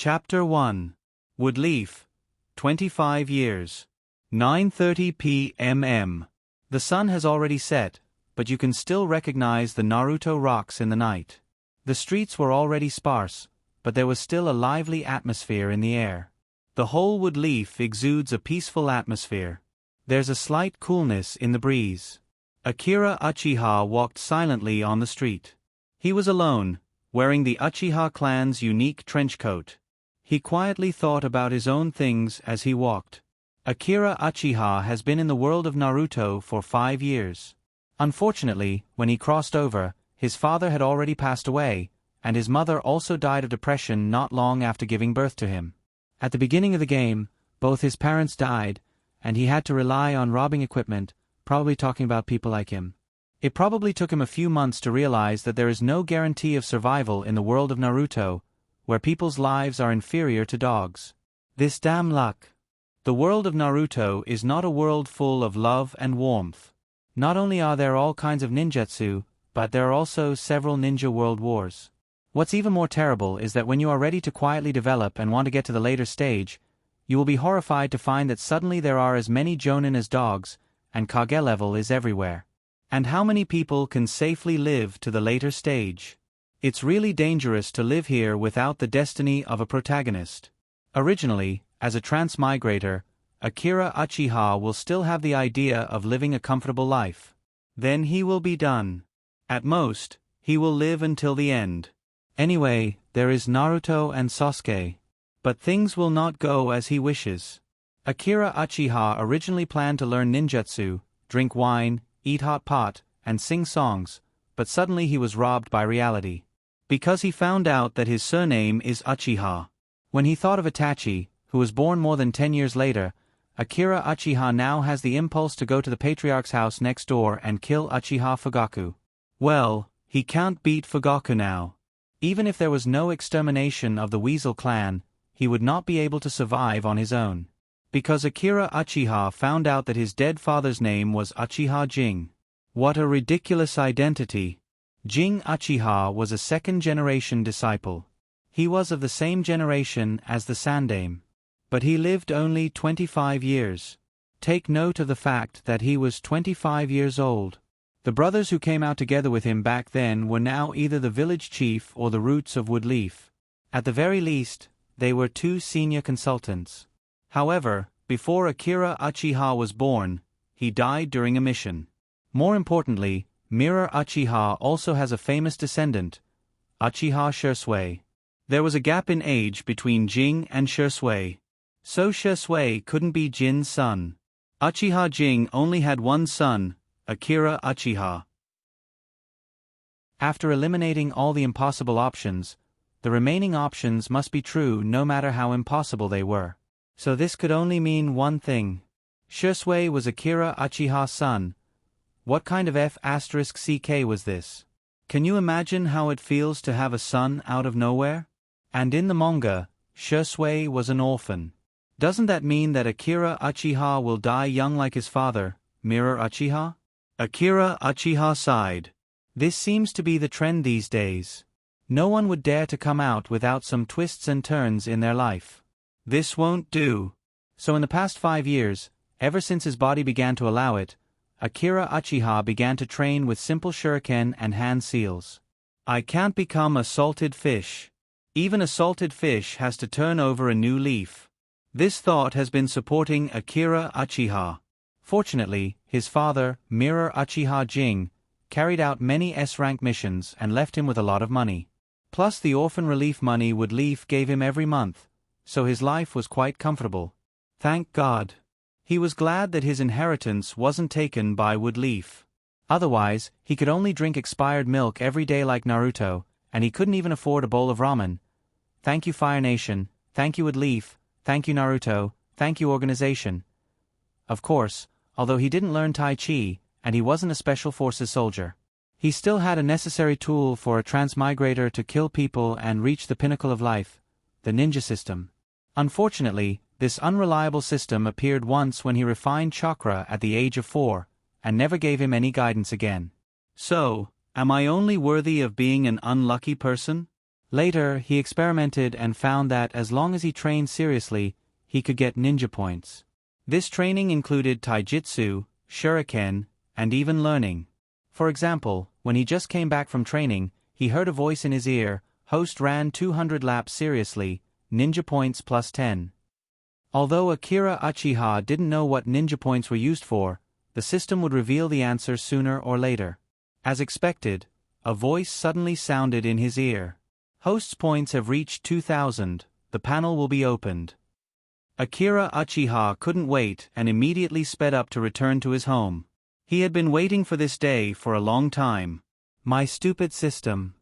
Chapter 1. Woodleaf. 25 years. 9:30 p.m. The sun has already set, but you can still recognize the Naruto rocks in the night. The streets were already sparse, but there was still a lively atmosphere in the air. The whole Woodleaf exudes a peaceful atmosphere. There's a slight coolness in the breeze. Akira Uchiha walked silently on the street. He was alone, wearing the Uchiha clan's unique trench coat. He quietly thought about his own things as he walked. Akira Uchiha has been in the world of Naruto for 5 years. Unfortunately, when he crossed over, his father had already passed away, and his mother also died of depression not long after giving birth to him. At the beginning of the game, both his parents died, and he had to rely on robbing equipment, probably talking about people like him. It probably took him a few months to realize that there is no guarantee of survival in the world of Naruto, where people's lives are inferior to dogs. This damn luck. The world of Naruto is not a world full of love and warmth. Not only are there all kinds of ninjutsu, but there are also several ninja world wars. What's even more terrible is that when you are ready to quietly develop and want to get to the later stage, you will be horrified to find that suddenly there are as many jonin as dogs, and Kage level is everywhere. And how many people can safely live to the later stage? It's really dangerous to live here without the destiny of a protagonist. Originally, as a transmigrator, Akira Uchiha will still have the idea of living a comfortable life. Then he will be done. At most, he will live until the end. Anyway, there is Naruto and Sasuke. But things will not go as he wishes. Akira Uchiha originally planned to learn ninjutsu, drink wine, eat hot pot, and sing songs, but suddenly he was robbed by reality. Because he found out that his surname is Uchiha. When he thought of Itachi, who was born more than 10 years later, Akira Uchiha now has the impulse to go to the patriarch's house next door and kill Uchiha Fugaku. Well, he can't beat Fugaku now. Even if there was no extermination of the Weasel clan, he would not be able to survive on his own. Because Akira Uchiha found out that his dead father's name was Uchiha Jing. What a ridiculous identity. Jing Uchiha was a second-generation disciple. He was of the same generation as the Sandaime. But he lived only 25 years. Take note of the fact that he was 25 years old. The brothers who came out together with him back then were now either the village chief or the roots of Woodleaf. At the very least, they were 2 senior consultants. However, before Akira Uchiha was born, he died during a mission. More importantly, Mirror Uchiha also has a famous descendant, Uchiha Shisui. There was a gap in age between Jing and Shisui. So Shisui couldn't be Jin's son. Uchiha Jing only had one son, Akira Uchiha. After eliminating all the impossible options, the remaining options must be true no matter how impossible they were. So this could only mean one thing. Shisui was Akira Uchiha's son. What kind of F***CK was this? Can you imagine how it feels to have a son out of nowhere? And in the manga, Shisui was an orphan. Doesn't that mean that Akira Uchiha will die young like his father, Mirror Uchiha? Akira Uchiha sighed. This seems to be the trend these days. No one would dare to come out without some twists and turns in their life. This won't do. So in the past 5 years, ever since his body began to allow it, Akira Uchiha began to train with simple shuriken and hand seals. I can't become a salted fish. Even a salted fish has to turn over a new leaf. This thought has been supporting Akira Uchiha. Fortunately, his father, Mirror Uchiha Jing, carried out many S-rank missions and left him with a lot of money. Plus the orphan relief money Woodleaf gave him every month, so his life was quite comfortable. Thank God. He was glad that his inheritance wasn't taken by Woodleaf. Otherwise, he could only drink expired milk every day like Naruto, and he couldn't even afford a bowl of ramen. Thank you Fire Nation, thank you Woodleaf, thank you Naruto, thank you organization. Of course, although he didn't learn Tai Chi, and he wasn't a special forces soldier, he still had a necessary tool for a transmigrator to kill people and reach the pinnacle of life, the ninja system. Unfortunately, this unreliable system appeared once when he refined chakra at the age of 4, and never gave him any guidance again. So, am I only worthy of being an unlucky person? Later, he experimented and found that as long as he trained seriously, he could get ninja points. This training included taijutsu, shuriken, and even learning. For example, when he just came back from training, he heard a voice in his ear, "Host ran 200 laps seriously, ninja points plus 10. Although Akira Uchiha didn't know what ninja points were used for, the system would reveal the answer sooner or later. As expected, a voice suddenly sounded in his ear. "Host's points have reached 2,000, the panel will be opened." Akira Uchiha couldn't wait and immediately sped up to return to his home. He had been waiting for this day for a long time. My stupid system.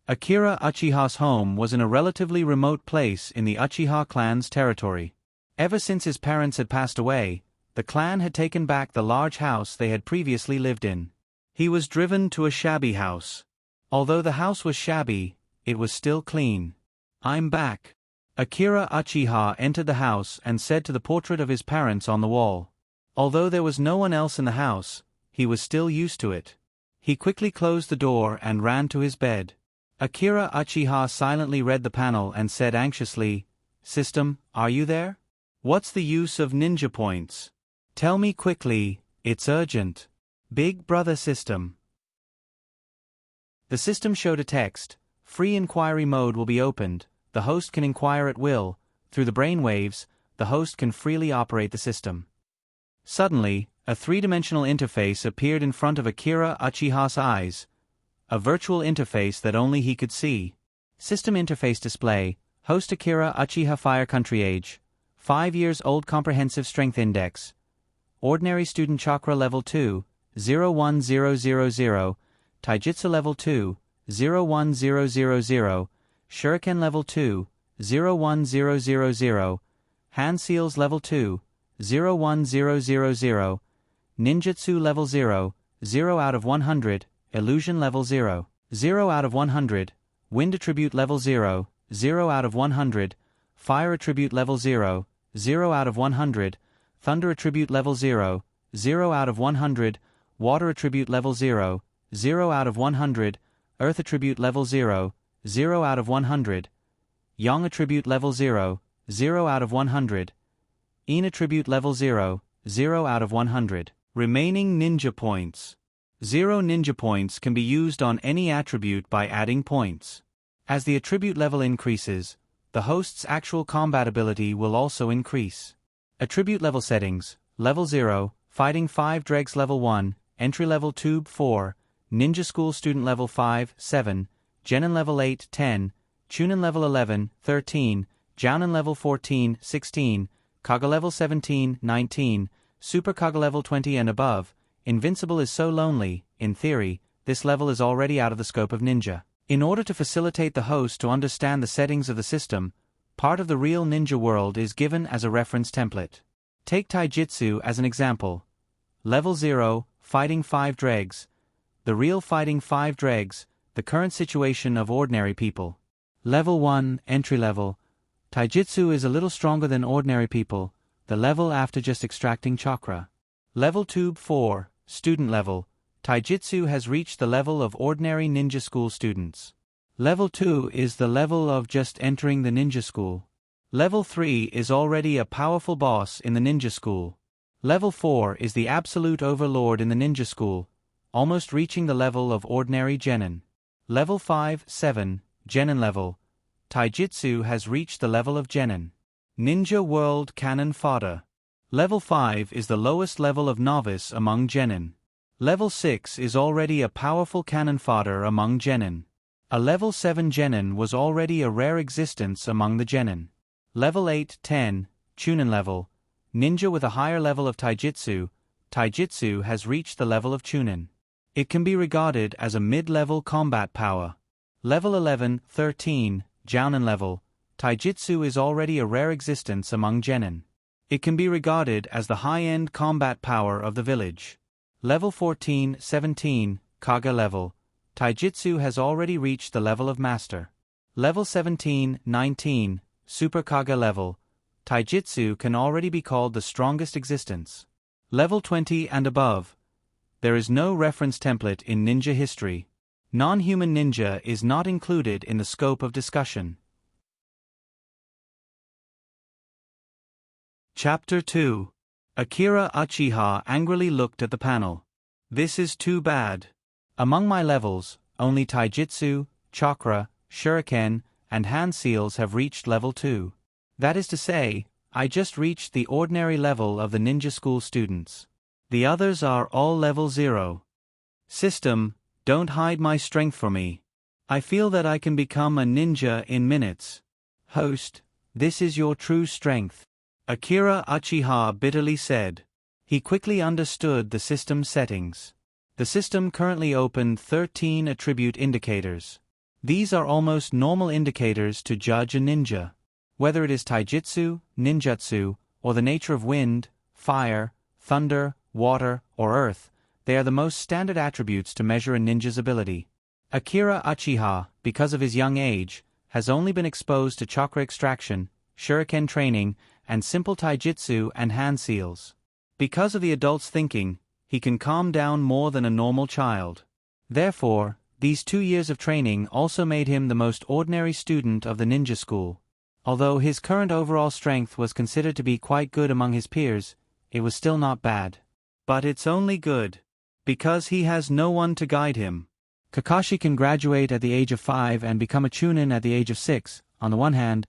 Akira Uchiha's home was in a relatively remote place in the Uchiha clan's territory. Ever since his parents had passed away, the clan had taken back the large house they had previously lived in. He was driven to a shabby house. Although the house was shabby, it was still clean. "I'm back." Akira Uchiha entered the house and said to the portrait of his parents on the wall. Although there was no one else in the house, he was still used to it. He quickly closed the door and ran to his bed. Akira Uchiha silently read the panel and said anxiously, "System, are you there? What's the use of ninja points? Tell me quickly, it's urgent. Big brother system." The system showed a text, "Free inquiry mode will be opened. The host can inquire at will. Through the brainwaves, the host can freely operate the system." Suddenly, a three-dimensional interface appeared in front of Akira Uchiha's eyes. A virtual interface that only he could see. System interface display, host Akira Uchiha, Fire Country, age 5 years old, comprehensive strength index. Ordinary student chakra level 2, 01000, taijutsu level 2, 01000, shuriken level 2, 01000, hand seals level 2, 01000, ninjutsu level 0, 0 out of 100, illusion level 0, 0 out of 100, wind attribute level 0, 0 out of 100, fire attribute level 0, 0 out of 100, thunder attribute level 0, 0 out of 100, water attribute level 0, 0 out of 100, earth attribute level 0, 0 out of 100, yang attribute level 0, 0 out of 100, yin attribute level 0, 0 out of 100. Remaining ninja points. 0 ninja points can be used on any attribute by adding points. As the attribute level increases, the host's actual combat ability will also increase. Attribute level settings: level 0, Fighting 5 Dregs level 1, Entry level Tube 4, Ninja School Student level 5, 7, Genin level 8, 10, Chunin level 11, 13, Jounin level 14, 16, Kaga level 17, 19, Super Kaga level 20 and above. Invincible is so lonely. In theory, this level is already out of the scope of ninja. In order to facilitate the host to understand the settings of the system, part of the real ninja world is given as a reference template. Take taijutsu as an example. Level 0, Fighting 5 Dregs. The real Fighting 5 Dregs, the current situation of ordinary people. Level 1, Entry level. Taijutsu is a little stronger than ordinary people, the level after just extracting chakra. Level Tube 4, Student level. Taijutsu has reached the level of ordinary ninja school students. Level 2 is the level of just entering the ninja school. Level 3 is already a powerful boss in the ninja school. Level 4 is the absolute overlord in the ninja school, almost reaching the level of ordinary genin. Level 5, 7, Genin level. Taijutsu has reached the level of genin. Ninja World Cannon Fodder. Level 5 is the lowest level of novice among genin. Level 6 is already a powerful cannon fodder among genin. A level 7 genin was already a rare existence among the genin. Level 8, 10, Chunin level. Ninja with a higher level of taijutsu. Taijutsu has reached the level of Chunin. It can be regarded as a mid-level combat power. Level 11, 13, Jounin level. Taijutsu is already a rare existence among genin. It can be regarded as the high-end combat power of the village. Level 14, 17, Kaga level. Taijutsu has already reached the level of master. Level 17, 19, Super Kaga level. Taijutsu can already be called the strongest existence. Level 20 and above. There is no reference template in ninja history. Non-human ninja is not included in the scope of discussion. Chapter 2. Akira Uchiha angrily looked at the panel. This is too bad. Among my levels, only Taijutsu, Chakra, Shuriken, and Hand Seals have reached level 2. That is to say, I just reached the ordinary level of the ninja school students. The others are all level 0. System, don't hide my strength for me. I feel that I can become a ninja in minutes. Host, this is your true strength. Akira Uchiha bitterly said. He quickly understood the system settings. The system currently opened 13 attribute indicators. These are almost normal indicators to judge a ninja. Whether it is taijutsu, ninjutsu, or the nature of wind, fire, thunder, water, or earth, they are the most standard attributes to measure a ninja's ability. Akira Uchiha, because of his young age, has only been exposed to chakra extraction, shuriken training, and simple taijutsu and hand seals. Because of the adult's thinking, he can calm down more than a normal child. Therefore, these 2 years of training also made him the most ordinary student of the ninja school. Although his current overall strength was considered to be quite good among his peers, it was still not bad. But it's only good because he has no one to guide him. Kakashi can graduate at the age of 5 and become a chunin at the age of 6. On the one hand,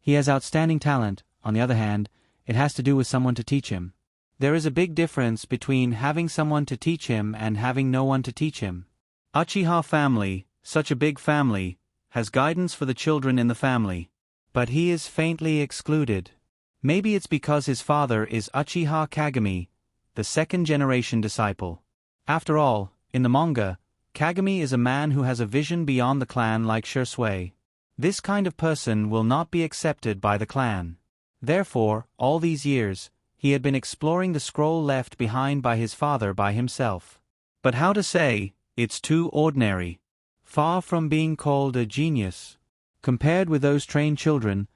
he has outstanding talent. On the other hand, it has to do with someone to teach him. There is a big difference between having someone to teach him and having no one to teach him. Uchiha family, such a big family, has guidance for the children in the family. But he is faintly excluded. Maybe it's because his father is Uchiha Kagami, the second-generation disciple. After all, in the manga, Kagami is a man who has a vision beyond the clan like Shisui. This kind of person will not be accepted by the clan. Therefore, all these years, he had been exploring the scroll left behind by his father by himself. But how to say, it's too ordinary. Far from being called a genius. Compared with those trained children,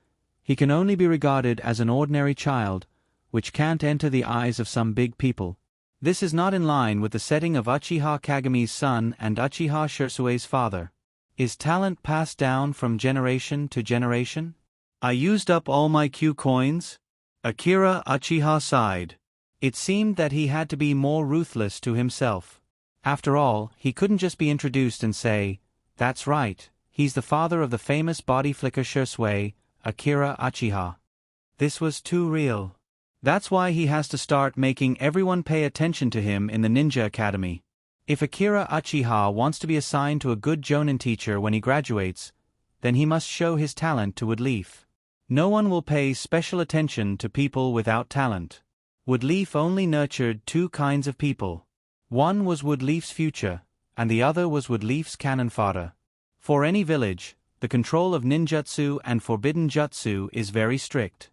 he can only be regarded as an ordinary child, which can't enter the eyes of some big people. This is not in line with the setting of Uchiha Kagami's son and Uchiha Shisui's father. Is talent passed down from generation to generation? I used up all my Q coins? Akira Uchiha sighed. It seemed that he had to be more ruthless to himself. After all, he couldn't just be introduced and say, "That's right, he's the father of the famous body flicker Shisui, Akira Uchiha." This was too real. That's why he has to start making everyone pay attention to him in the Ninja Academy. If Akira Uchiha wants to be assigned to a good Jonin teacher when he graduates, then he must show his talent to Woodleaf. No one will pay special attention to people without talent. Woodleaf only nurtured 2 kinds of people. One was Woodleaf's future, and the other was Woodleaf's cannon fodder. For any village, the control of ninjutsu and forbidden jutsu is very strict.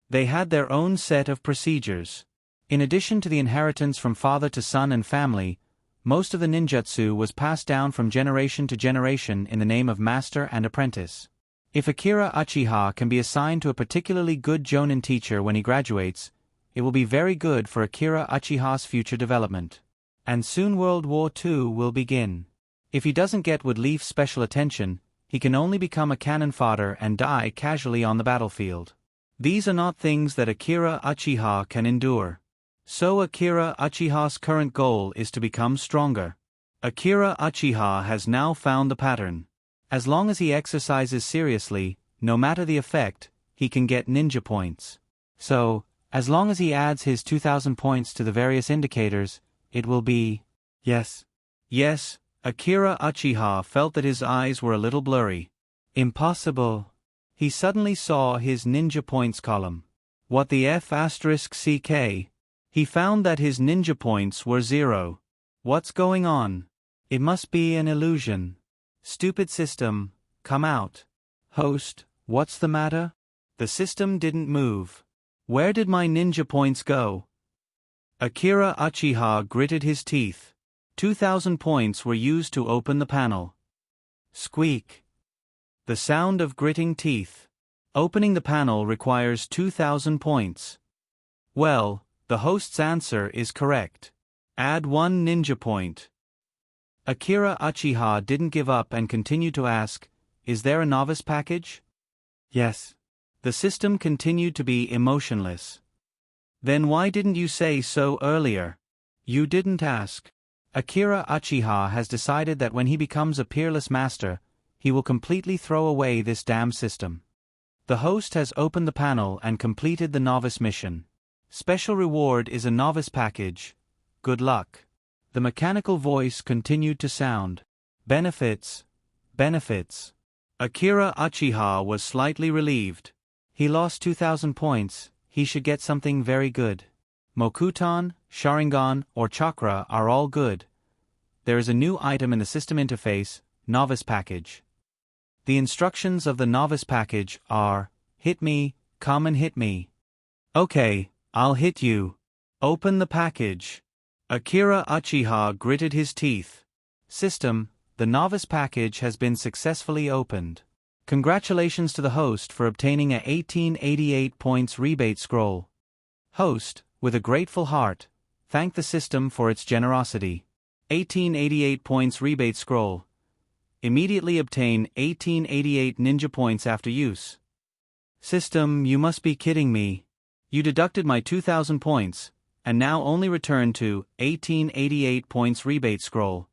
They had their own set of procedures. In addition to the inheritance from father to son and family, most of the ninjutsu was passed down from generation to generation in the name of master and apprentice. If Akira Uchiha can be assigned to a particularly good Jonin teacher when he graduates, it will be very good for Akira Uchiha's future development. And soon World War II will begin. If he doesn't get Woodleaf's special attention, he can only become a cannon fodder and die casually on the battlefield. These are not things that Akira Uchiha can endure. So Akira Uchiha's current goal is to become stronger. Akira Uchiha has now found the pattern. As long as he exercises seriously, no matter the effect, he can get ninja points. So, as long as he adds his 2,000 points to the various indicators, it will be... Yes. Yes, Akira Uchiha felt that his eyes were a little blurry. Impossible. He suddenly saw his ninja points column. What the F***CK? He found that his ninja points were 0. What's going on? It must be an illusion. Stupid system, come out. Host, what's the matter? The system didn't move. Where did my ninja points go? Akira Uchiha gritted his teeth. 2,000 points were used to open the panel. Squeak. The sound of gritting teeth. Opening the panel requires 2,000 points. Well, the host's answer is correct. Add 1 ninja point. Akira Uchiha didn't give up and continued to ask, "Is there a novice package?" "Yes." The system continued to be emotionless. "Then why didn't you say so earlier?" "You didn't ask." Akira Uchiha has decided that when he becomes a peerless master, he will completely throw away this damn system. The host has opened the panel and completed the novice mission. Special reward is a novice package. Good luck. The mechanical voice continued to sound. Benefits. Benefits. Akira Uchiha was slightly relieved. He lost 2,000 points, he should get something very good. Mokuton, Sharingan, or Chakra are all good. There is a new item in the system interface, Novice Package. The instructions of the Novice Package are, hit me, come and hit me. Okay, I'll hit you. Open the package. Akira Uchiha gritted his teeth. System, the Novice Package has been successfully opened. Congratulations to the host for obtaining a 1888 points rebate scroll. Host, with a grateful heart, thanked the system for its generosity. 1888 points rebate scroll. Immediately obtain 1888 ninja points after use. System, you must be kidding me. You deducted my 2,000 points, and now only return to 1888 points rebate scroll.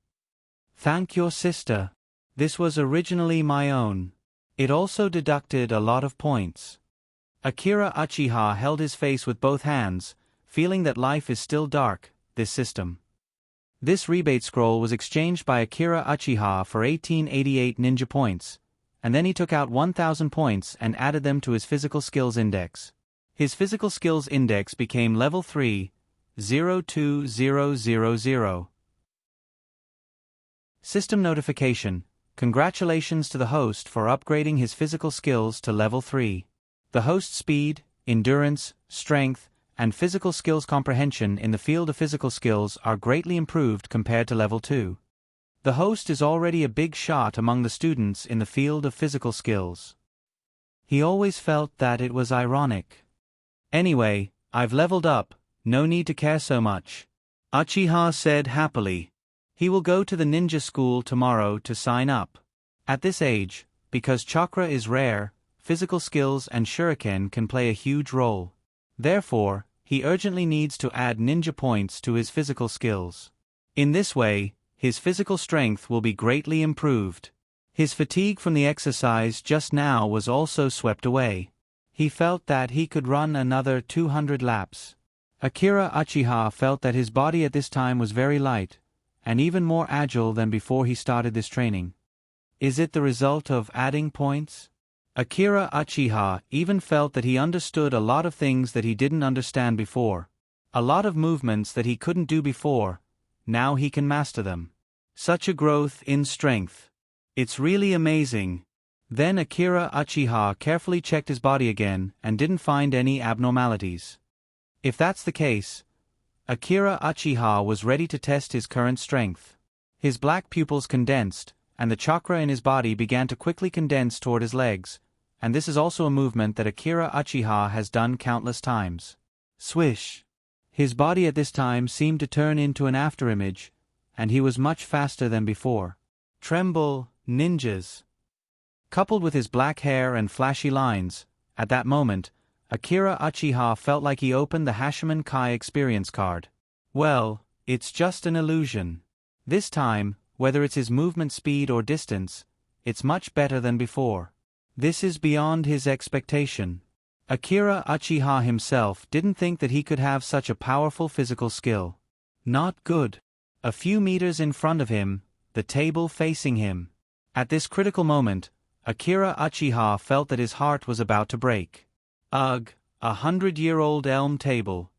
Thank your sister. This was originally my own. It also deducted a lot of points. Akira Uchiha held his face with both hands, feeling that life is still dark, this system. This rebate scroll was exchanged by Akira Uchiha for 1888 ninja points, and then he took out 1,000 points and added them to his physical skills index. His physical skills index became level 3, 02000. System notification. Congratulations to the host for upgrading his physical skills to level 3. The host's speed, endurance, strength, and physical skills comprehension in the field of physical skills are greatly improved compared to level 2. The host is already a big shot among the students in the field of physical skills. He always felt that it was ironic. Anyway, I've leveled up, no need to care so much. Uchiha said happily. He will go to the ninja school tomorrow to sign up. At this age, because chakra is rare, physical skills and shuriken can play a huge role. Therefore, he urgently needs to add ninja points to his physical skills. In this way, his physical strength will be greatly improved. His fatigue from the exercise just now was also swept away. He felt that he could run another 200 laps. Akira Uchiha felt that his body at this time was very light, and even more agile than before he started this training. Is it the result of adding points? Akira Uchiha even felt that he understood a lot of things that he didn't understand before. A lot of movements that he couldn't do before, now he can master them. Such a growth in strength. It's really amazing. Then Akira Uchiha carefully checked his body again and didn't find any abnormalities. If that's the case, Akira Uchiha was ready to test his current strength. His black pupils condensed, and the chakra in his body began to quickly condense toward his legs, and this is also a movement that Akira Uchiha has done countless times. Swish! His body at this time seemed to turn into an afterimage, and he was much faster than before. Tremble, ninjas! Coupled with his black hair and flashy lines, at that moment, Akira Uchiha felt like he opened the Hashiman Kai experience card. Well, it's just an illusion. This time, whether it's his movement speed or distance, it's much better than before. This is beyond his expectation. Akira Uchiha himself didn't think that he could have such a powerful physical skill. Not good. A few meters in front of him, the table facing him. At this critical moment, Akira Uchiha felt that his heart was about to break. Ugh, 100-year-old elm table.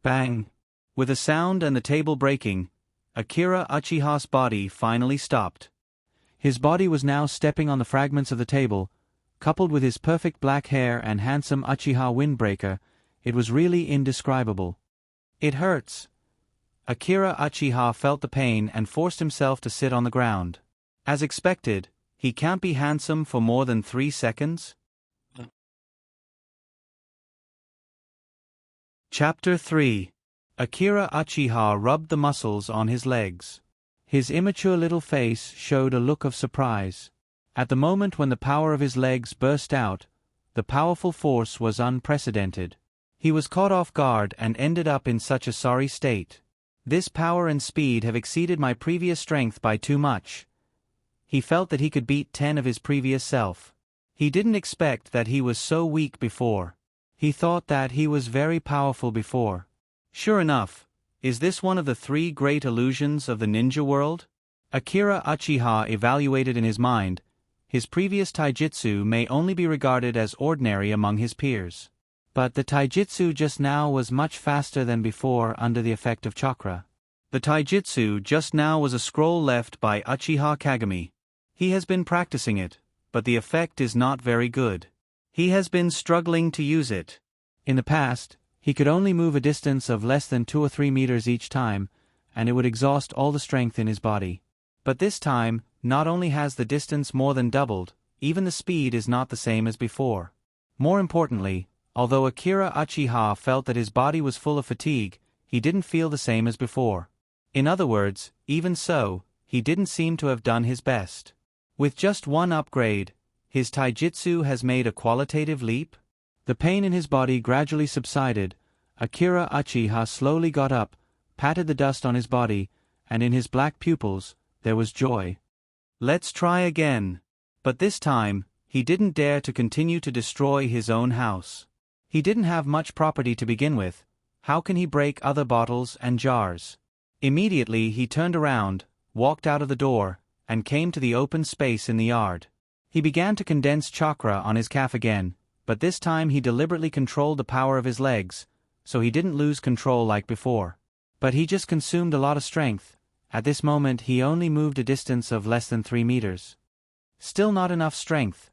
Bang! With a sound and the table breaking, Akira Uchiha's body finally stopped. His body was now stepping on the fragments of the table, coupled with his perfect black hair and handsome Uchiha windbreaker, it was really indescribable. It hurts. Akira Uchiha felt the pain and forced himself to sit on the ground. As expected, he can't be handsome for more than 3 seconds? Chapter 3. Akira Uchiha rubbed the muscles on his legs. His immature little face showed a look of surprise. At the moment when the power of his legs burst out, the powerful force was unprecedented. He was caught off guard and ended up in such a sorry state. This power and speed have exceeded my previous strength by too much. He felt that he could beat 10 of his previous self. He didn't expect that he was so weak before. He thought that he was very powerful before. Sure enough, is this one of the 3 great illusions of the ninja world? Akira Uchiha evaluated in his mind. His previous taijutsu may only be regarded as ordinary among his peers. But the taijutsu just now was much faster than before under the effect of chakra. The taijutsu just now was a scroll left by Uchiha Kagami. He has been practicing it, but the effect is not very good. He has been struggling to use it. In the past, he could only move a distance of less than 2 or 3 meters each time, and it would exhaust all the strength in his body. But this time, not only has the distance more than doubled, even the speed is not the same as before. More importantly, although Akira Uchiha felt that his body was full of fatigue, he didn't feel the same as before. In other words, even so, he didn't seem to have done his best. With just one upgrade, his taijutsu has made a qualitative leap? The pain in his body gradually subsided. Akira Uchiha slowly got up, patted the dust on his body, and in his black pupils, there was joy. Let's try again. But this time, he didn't dare to continue to destroy his own house. He didn't have much property to begin with. How can he break other bottles and jars? Immediately he turned around, walked out of the door, and came to the open space in the yard. He began to condense chakra on his calf again, but this time he deliberately controlled the power of his legs, so he didn't lose control like before. But he just consumed a lot of strength. At this moment he only moved a distance of less than 3 meters. Still not enough strength.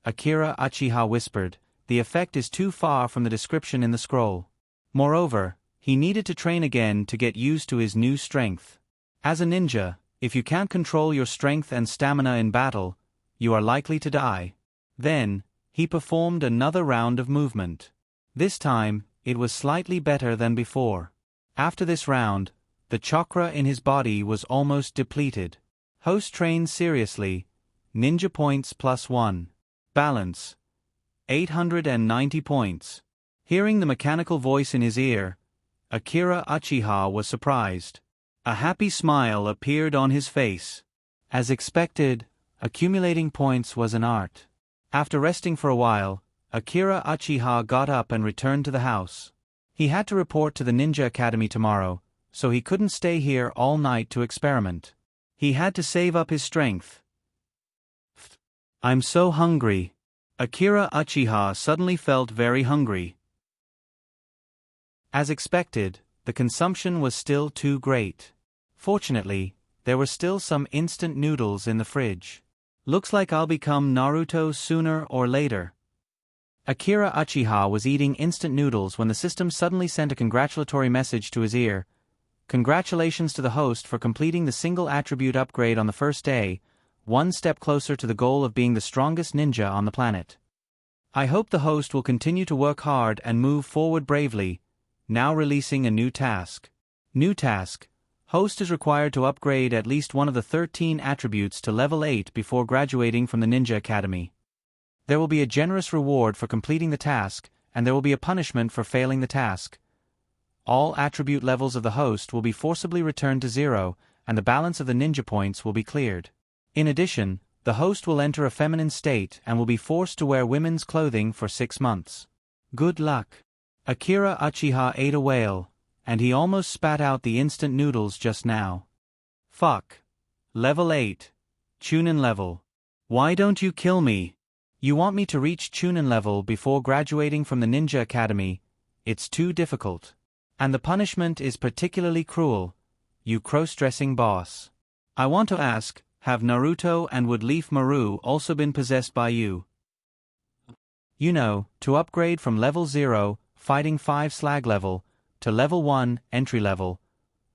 Akira Uchiha whispered, the effect is too far from the description in the scroll. Moreover, he needed to train again to get used to his new strength. As a ninja, if you can't control your strength and stamina in battle, you are likely to die. Then, he performed another round of movement. This time, it was slightly better than before. After this round, the chakra in his body was almost depleted. Host trained seriously. Ninja points +1. Balance. 890 points. Hearing the mechanical voice in his ear, Akira Uchiha was surprised. A happy smile appeared on his face. As expected, accumulating points was an art. After resting for a while, Akira Uchiha got up and returned to the house. He had to report to the Ninja Academy tomorrow, so he couldn't stay here all night to experiment. He had to save up his strength. I'm so hungry. Akira Uchiha suddenly felt very hungry. As expected, the consumption was still too great. Fortunately, there were still some instant noodles in the fridge. Looks like I'll become Naruto sooner or later. Akira Uchiha was eating instant noodles when the system suddenly sent a congratulatory message to his ear. Congratulations to the host for completing the single attribute upgrade on the first day, one step closer to the goal of being the strongest ninja on the planet. I hope the host will continue to work hard and move forward bravely. Now releasing a new task. New task. Host is required to upgrade at least one of the 13 attributes to level 8 before graduating from the Ninja Academy. There will be a generous reward for completing the task, and there will be a punishment for failing the task. All attribute levels of the host will be forcibly returned to 0, and the balance of the ninja points will be cleared. In addition, the host will enter a feminine state and will be forced to wear women's clothing for 6 months. Good luck. Akira Uchiha ate a whale, and he almost spat out the instant noodles just now. Fuck. Level 8. Chunin level. Why don't you kill me? You want me to reach Chunin level before graduating from the Ninja Academy? It's too difficult. And the punishment is particularly cruel. You cross-dressing boss. I want to ask, have Naruto and Woodleaf Maru also been possessed by you? You know, to upgrade from level 0, Fighting 5 slag level, to level 1, entry level,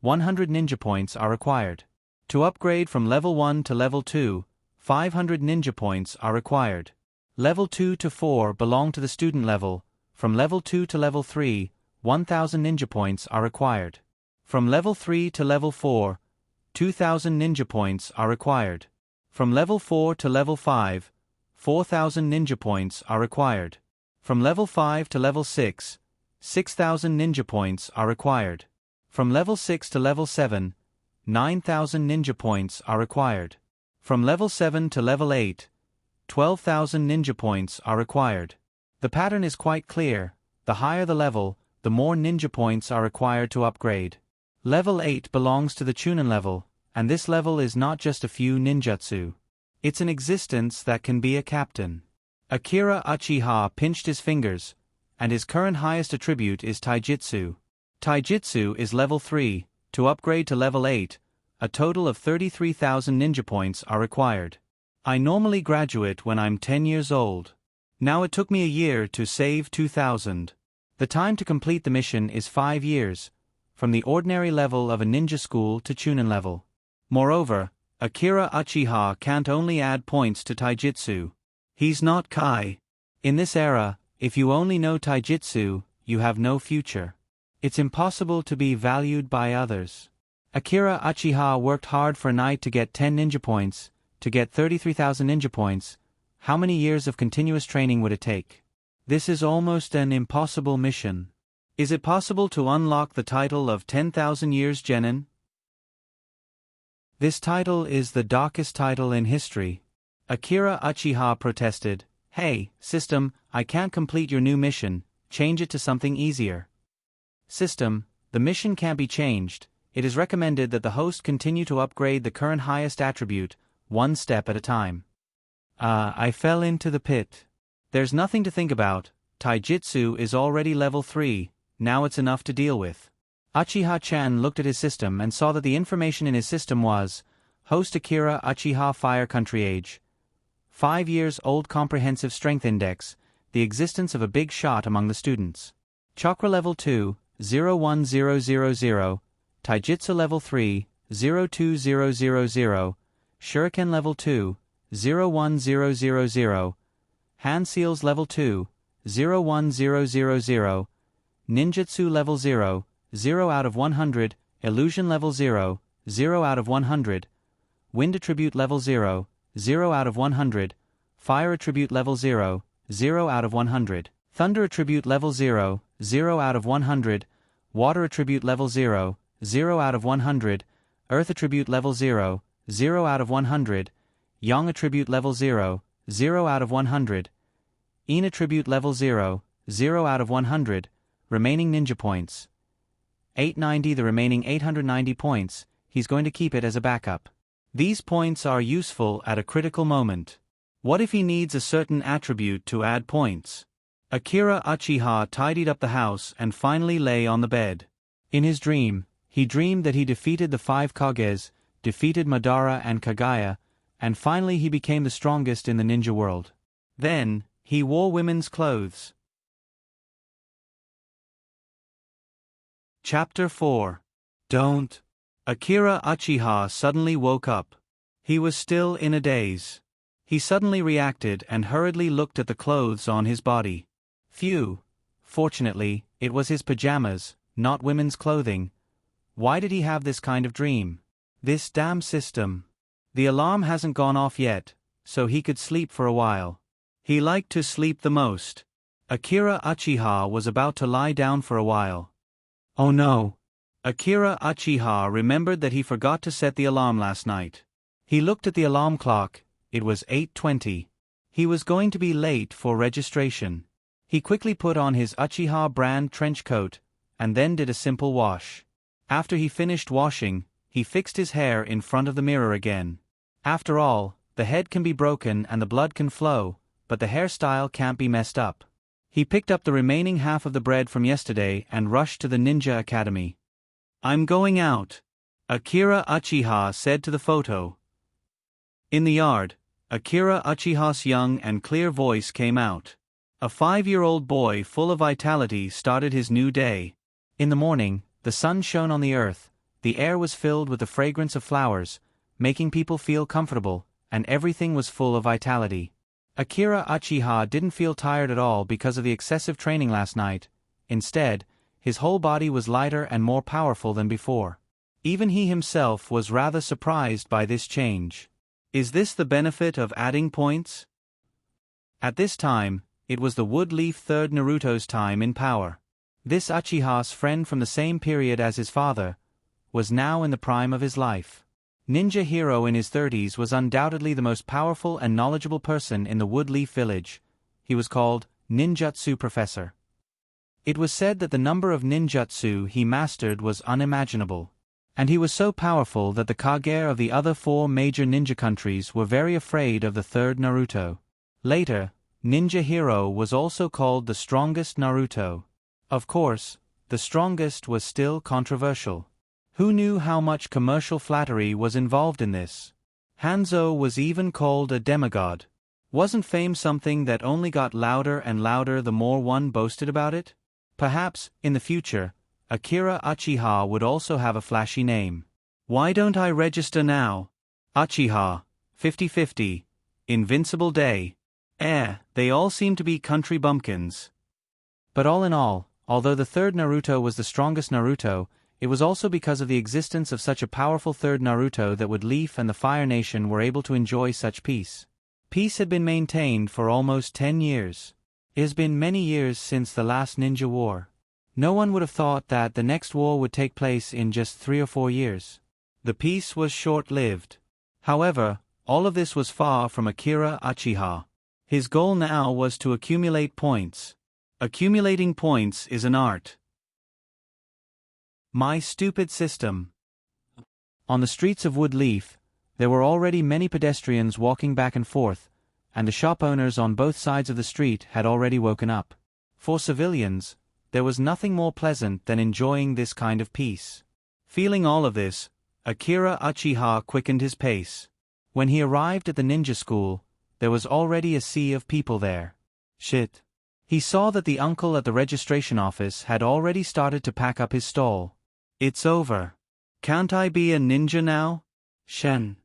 100 ninja points are required. To upgrade from level 1 to level 2, 500 ninja points are required. Level 2 to 4 belong to the student level. From level 2 to level 3, 1000 ninja points are required. From level 3 to level 4, 2,000 ninja points are required. From level 4 to level 5, 4,000 ninja points are required. From level 5 to level 6, 6,000 ninja points are required. From level 6 to level 7, 9,000 ninja points are required. From level 7 to level 8, 12,000 ninja points are required. The pattern is quite clear: the higher the level, the more ninja points are required to upgrade. Level 8 belongs to the Chunin level, and this level is not just a few ninjutsu. It's an existence that can be a captain. Akira Uchiha pinched his fingers, and his current highest attribute is Taijutsu. Taijutsu is level 3, to upgrade to level 8, a total of 33,000 ninja points are required. I normally graduate when I'm 10 years old. Now it took me a year to save 2,000. The time to complete the mission is 5 years, from the ordinary level of a ninja school to Chunin level. Moreover, Akira Uchiha can't only add points to Taijutsu. He's not Kai. In this era, if you only know Taijutsu, you have no future. It's impossible to be valued by others. Akira Uchiha worked hard for a night to get 10 ninja points. To get 33,000 ninja points, how many years of continuous training would it take? This is almost an impossible mission. Is it possible to unlock the title of 10,000 Years Genin? This title is the darkest title in history. Akira Uchiha protested, "Hey, system, I can't complete your new mission, change it to something easier." System, the mission can't be changed. It is recommended that the host continue to upgrade the current highest attribute, one step at a time. I fell into the pit. There's nothing to think about. Taijutsu is already level 3, now it's enough to deal with. Uchiha-chan looked at his system and saw that the information in his system was, Host Akira Uchiha Fire Country Age. 5 years old Comprehensive Strength Index, the existence of a big shot among the students. Chakra level 2, 01000, Taijutsu level 3, 02000, Shuriken level 2, 01000, Hand Seals level 2, 01000, Ninjutsu level 0, 0 out of 100, Illusion level 0, 0 out of 100, Wind Attribute level 0, 0 out of 100, Fire Attribute level 0, 0 out of 100, Thunder Attribute level 0, 0 out of 100, Water Attribute level 0, 0 out of 100, Earth Attribute level 0, 0 out of 100, Yang Attribute level 0, 0 out of 100, Yin Attribute level 0, 0 out of 100, remaining ninja points. 890. The remaining 890 points, he's going to keep it as a backup. These points are useful at a critical moment. What if he needs a certain attribute to add points? Akira Uchiha tidied up the house and finally lay on the bed. In his dream, he dreamed that he defeated the 5 Kages, defeated Madara and Kagaya, and finally he became the strongest in the ninja world. Then, he wore women's clothes. Chapter 4. Don't. Akira Uchiha suddenly woke up. He was still in a daze. He suddenly reacted and hurriedly looked at the clothes on his body. Phew. Fortunately, it was his pajamas, not women's clothing. Why did he have this kind of dream? This damn system. The alarm hasn't gone off yet, so he could sleep for a while. He liked to sleep the most. Akira Uchiha was about to lie down for a while. Oh no. Akira Uchiha remembered that he forgot to set the alarm last night. He looked at the alarm clock. It was 8:20. He was going to be late for registration. He quickly put on his Uchiha brand trench coat, and then did a simple wash. After he finished washing, he fixed his hair in front of the mirror again. After all, the head can be broken and the blood can flow, but the hairstyle can't be messed up. He picked up the remaining half of the bread from yesterday and rushed to the Ninja Academy. I'm going out, Akira Uchiha said to the photo. In the yard, Akira Uchiha's young and clear voice came out. A 5-year-old boy full of vitality started his new day. In the morning, the sun shone on the earth, the air was filled with the fragrance of flowers, making people feel comfortable, and everything was full of vitality. Akira Uchiha didn't feel tired at all because of the excessive training last night. Instead, his whole body was lighter and more powerful than before. Even he himself was rather surprised by this change. Is this the benefit of adding points? At this time, it was the Woodleaf third Naruto's time in power. This Uchiha's friend from the same period as his father was now in the prime of his life. Ninja Hero in his 30s was undoubtedly the most powerful and knowledgeable person in the Woodleaf village. He was called Ninjutsu Professor. It was said that the number of ninjutsu he mastered was unimaginable. And he was so powerful that the Kage of the other 4 major ninja countries were very afraid of the third Naruto. Later, Ninja Hero was also called the strongest Naruto. Of course, the strongest was still controversial. Who knew how much commercial flattery was involved in this? Hanzo was even called a demigod. Wasn't fame something that only got louder and louder the more one boasted about it? Perhaps, in the future, Akira Uchiha would also have a flashy name. Why don't I register now? Uchiha, 50-50, Invincible Day. They all seem to be country bumpkins. But all in all, although the third Naruto was the strongest Naruto, it was also because of the existence of such a powerful third Naruto that Woodleaf and the Fire Nation were able to enjoy such peace. Peace had been maintained for almost 10 years. It has been many years since the last ninja war. No one would have thought that the next war would take place in just 3 or 4 years. The peace was short-lived. However, all of this was far from Akira Uchiha. His goal now was to accumulate points. Accumulating points is an art. My stupid system. On the streets of Woodleaf, there were already many pedestrians walking back and forth, and the shop owners on both sides of the street had already woken up. For civilians, there was nothing more pleasant than enjoying this kind of peace. Feeling all of this, Akira Uchiha quickened his pace. When he arrived at the ninja school, there was already a sea of people there. Shit. He saw that the uncle at the registration office had already started to pack up his stall. It's over. Can't I be a ninja now? Shen.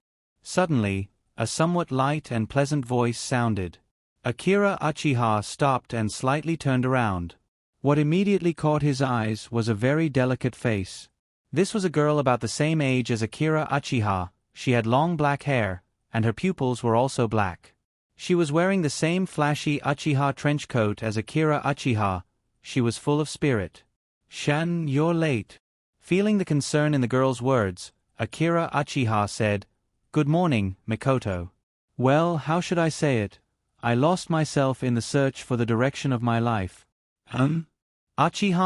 Suddenly, a somewhat light and pleasant voice sounded. Akira Uchiha stopped and slightly turned around. What immediately caught his eyes was a very delicate face. This was a girl about the same age as Akira Uchiha. She had long black hair, and her pupils were also black. She was wearing the same flashy Uchiha trench coat as Akira Uchiha. She was full of spirit. Shen, you're late. Feeling the concern in the girl's words, Akira Uchiha said, Good morning, Mikoto. Well, how should I say it? I lost myself in the search for the direction of my life. Uchiha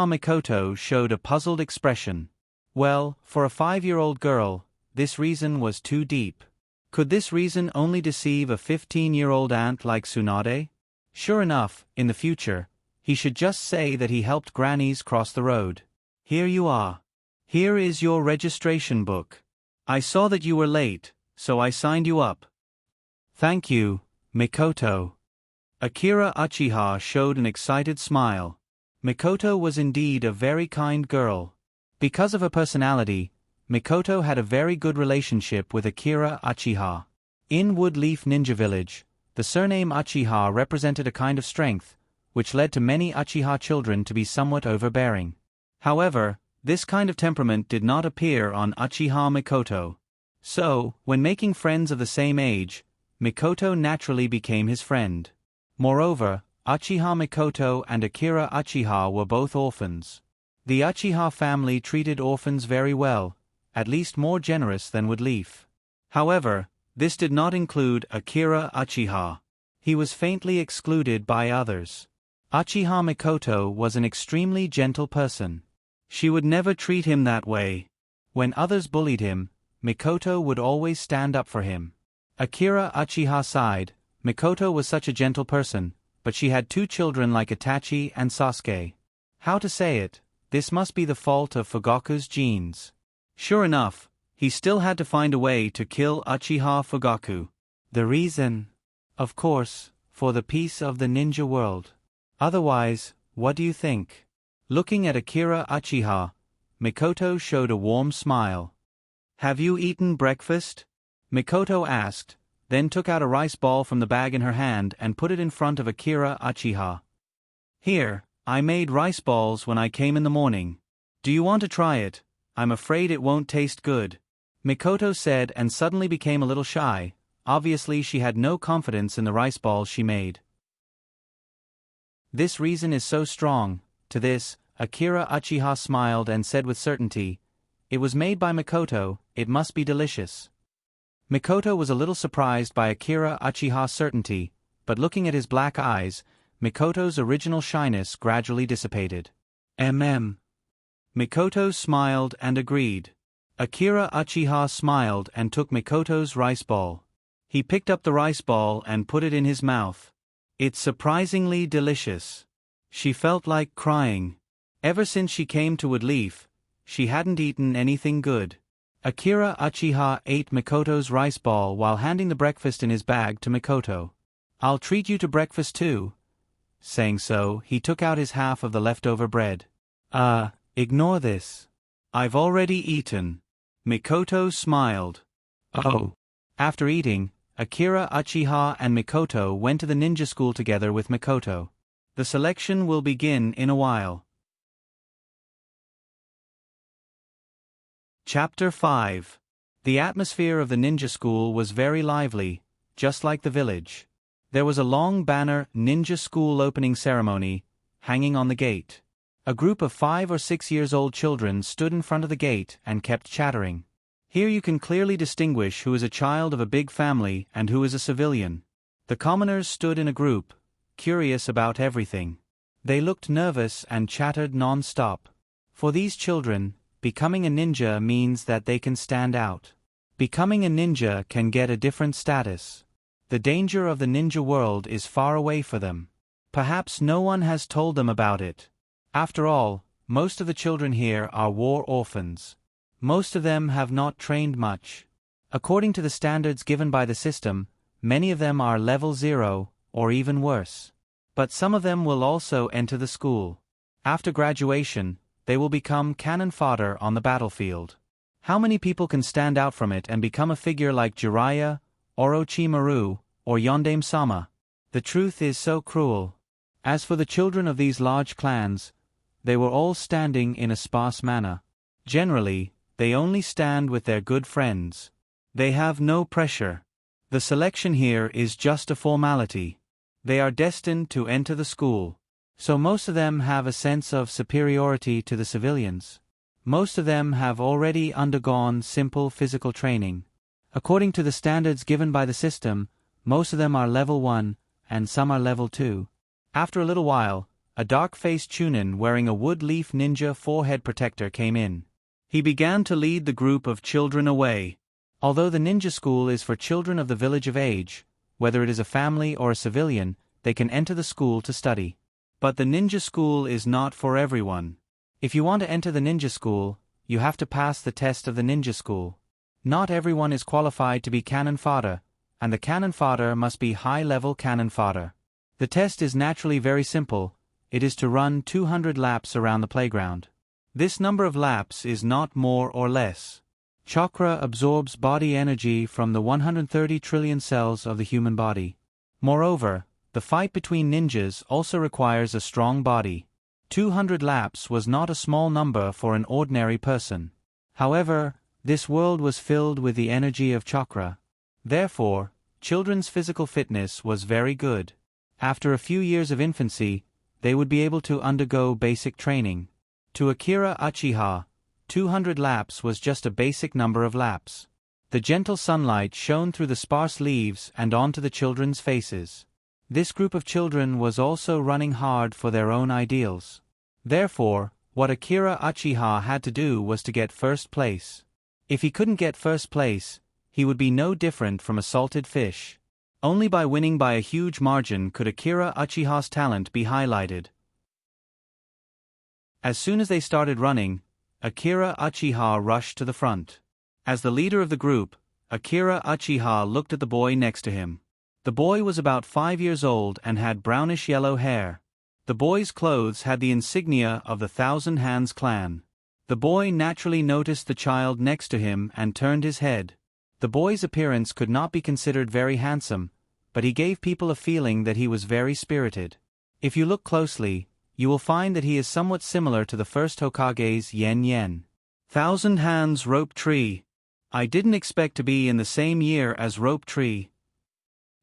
Mikoto showed a puzzled expression. Well, for a 5-year-old girl, this reason was too deep. Could this reason only deceive a 15-year-old aunt like Tsunade? Sure enough, in the future, he should just say that he helped grannies cross the road. Here you are. Here is your registration book. I saw that you were late, so I signed you up. Thank you, Mikoto. Akira Uchiha showed an excited smile. Mikoto was indeed a very kind girl. Because of her personality, Mikoto had a very good relationship with Akira Uchiha. In Woodleaf Ninja Village, the surname Uchiha represented a kind of strength, which led to many Uchiha children to be somewhat overbearing. However, this kind of temperament did not appear on Uchiha Mikoto. So, when making friends of the same age, Mikoto naturally became his friend. Moreover, Uchiha Mikoto and Akira Uchiha were both orphans. The Uchiha family treated orphans very well, at least more generous than Woodleaf. However, this did not include Akira Uchiha. He was faintly excluded by others. Uchiha Mikoto was an extremely gentle person. She would never treat him that way. When others bullied him, Mikoto would always stand up for him. Akira Uchiha sighed. Mikoto was such a gentle person, but she had 2 children like Itachi and Sasuke. How to say it, this must be the fault of Fugaku's genes. Sure enough, he still had to find a way to kill Uchiha Fugaku. The reason? Of course, for the peace of the ninja world. Otherwise, what do you think? Looking at Akira Uchiha, Mikoto showed a warm smile. Have you eaten breakfast? Mikoto asked, then took out a rice ball from the bag in her hand and put it in front of Akira Uchiha. Here, I made rice balls when I came in the morning. Do you want to try it? I'm afraid it won't taste good," Mikoto said, and suddenly became a little shy. Obviously she had no confidence in the rice balls she made. This reason is so strong. To this, Akira Uchiha smiled and said with certainty, "It was made by Mikoto, it must be delicious." Mikoto was a little surprised by Akira Uchiha's certainty, but looking at his black eyes, Mikoto's original shyness gradually dissipated. Mikoto smiled and agreed. Akira Uchiha smiled and took Mikoto's rice ball. He picked up the rice ball and put it in his mouth. It's surprisingly delicious. She felt like crying. Ever since she came to Woodleaf, she hadn't eaten anything good. Akira Uchiha ate Mikoto's rice ball while handing the breakfast in his bag to Mikoto. "I'll treat you to breakfast too." Saying so, he took out his half of the leftover bread. Ignore this. I've already eaten." Mikoto smiled. "Oh." After eating, Akira Uchiha and Mikoto went to the ninja school together with Mikoto. The selection will begin in a while. Chapter 5. The atmosphere of the ninja school was very lively, just like the village. There was a long banner, "Ninja School Opening Ceremony," hanging on the gate. A group of 5 or 6 years old children stood in front of the gate and kept chattering. Here you can clearly distinguish who is a child of a big family and who is a civilian. The commoners stood in a group, curious about everything. They looked nervous and chattered non-stop. For these children, becoming a ninja means that they can stand out. Becoming a ninja can get a different status. The danger of the ninja world is far away for them. Perhaps no one has told them about it. After all, most of the children here are war orphans. Most of them have not trained much. According to the standards given by the system, many of them are level 0, or even worse. But some of them will also enter the school. After graduation, they will become cannon fodder on the battlefield. How many people can stand out from it and become a figure like Jiraiya, Orochimaru, or Yondaime-sama? The truth is so cruel. As for the children of these large clans, they were all standing in a sparse manner. Generally, they only stand with their good friends. They have no pressure. The selection here is just a formality. They are destined to enter the school. So most of them have a sense of superiority to the civilians. Most of them have already undergone simple physical training. According to the standards given by the system, most of them are level 1, and some are level 2. After a little while, a dark-faced chunin wearing a wood leaf ninja forehead protector came in. He began to lead the group of children away. Although the ninja school is for children of the village of age, whether it is a family or a civilian, they can enter the school to study. But the ninja school is not for everyone. If you want to enter the ninja school, you have to pass the test of the ninja school. Not everyone is qualified to be cannon fodder, and the cannon fodder must be high-level cannon fodder. The test is naturally very simple. It is to run 200 laps around the playground. This number of laps is not more or less. Chakra absorbs body energy from the 130 trillion cells of the human body. Moreover, the fight between ninjas also requires a strong body. 200 laps was not a small number for an ordinary person. However, this world was filled with the energy of chakra. Therefore, children's physical fitness was very good. After a few years of infancy, they would be able to undergo basic training. To Akira Uchiha, 200 laps was just a basic number of laps. The gentle sunlight shone through the sparse leaves and onto the children's faces. This group of children was also running hard for their own ideals. Therefore, what Akira Uchiha had to do was to get first place. If he couldn't get first place, he would be no different from a salted fish. Only by winning by a huge margin could Akira Uchiha's talent be highlighted. As soon as they started running, Akira Uchiha rushed to the front. As the leader of the group, Akira Uchiha looked at the boy next to him. The boy was about 5 years old and had brownish-yellow hair. The boy's clothes had the insignia of the Thousand Hands clan. The boy naturally noticed the child next to him and turned his head. The boy's appearance could not be considered very handsome, but he gave people a feeling that he was very spirited. If you look closely, you will find that he is somewhat similar to the first Hokage's Yen Yen. Thousand Hands Rope Tree. I didn't expect to be in the same year as Rope Tree.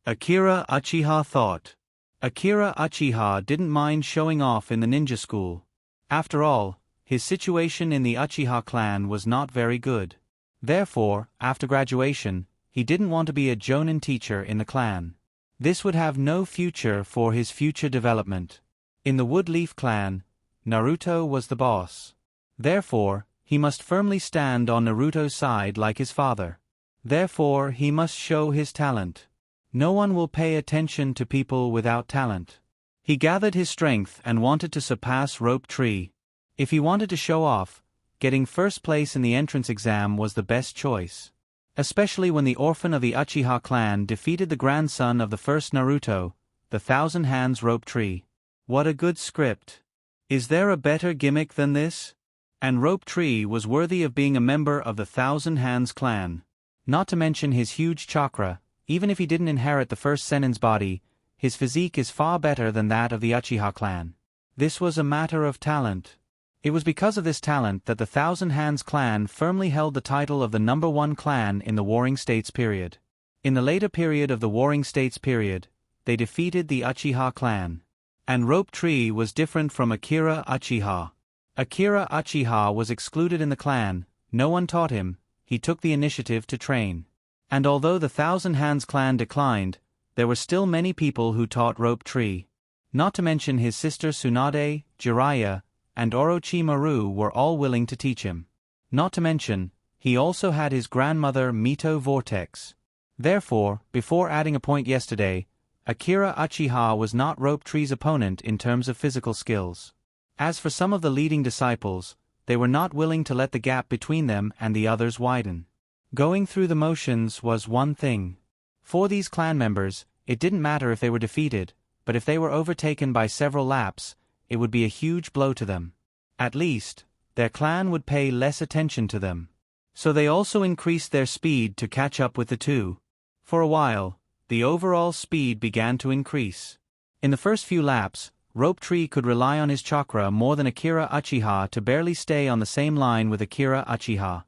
Akira Uchiha thought. Akira Uchiha didn't mind showing off in the ninja school. After all, his situation in the Uchiha clan was not very good. Therefore, after graduation, he didn't want to be a jonin teacher in the clan. This would have no future for his future development. In the Woodleaf clan, Naruto was the boss. Therefore, he must firmly stand on Naruto's side like his father. Therefore, he must show his talent. No one will pay attention to people without talent. He gathered his strength and wanted to surpass Rope Tree. If he wanted to show off, getting first place in the entrance exam was the best choice. Especially when the orphan of the Uchiha clan defeated the grandson of the first Naruto, the Thousand Hands Rope Tree. What a good script. Is there a better gimmick than this? And Rope Tree was worthy of being a member of the Thousand Hands clan. Not to mention his huge chakra, even if he didn't inherit the first Senin's body, his physique is far better than that of the Uchiha clan. This was a matter of talent. It was because of this talent that the Thousand Hands clan firmly held the title of the #1 clan in the Warring States period. In the later period of the Warring States period, they defeated the Uchiha clan. And Rope Tree was different from Akira Uchiha. Akira Uchiha was excluded in the clan, no one taught him, he took the initiative to train. And although the Thousand Hands clan declined, there were still many people who taught Rope Tree. Not to mention his sister Tsunade, Jiraiya, and Orochimaru were all willing to teach him. Not to mention, he also had his grandmother Mito Vortex. Therefore, before adding a point yesterday, Akira Uchiha was not Rope Tree's opponent in terms of physical skills. As for some of the leading disciples, they were not willing to let the gap between them and the others widen. Going through the motions was one thing. For these clan members, it didn't matter if they were defeated, but if they were overtaken by several laps, it would be a huge blow to them. At least, their clan would pay less attention to them. So they also increased their speed to catch up with the two. For a while, the overall speed began to increase. In the first few laps, Rope Tree could rely on his chakra more than Akira Uchiha to barely stay on the same line with Akira Uchiha.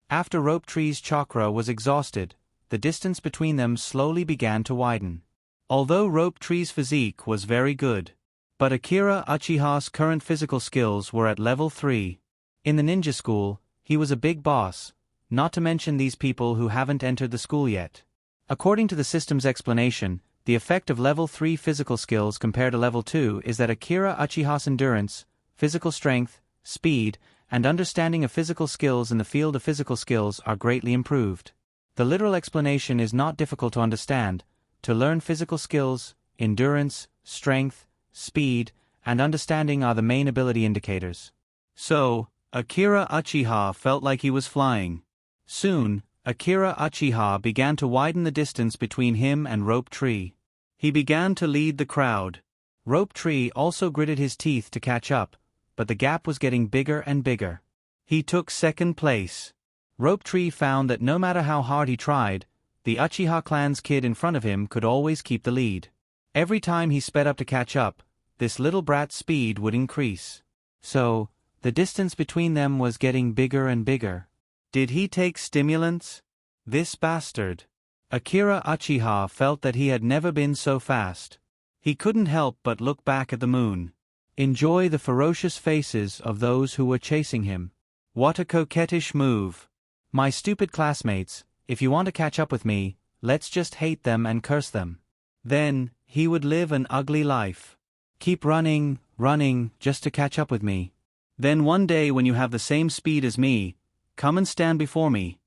After Rope Tree's chakra was exhausted, the distance between them slowly began to widen. Although Rope Tree's physique was very good, but Akira Uchiha's current physical skills were at level 3. In the ninja school, he was a big boss, not to mention these people who haven't entered the school yet. According to the system's explanation, the effect of level 3 physical skills compared to level 2 is that Akira Uchiha's endurance, physical strength, speed, and understanding of physical skills in the field of physical skills are greatly improved. The literal explanation is not difficult to understand. To learn physical skills, endurance, strength, speed, and understanding are the main ability indicators. So, Akira Uchiha felt like he was flying. Soon, Akira Uchiha began to widen the distance between him and Rope Tree. He began to lead the crowd. Rope Tree also gritted his teeth to catch up, but the gap was getting bigger and bigger. He took second place. Rope Tree found that no matter how hard he tried, the Uchiha clan's kid in front of him could always keep the lead. Every time he sped up to catch up, this little brat's speed would increase. So, the distance between them was getting bigger and bigger. Did he take stimulants? This bastard. Akira Uchiha felt that he had never been so fast. He couldn't help but look back at the moon. Enjoy the ferocious faces of those who were chasing him. What a coquettish move. My stupid classmates, if you want to catch up with me, let's just hate them and curse them. Then, he would live an ugly life. Keep running, just to catch up with me. Then one day when you have the same speed as me, come and stand before me.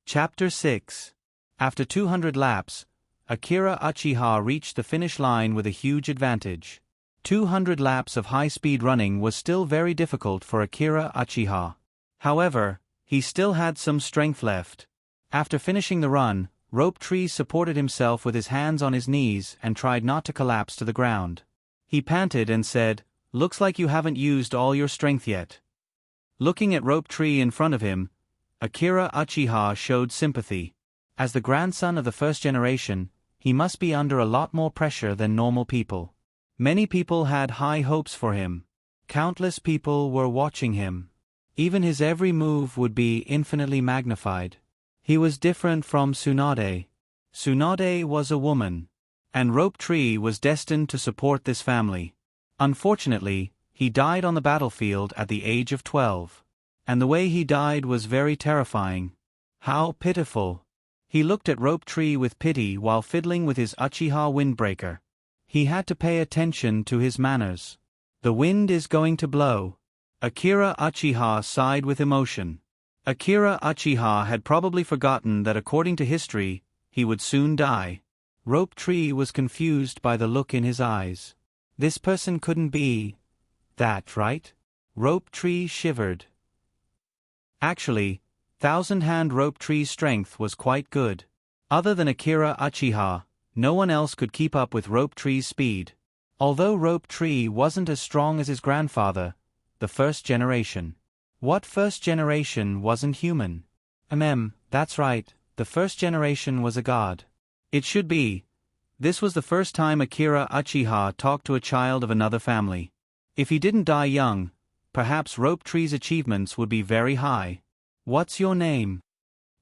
Chapter 6. After 200 laps, Akira Uchiha reached the finish line with a huge advantage. 200 laps of high-speed running was still very difficult for Akira Uchiha. However, he still had some strength left. After finishing the run, Rope Tree supported himself with his hands on his knees and tried not to collapse to the ground. He panted and said, "Looks like you haven't used all your strength yet." Looking at Rope Tree in front of him, Akira Uchiha showed sympathy. As the grandson of the first generation, he must be under a lot more pressure than normal people. Many people had high hopes for him. Countless people were watching him. Even his every move would be infinitely magnified. He was different from Tsunade. Tsunade was a woman. And Rope Tree was destined to support this family. Unfortunately, he died on the battlefield at the age of 12. And the way he died was very terrifying. How pitiful. He looked at Rope Tree with pity while fiddling with his Uchiha windbreaker. He had to pay attention to his manners. The wind is going to blow. Akira Uchiha sighed with emotion. Akira Uchiha had probably forgotten that according to history, he would soon die. Rope Tree was confused by the look in his eyes. This person couldn't be that, right? Rope Tree shivered. Actually, Thousand Hand Rope Tree's strength was quite good. Other than Akira Uchiha, no one else could keep up with Rope Tree's speed. Although Rope Tree wasn't as strong as his grandfather, the first generation. What first generation wasn't human? That's right, the first generation was a god. It should be. This was the first time Akira Uchiha talked to a child of another family. If he didn't die young, perhaps Rope Tree's achievements would be very high. What's your name?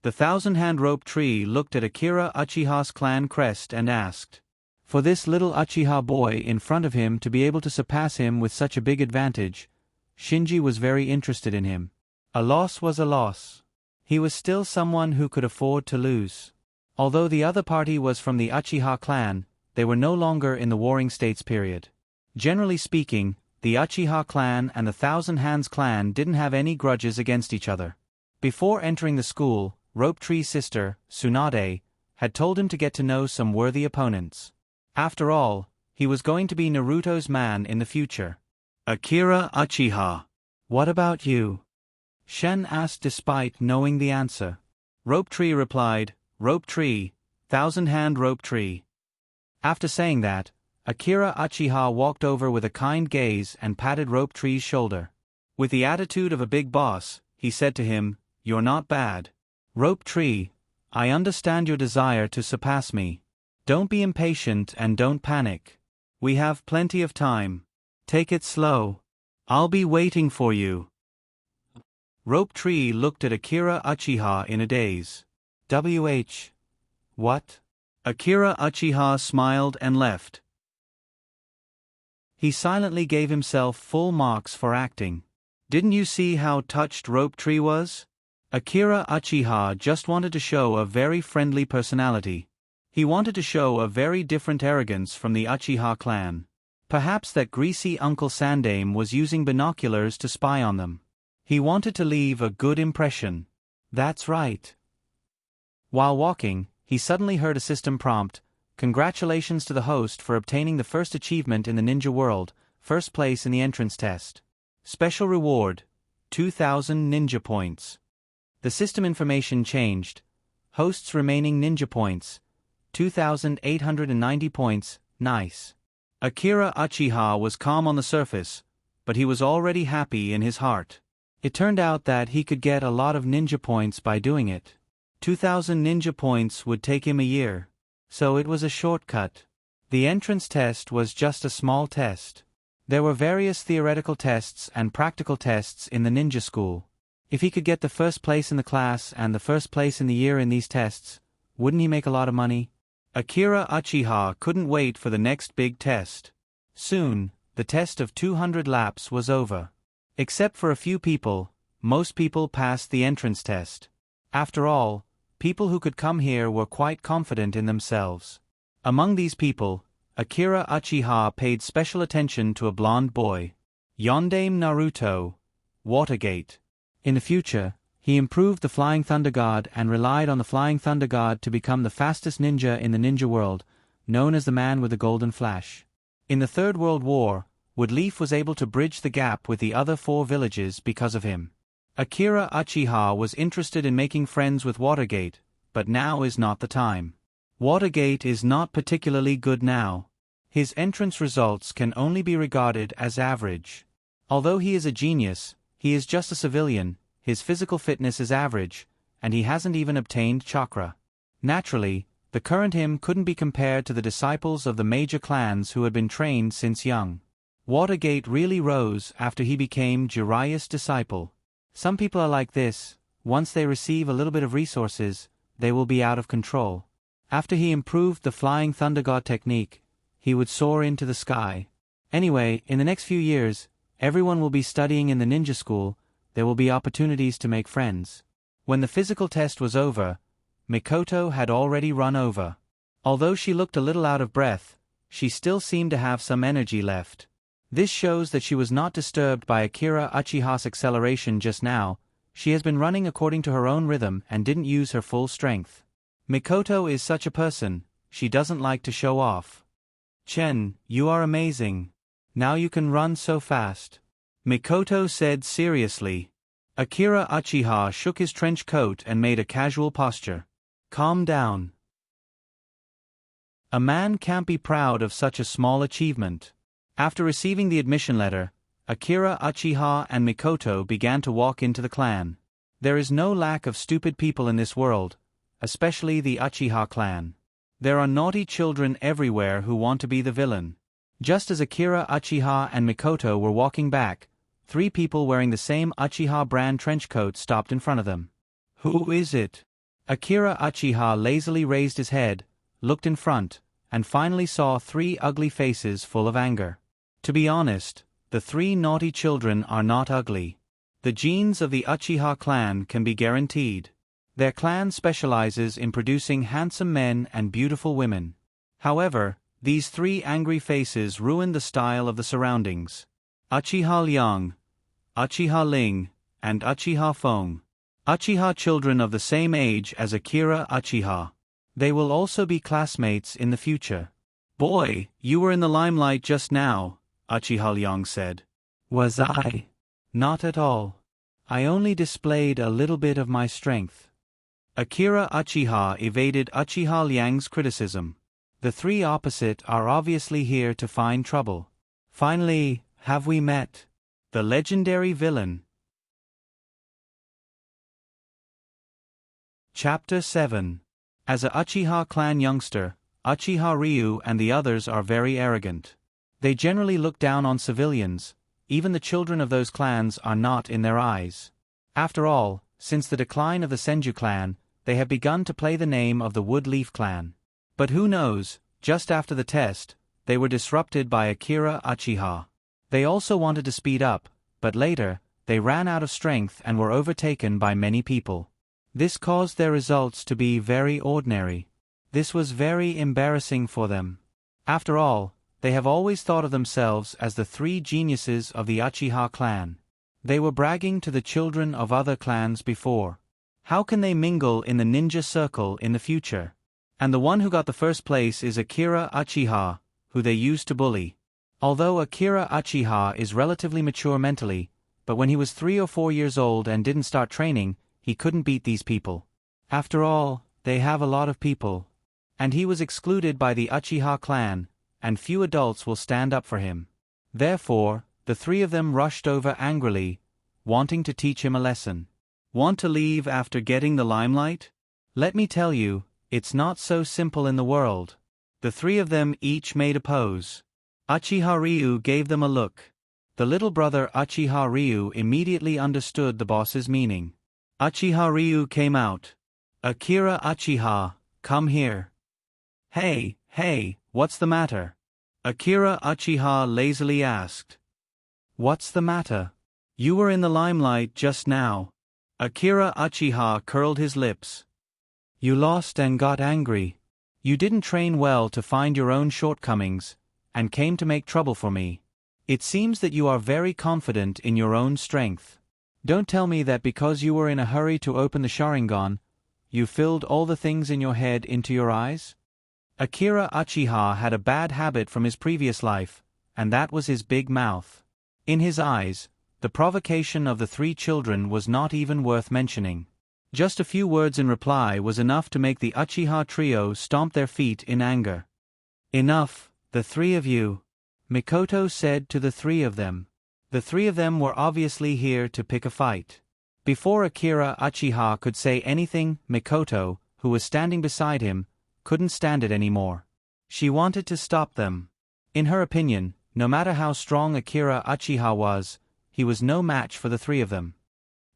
The Thousand Hand Rope Tree looked at Akira Uchiha's clan crest and asked. For this little Uchiha boy in front of him to be able to surpass him with such a big advantage, Shinji was very interested in him. A loss was a loss. He was still someone who could afford to lose. Although the other party was from the Uchiha clan, they were no longer in the Warring States period. Generally speaking, the Uchiha clan and the Thousand Hands clan didn't have any grudges against each other. Before entering the school, Rope Tree's sister, Tsunade, had told him to get to know some worthy opponents. After all, he was going to be Naruto's man in the future. Akira Uchiha. What about you? Shen asked despite knowing the answer. Rope Tree replied, Rope Tree, Thousand Hand Rope Tree. After saying that, Akira Uchiha walked over with a kind gaze and patted Rope Tree's shoulder. With the attitude of a big boss, he said to him, You're not bad. Rope Tree, I understand your desire to surpass me. Don't be impatient and don't panic. We have plenty of time. Take it slow. I'll be waiting for you. Rope Tree looked at Akira Uchiha in a daze. What? Akira Uchiha smiled and left. He silently gave himself full marks for acting. Didn't you see how touched Rope Tree was? Akira Uchiha just wanted to show a very friendly personality. He wanted to show a very different arrogance from the Uchiha clan. Perhaps that greasy Uncle Sandame was using binoculars to spy on them. He wanted to leave a good impression. That's right. While walking, he suddenly heard a system prompt, Congratulations to the host for obtaining the first achievement in the ninja world, first place in the entrance test. Special reward, 2,000 ninja points. The system information changed. Host's remaining ninja points, 2,890 points, nice. Akira Uchiha was calm on the surface, but he was already happy in his heart. It turned out that he could get a lot of ninja points by doing it. 2,000 ninja points would take him a year. So it was a shortcut. The entrance test was just a small test. There were various theoretical tests and practical tests in the ninja school. If he could get the first place in the class and the first place in the year in these tests, wouldn't he make a lot of money? Akira Uchiha couldn't wait for the next big test. Soon, the test of 200 laps was over. Except for a few people, most people passed the entrance test. After all, people who could come here were quite confident in themselves. Among these people, Akira Uchiha paid special attention to a blonde boy. Yondaime Naruto, Watergate. In the future, he improved the Flying Thunder God and relied on the Flying Thunder God to become the fastest ninja in the ninja world, known as the Man with the Golden Flash. In the Third World War, Woodleaf was able to bridge the gap with the other 4 villages because of him. Akira Uchiha was interested in making friends with Watergate, but now is not the time. Watergate is not particularly good now. His entrance results can only be regarded as average. Although he is a genius, he is just a civilian, his physical fitness is average, and he hasn't even obtained chakra. Naturally, The current him couldn't be compared to the disciples of the major clans who had been trained since young. Watergate really rose after he became Jiraiya's disciple. Some people are like this: once they receive a little bit of resources, they will be out of control. After he improved the Flying Thunder God technique, he would soar into the sky. Anyway, in the next few years, everyone will be studying in the ninja school. There will be opportunities to make friends. When the physical test was over, Mikoto had already run over. Although she looked a little out of breath, she still seemed to have some energy left. This shows that she was not disturbed by Akira Uchiha's acceleration just now. She has been running according to her own rhythm and didn't use her full strength. Mikoto is such a person, she doesn't like to show off. Chen, you are amazing. Now you can run so fast. Mikoto said seriously. Akira Uchiha shook his trench coat and made a casual posture. Calm down. A man can't be proud of such a small achievement. After receiving the admission letter, Akira Uchiha and Mikoto began to walk into the clan. There is no lack of stupid people in this world, especially the Uchiha clan. There are naughty children everywhere who want to be the villain. Just as Akira Uchiha and Mikoto were walking back, 3 people wearing the same Uchiha brand trench coat stopped in front of them. Who is it? Akira Uchiha lazily raised his head, looked in front, and finally saw 3 ugly faces full of anger. To be honest, the 3 naughty children are not ugly. The genes of the Uchiha clan can be guaranteed. Their clan specializes in producing handsome men and beautiful women. However, these 3 angry faces ruined the style of the surroundings. Uchiha Liang, Uchiha Ling, and Uchiha Feng. Uchiha children of the same age as Akira Uchiha. They will also be classmates in the future. Boy, you were in the limelight just now, Uchiha Liang said. Was I? Not at all. I only displayed a little bit of my strength. Akira Uchiha evaded Uchiha Liang's criticism. The 3 opposite are obviously here to find trouble. Finally, have we met? The legendary villain. Chapter 7. As a Uchiha clan youngster, Uchiha Ryu and the others are very arrogant. They generally look down on civilians. Even the children of those clans are not in their eyes. After all, since the decline of the Senju clan, they have begun to play the name of the Wood Leaf clan. But who knows, just after the test, they were disrupted by Akira Uchiha. They also wanted to speed up, but later, they ran out of strength and were overtaken by many people. This caused their results to be very ordinary. This was very embarrassing for them. After all, they have always thought of themselves as the 3 geniuses of the Uchiha clan. They were bragging to the children of other clans before. How can they mingle in the ninja circle in the future? And the one who got the first place is Akira Uchiha, who they used to bully. Although Akira Uchiha is relatively mature mentally, but when he was 3 or 4 years old and didn't start training, he couldn't beat these people. After all, they have a lot of people. And he was excluded by the Uchiha clan, and few adults will stand up for him. Therefore, the 3 of them rushed over angrily, wanting to teach him a lesson. Want to leave after getting the limelight? Let me tell you, it's not so simple in the world. The 3 of them each made a pose. Uchiha Ryu gave them a look. The little brother Uchiha Ryu immediately understood the boss's meaning. Uchiha Ryu came out. Akira Uchiha, come here. Hey, what's the matter? Akira Uchiha lazily asked. What's the matter? You were in the limelight just now. Akira Uchiha curled his lips. You lost and got angry. You didn't train well to find your own shortcomings, and came to make trouble for me. It seems that you are very confident in your own strength. Don't tell me that because you were in a hurry to open the Sharingan, you filled all the things in your head into your eyes? Akira Uchiha had a bad habit from his previous life, and that was his big mouth. In his eyes, the provocation of the 3 children was not even worth mentioning. Just a few words in reply was enough to make the Uchiha trio stomp their feet in anger. Enough, the 3 of you, Mikoto said to the 3 of them. The 3 of them were obviously here to pick a fight. Before Akira Uchiha could say anything, Mikoto, who was standing beside him, couldn't stand it anymore. She wanted to stop them. In her opinion, no matter how strong Akira Uchiha was, he was no match for the three of them.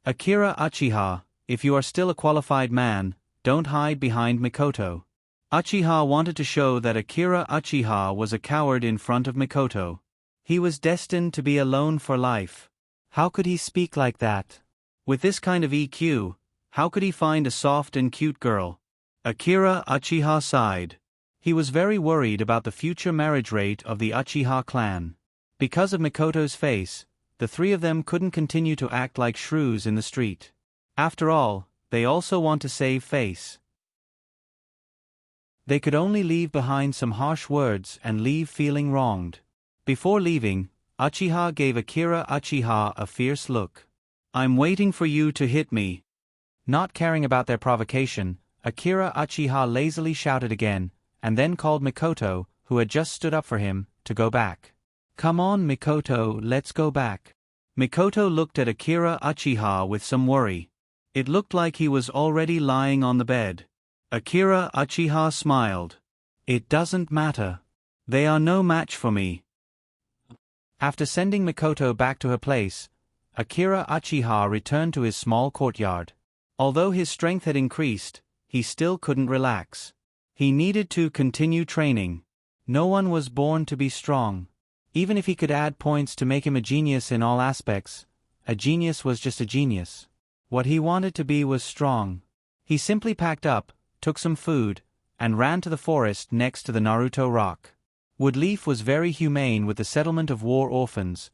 Akira Uchiha, if you are still a qualified man, don't hide behind Mikoto. Uchiha wanted to show that Akira Uchiha was a coward in front of Mikoto. He was destined to be alone for life. How could he speak like that? With this kind of EQ, how could he find a soft and cute girl? Akira Uchiha sighed. He was very worried about the future marriage rate of the Uchiha clan. Because of Mikoto's face, the three of them couldn't continue to act like shrews in the street. After all, they also want to save face. They could only leave behind some harsh words and leave feeling wronged. Before leaving, Uchiha gave Akira Uchiha a fierce look. I'm waiting for you to hit me. Not caring about their provocation, Akira Uchiha lazily shouted again, and then called Mikoto, who had just stood up for him, to go back. Come on, Mikoto, let's go back. Mikoto looked at Akira Uchiha with some worry. It looked like he was already lying on the bed. Akira Uchiha smiled. It doesn't matter. They are no match for me. After sending Mikoto back to her place, Akira Uchiha returned to his small courtyard. Although his strength had increased, he still couldn't relax. He needed to continue training. No one was born to be strong. Even if he could add points to make him a genius in all aspects, a genius was just a genius. What he wanted to be was strong. He simply packed up, took some food, and ran to the forest next to the Naruto rock. Woodleaf was very humane with the settlement of war orphans,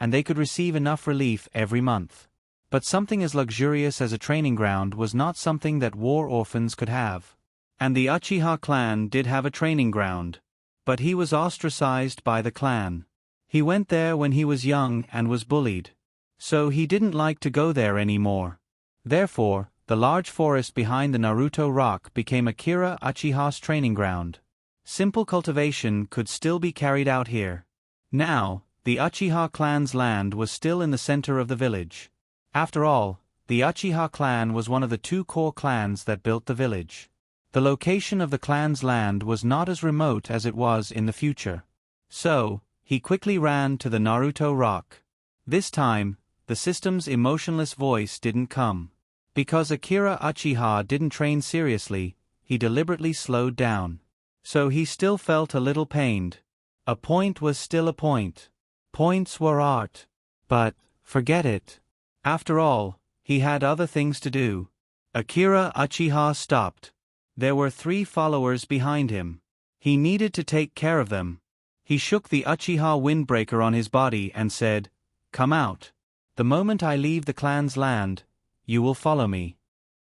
and they could receive enough relief every month. But something as luxurious as a training ground was not something that war orphans could have. And the Uchiha clan did have a training ground. But he was ostracized by the clan. He went there when he was young and was bullied. So he didn't like to go there anymore. Therefore, the large forest behind the Naruto rock became Akira Uchiha's training ground. Simple cultivation could still be carried out here. Now, the Uchiha clan's land was still in the center of the village. After all, the Uchiha clan was one of the two core clans that built the village. The location of the clan's land was not as remote as it was in the future. So, he quickly ran to the Naruto rock. This time, the system's emotionless voice didn't come. Because Akira Uchiha didn't train seriously, he deliberately slowed down. So he still felt a little pained. A point was still a point. Points were art. But, forget it. After all, he had other things to do. Akira Uchiha stopped. There were 3 followers behind him. He needed to take care of them. He shook the Uchiha windbreaker on his body and said, "Come out. The moment I leave the clan's land, you will follow me."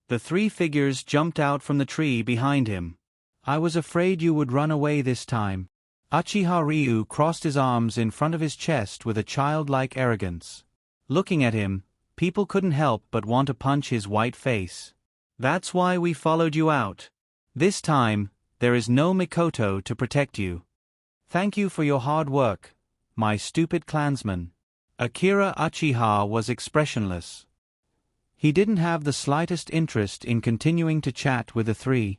The 3 figures jumped out from the tree behind him. I was afraid you would run away this time. Uchiha Ryu crossed his arms in front of his chest with a childlike arrogance. Looking at him, people couldn't help but want to punch his white face. That's why we followed you out. This time, there is no Mikoto to protect you. Thank you for your hard work, my stupid clansman. Akira Uchiha was expressionless. He didn't have the slightest interest in continuing to chat with the 3.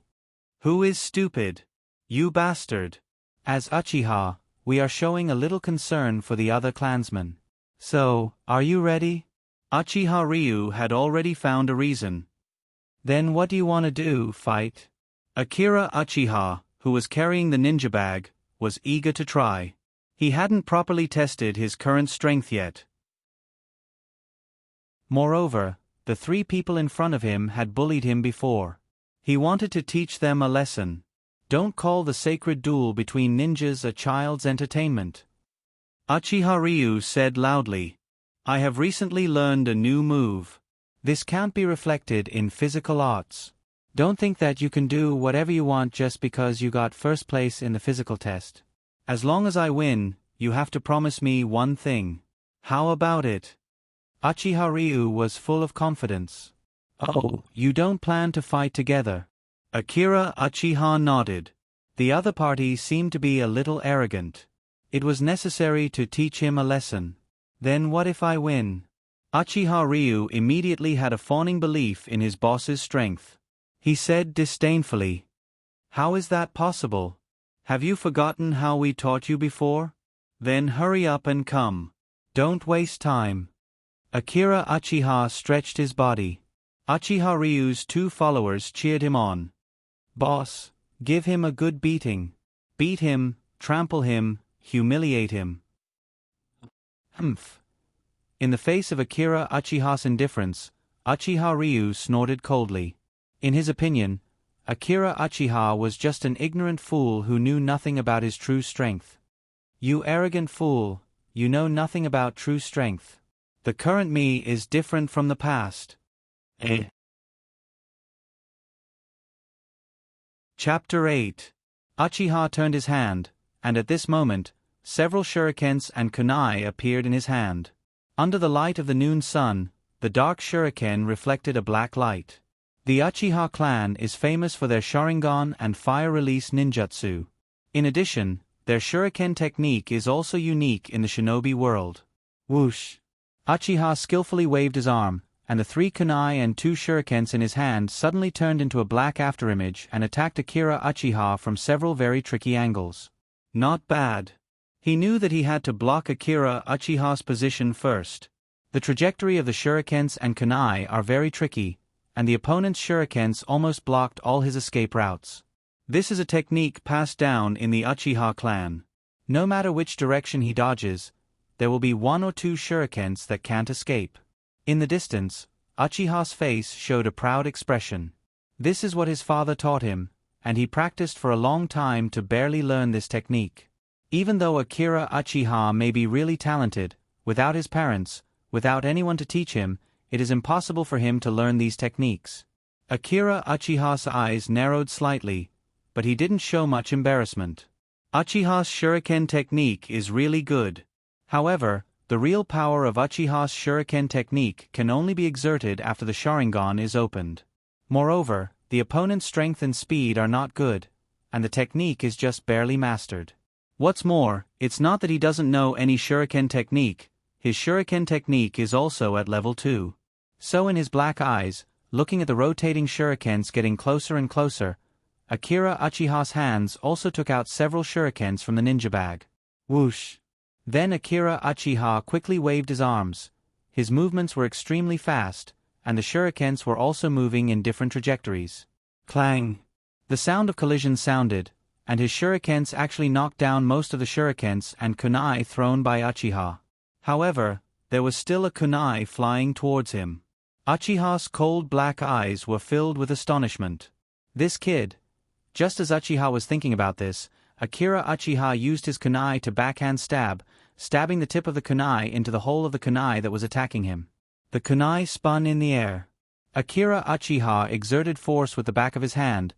Who is stupid? You bastard. As Uchiha, we are showing a little concern for the other clansmen. So, are you ready? Uchiha Ryu had already found a reason. Then what do you want to do, fight? Akira Uchiha, who was carrying the ninja bag, was eager to try. He hadn't properly tested his current strength yet. Moreover, the 3 people in front of him had bullied him before. He wanted to teach them a lesson. Don't call the sacred duel between ninjas a child's entertainment. Uchiha Ryu said loudly, "I have recently learned a new move. This can't be reflected in physical arts. Don't think that you can do whatever you want just because you got first place in the physical test. As long as I win, you have to promise me one thing. How about it?" Uchiha Ryu was full of confidence. "Oh, you don't plan to fight together?" Akira Uchiha nodded. The other party seemed to be a little arrogant. It was necessary to teach him a lesson. Then what if I win? Uchiha Ryu immediately had a fawning belief in his boss's strength. He said disdainfully, How is that possible? Have you forgotten how we taught you before? Then hurry up and come. Don't waste time. Akira Uchiha stretched his body. Uchiha Ryu's 2 followers cheered him on. Boss, give him a good beating. Beat him, trample him, humiliate him. Humph. In the face of Akira Uchiha's indifference, Uchiha Ryu snorted coldly. In his opinion, Akira Uchiha was just an ignorant fool who knew nothing about his true strength. You arrogant fool, you know nothing about true strength. The current me is different from the past. Chapter 8. Uchiha turned his hand, and at this moment, several shurikens and kunai appeared in his hand. Under the light of the noon sun, the dark shuriken reflected a black light. The Uchiha clan is famous for their Sharingan and fire-release ninjutsu. In addition, their shuriken technique is also unique in the shinobi world. Whoosh! Uchiha skillfully waved his arm, and the 3 kunai and 2 shurikens in his hand suddenly turned into a black afterimage and attacked Akira Uchiha from several very tricky angles. Not bad. He knew that he had to block Akira Uchiha's position first. The trajectory of the shurikens and kunai are very tricky, and the opponent's shurikens almost blocked all his escape routes. This is a technique passed down in the Uchiha clan. No matter which direction he dodges, there will be 1 or 2 shurikens that can't escape. In the distance, Uchiha's face showed a proud expression. This is what his father taught him, and he practiced for a long time to barely learn this technique. Even though Akira Uchiha may be really talented, without his parents, without anyone to teach him, it is impossible for him to learn these techniques. Akira Uchiha's eyes narrowed slightly, but he didn't show much embarrassment. Uchiha's shuriken technique is really good. However, the real power of Uchiha's shuriken technique can only be exerted after the Sharingan is opened. Moreover, the opponent's strength and speed are not good, and the technique is just barely mastered. What's more, it's not that he doesn't know any shuriken technique, his shuriken technique is also at level 2. So in his black eyes, looking at the rotating shurikens getting closer and closer, Akira Uchiha's hands also took out several shurikens from the ninja bag. Whoosh! Then Akira Uchiha quickly waved his arms. His movements were extremely fast, and the shurikens were also moving in different trajectories. Clang! The sound of collision sounded, and his shurikens actually knocked down most of the shurikens and kunai thrown by Uchiha. However, there was still a kunai flying towards him. Uchiha's cold black eyes were filled with astonishment. This kid. Just as Uchiha was thinking about this, Akira Uchiha used his kunai to backhand stab, stabbing the tip of the kunai into the hole of the kunai that was attacking him. The kunai spun in the air. Akira Uchiha exerted force with the back of his hand,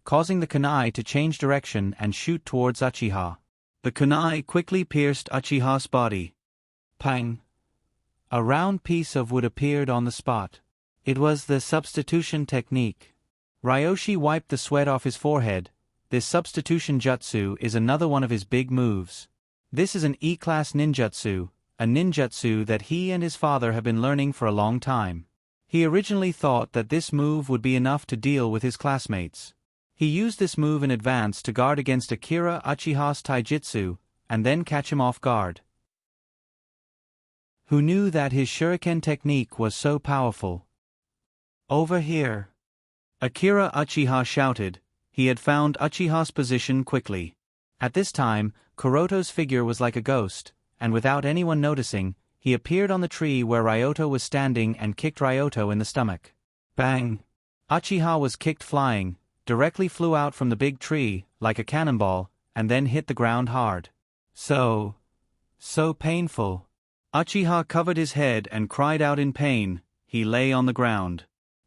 causing the kunai to change direction and shoot towards Uchiha. The kunai quickly pierced Uchiha's body. Pang! A round piece of wood appeared on the spot. It was the substitution technique. Ryoshi wiped the sweat off his forehead. This substitution jutsu is another one of his big moves. This is an E-class ninjutsu, a ninjutsu that he and his father have been learning for a long time. He originally thought that this move would be enough to deal with his classmates. He used this move in advance to guard against Akira Uchiha's taijutsu, and then catch him off guard. Who knew that his shuriken technique was so powerful? Over here! Akira Uchiha shouted. He had found Uchiha's position quickly. At this time, Kuroto's figure was like a ghost, and without anyone noticing, he appeared on the tree where Ryoto was standing and kicked Ryoto in the stomach. Bang! Uchiha was kicked flying, directly flew out from the big tree, like a cannonball, and then hit the ground hard. So painful. Uchiha covered his head and cried out in pain. He lay on the ground.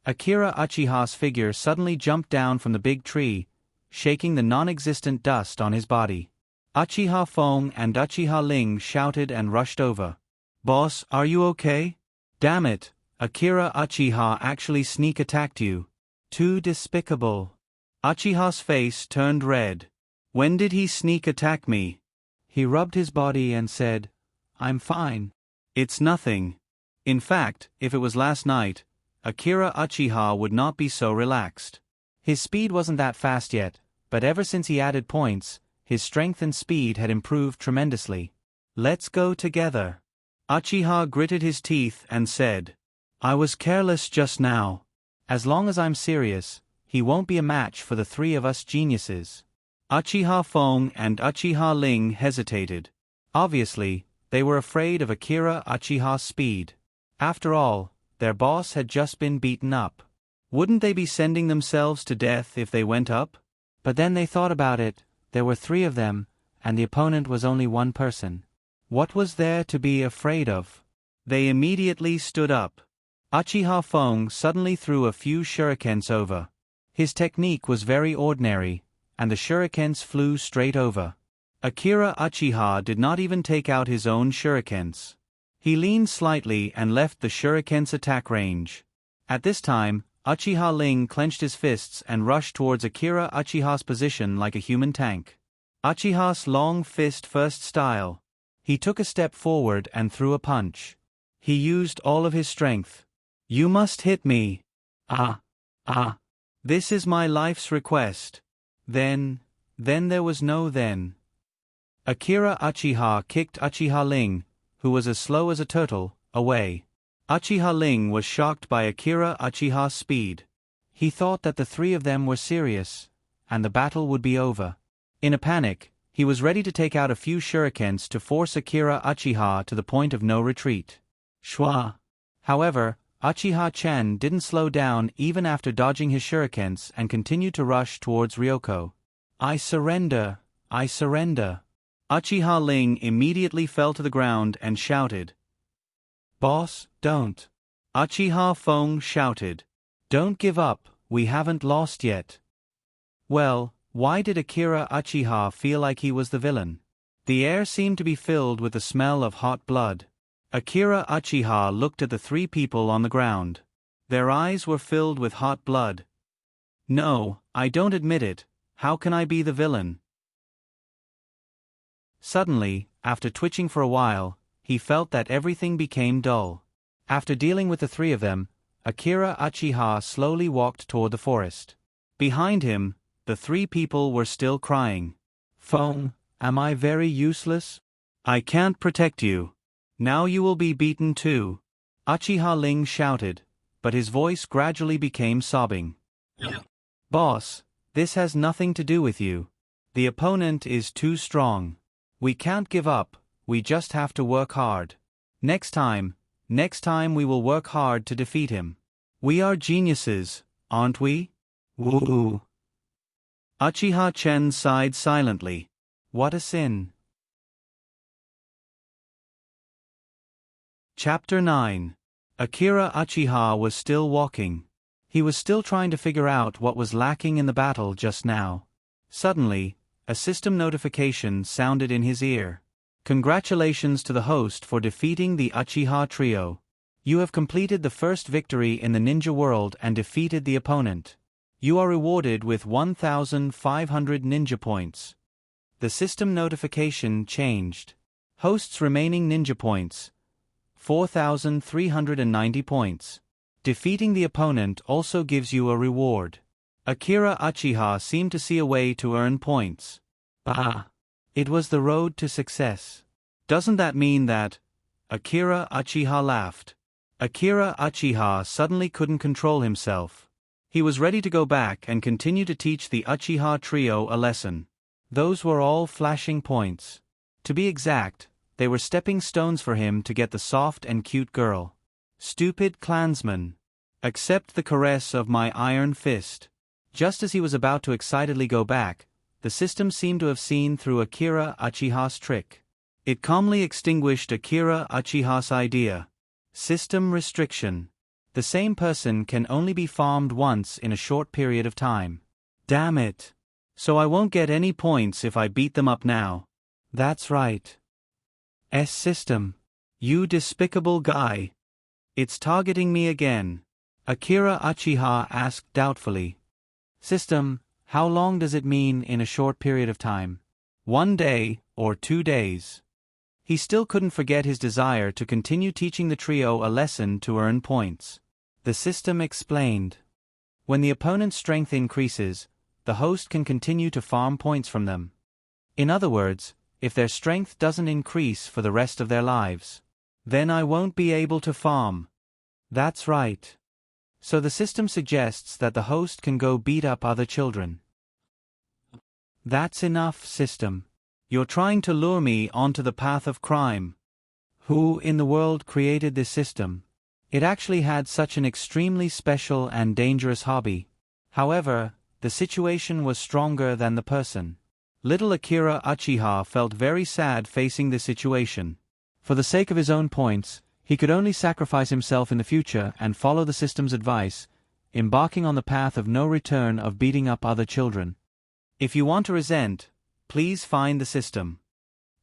Akira Uchiha's figure suddenly jumped down from the big tree, shaking the non-existent dust on his body. Uchiha Fong and Uchiha Ling shouted and rushed over. "Boss, are you okay? Damn it, Akira Uchiha actually sneak attacked you. Too despicable." Uchiha's face turned red. "When did he sneak attack me?" He rubbed his body and said, "I'm fine. It's nothing." In fact, if it was last night, Akira Uchiha would not be so relaxed. His speed wasn't that fast yet, but ever since he added points, his strength and speed had improved tremendously. Let's go together. Uchiha gritted his teeth and said, I was careless just now. As long as I'm serious, he won't be a match for the three of us geniuses. Uchiha Fong and Uchiha Ling hesitated. Obviously, they were afraid of Akira Uchiha's speed. After all, their boss had just been beaten up. Wouldn't they be sending themselves to death if they went up? But then they thought about it, there were three of them, and the opponent was only one person. What was there to be afraid of? They immediately stood up. Uchiha Fong suddenly threw a few shurikens over. His technique was very ordinary, and the shurikens flew straight over. Akira Uchiha did not even take out his own shurikens. He leaned slightly and left the shuriken's attack range. At this time, Uchiha Ling clenched his fists and rushed towards Akira Uchiha's position like a human tank. Uchiha's long fist first style. He took a step forward and threw a punch. He used all of his strength. You must hit me. This is my life's request. Then there was no then. Akira Uchiha kicked Uchiha Ling, who was as slow as a turtle, away. Uchiha Ling was shocked by Akira Uchiha's speed. He thought that the three of them were serious, and the battle would be over. In a panic, he was ready to take out a few shurikens to force Akira Uchiha to the point of no retreat. Shwa! However, Uchiha Chen didn't slow down even after dodging his shurikens and continued to rush towards Ryoko. I surrender! I surrender! Uchiha Ling immediately fell to the ground and shouted. Boss, don't. Uchiha Fong shouted. Don't give up, we haven't lost yet. Well, why did Akira Uchiha feel like he was the villain? The air seemed to be filled with the smell of hot blood. Akira Uchiha looked at the three people on the ground. Their eyes were filled with hot blood. No, I don't admit it. How can I be the villain? Suddenly, after twitching for a while, he felt that everything became dull. After dealing with the three of them, Akira Uchiha slowly walked toward the forest. Behind him, the three people were still crying. Fong, am I very useless? I can't protect you. Now you will be beaten too. Uchiha Ling shouted, but his voice gradually became sobbing. Boss, this has nothing to do with you. The opponent is too strong. We can't give up, we just have to work hard. Next time we will work hard to defeat him. We are geniuses, aren't we? Woo! Uchiha Chen sighed silently. What a sin. Chapter 9. Akira Uchiha was still walking. He was still trying to figure out what was lacking in the battle just now. Suddenly, a system notification sounded in his ear. Congratulations to the host for defeating the Uchiha trio. You have completed the first victory in the ninja world and defeated the opponent. You are rewarded with 1,500 ninja points. The system notification changed. Host's remaining ninja points. 4,390 points. Defeating the opponent also gives you a reward. Akira Uchiha seemed to see a way to earn points. It was the road to success. Doesn't that mean that? Akira Uchiha laughed. Akira Uchiha suddenly couldn't control himself. He was ready to go back and continue to teach the Uchiha trio a lesson. Those were all flashing points. To be exact, they were stepping stones for him to get the soft and cute girl. Stupid clansman. Accept the caress of my iron fist. Just as he was about to excitedly go back, the system seemed to have seen through Akira Uchiha's trick. It calmly extinguished Akira Uchiha's idea. System restriction. The same person can only be farmed once in a short period of time. Damn it. So I won't get any points if I beat them up now. That's right. System. You despicable guy. It's targeting me again. Akira Uchiha asked doubtfully. System, how long does it mean in a short period of time? 1 day, or 2 days. He still couldn't forget his desire to continue teaching the trio a lesson to earn points. The system explained. When the opponent's strength increases, the host can continue to farm points from them. In other words, if their strength doesn't increase for the rest of their lives, then I won't be able to farm. That's right. So the system suggests that the host can go beat up other children. That's enough, system. You're trying to lure me onto the path of crime. Who in the world created this system? It actually had such an extremely special and dangerous hobby. However, the situation was stronger than the person. Little Akira Uchiha felt very sad facing this situation. For the sake of his own points, he could only sacrifice himself in the future and follow the system's advice, embarking on the path of no return of beating up other children. If you want to resent, please find the system.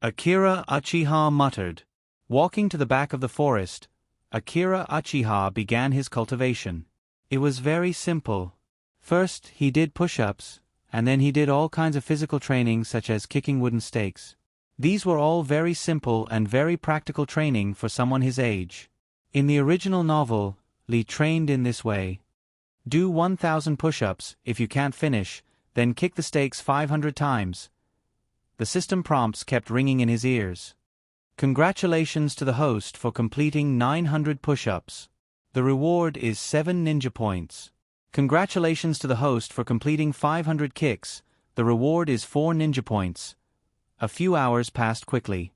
Akira Uchiha muttered. Walking to the back of the forest, Akira Uchiha began his cultivation. It was very simple. First, he did push-ups, and then he did all kinds of physical training such as kicking wooden stakes. These were all very simple and very practical training for someone his age. In the original novel, Lee trained in this way. Do 1,000 push-ups. If you can't finish, then kick the stakes 500 times. The system prompts kept ringing in his ears. Congratulations to the host for completing 900 push-ups. The reward is 7 ninja points. Congratulations to the host for completing 500 kicks. The reward is 4 ninja points. A few hours passed quickly.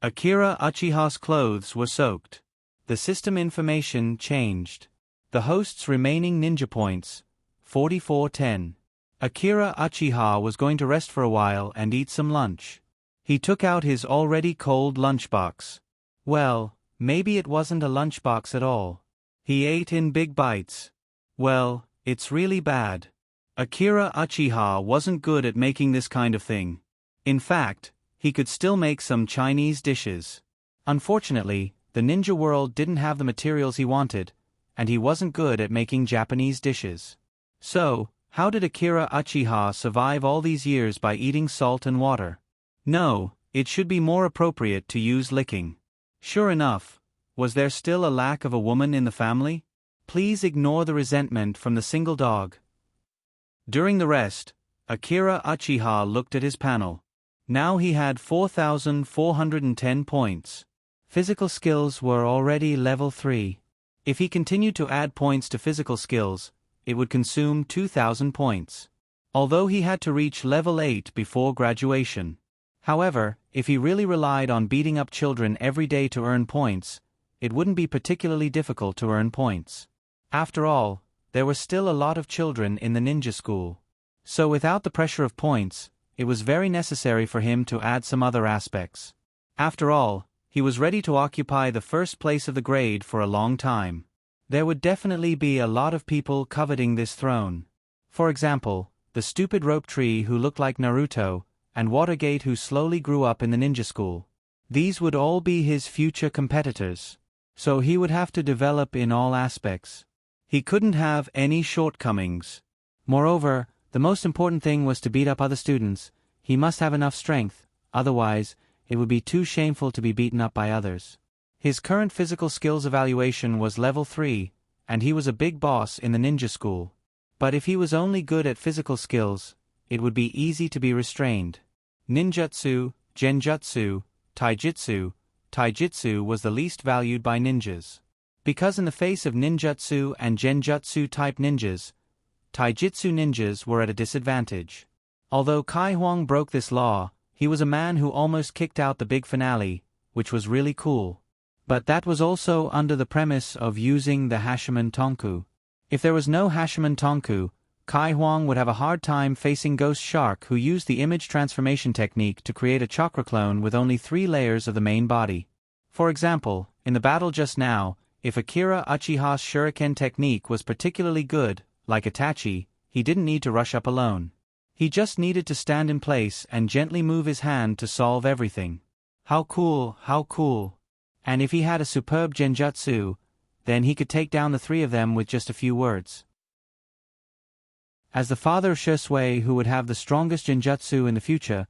Akira Uchiha's clothes were soaked. The system information changed. The host's remaining ninja points, 4410. Akira Uchiha was going to rest for a while and eat some lunch. He took out his already cold lunchbox. Well, maybe it wasn't a lunchbox at all. He ate in big bites. Well, it's really bad. Akira Uchiha wasn't good at making this kind of thing. In fact, he could still make some Chinese dishes. Unfortunately, the ninja world didn't have the materials he wanted, and he wasn't good at making Japanese dishes. So, how did Akira Uchiha survive all these years by eating salt and water? No, it should be more appropriate to use licking. Sure enough, was there still a lack of a woman in the family? Please ignore the resentment from the single dog. During the rest, Akira Uchiha looked at his panel. Now he had 4,410 points. Physical skills were already level 3. If he continued to add points to physical skills, it would consume 2,000 points. Although he had to reach level 8 before graduation. However, if he really relied on beating up children every day to earn points, it wouldn't be particularly difficult to earn points. After all, there were still a lot of children in the ninja school. So without the pressure of points, it was very necessary for him to add some other aspects. After all, he was ready to occupy the first place of the grade for a long time. There would definitely be a lot of people coveting this throne. For example, the stupid rope tree who looked like Naruto, and Watergate who slowly grew up in the ninja school. These would all be his future competitors. So he would have to develop in all aspects. He couldn't have any shortcomings. Moreover, the most important thing was to beat up other students. He must have enough strength, otherwise, it would be too shameful to be beaten up by others. His current physical skills evaluation was level 3, and he was a big boss in the ninja school. But if he was only good at physical skills, it would be easy to be restrained. Ninjutsu, Genjutsu, Taijutsu. Taijutsu was the least valued by ninjas. Because in the face of ninjutsu and genjutsu type ninjas, taijutsu ninjas were at a disadvantage. Although Kai Huang broke this law, he was a man who almost kicked out the big finale, which was really cool. But that was also under the premise of using the Hashiman Tonku. If there was no Hashiman Tonku, Kai Huang would have a hard time facing Ghost Shark, who used the image transformation technique to create a chakra clone with only 3 layers of the main body. For example, in the battle just now, if Akira Uchiha's shuriken technique was particularly good, like Itachi, he didn't need to rush up alone. He just needed to stand in place and gently move his hand to solve everything. How cool, how cool. And if he had a superb genjutsu, then he could take down the 3 of them with just a few words. As the father of Shisui who would have the strongest genjutsu in the future,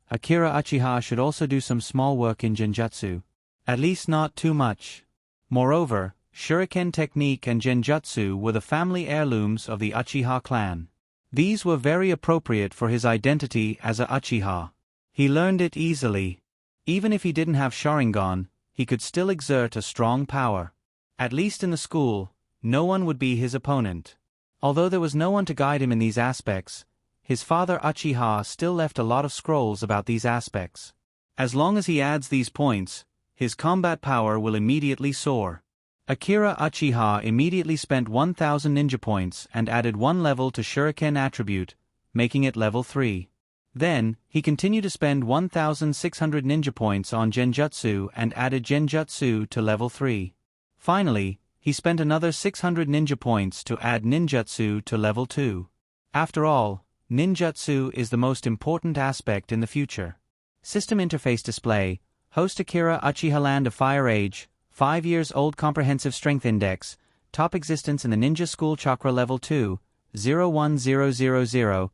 Akira Uchiha should also do some small work in genjutsu. At least not too much. Moreover, shuriken technique and genjutsu were the family heirlooms of the Uchiha clan. These were very appropriate for his identity as a Uchiha. He learned it easily. Even if he didn't have Sharingan, he could still exert a strong power. At least in the school, no one would be his opponent. Although there was no one to guide him in these aspects, his father Uchiha still left a lot of scrolls about these aspects. As long as he adds these points, his combat power will immediately soar. Akira Uchiha immediately spent 1000 ninja points and added 1 level to Shuriken attribute, making it level 3. Then, he continued to spend 1600 ninja points on genjutsu and added genjutsu to level 3. Finally, he spent another 600 ninja points to add ninjutsu to level 2. After all, ninjutsu is the most important aspect in the future. System interface display, host Akira Uchiha Land of Fire Age, 5 years old comprehensive strength index, top existence in the ninja school chakra level 2, 01000,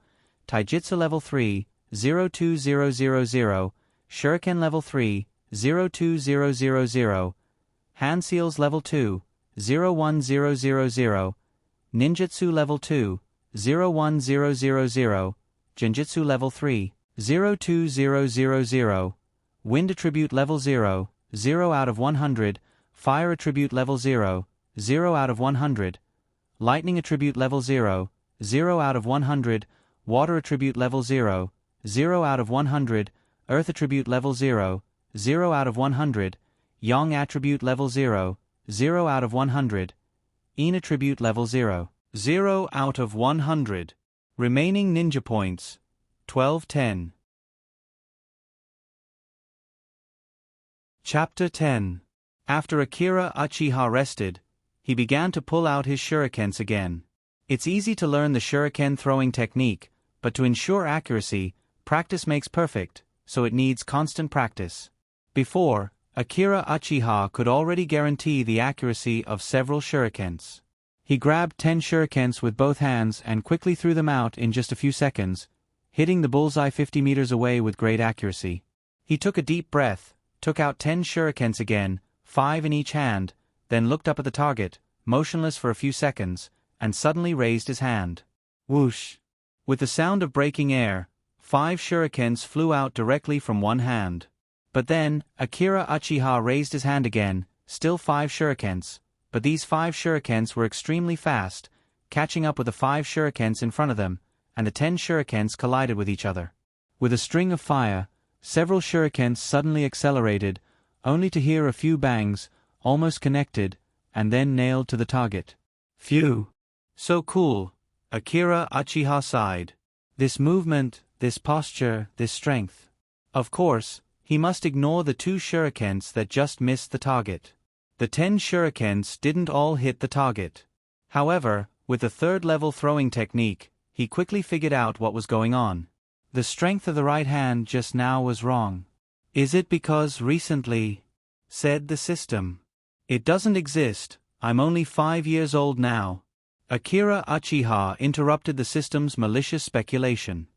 taijutsu level 3, 02000, shuriken level 3, 02000, hand seals level 2, 01000, ninjutsu level 2, 01000, genjutsu level 3, 02000, wind attribute level 0, 0 out of 100, fire attribute level 0, 0 out of 100, lightning attribute level 0, 0 out of 100, water attribute level 0, 0 out of 100, earth attribute level 0, 0 out of 100, yang attribute level 0, 0 out of 100, yin attribute level 0, 0 out of 100. Remaining ninja points, 1210. Chapter 10. After Akira Uchiha rested, he began to pull out his shurikens again. It's easy to learn the shuriken throwing technique, but to ensure accuracy, practice makes perfect, so it needs constant practice. Before, Akira Uchiha could already guarantee the accuracy of several shurikens. He grabbed 10 shurikens with both hands and quickly threw them out in just a few seconds, hitting the bullseye 50 meters away with great accuracy. He took a deep breath, took out 10 shurikens again, 5 in each hand, then looked up at the target, motionless for a few seconds, and suddenly raised his hand. Whoosh! With the sound of breaking air, 5 shurikens flew out directly from one hand. But then, Akira Uchiha raised his hand again, still 5 shurikens, but these 5 shurikens were extremely fast, catching up with the 5 shurikens in front of them, and the 10 shurikens collided with each other. With a string of fire, several shurikens suddenly accelerated, only to hear a few bangs, almost connected, and then nailed to the target. Phew! So cool, Akira Uchiha sighed. This movement, this posture, this strength. Of course, he must ignore the 2 shurikens that just missed the target. The 10 shurikens didn't all hit the target. However, with the 3rd level throwing technique, he quickly figured out what was going on. The strength of the right hand just now was wrong. Is it because recently? Said the system. It doesn't exist, I'm only 5 years old now. Akira Uchiha interrupted the system's malicious speculation.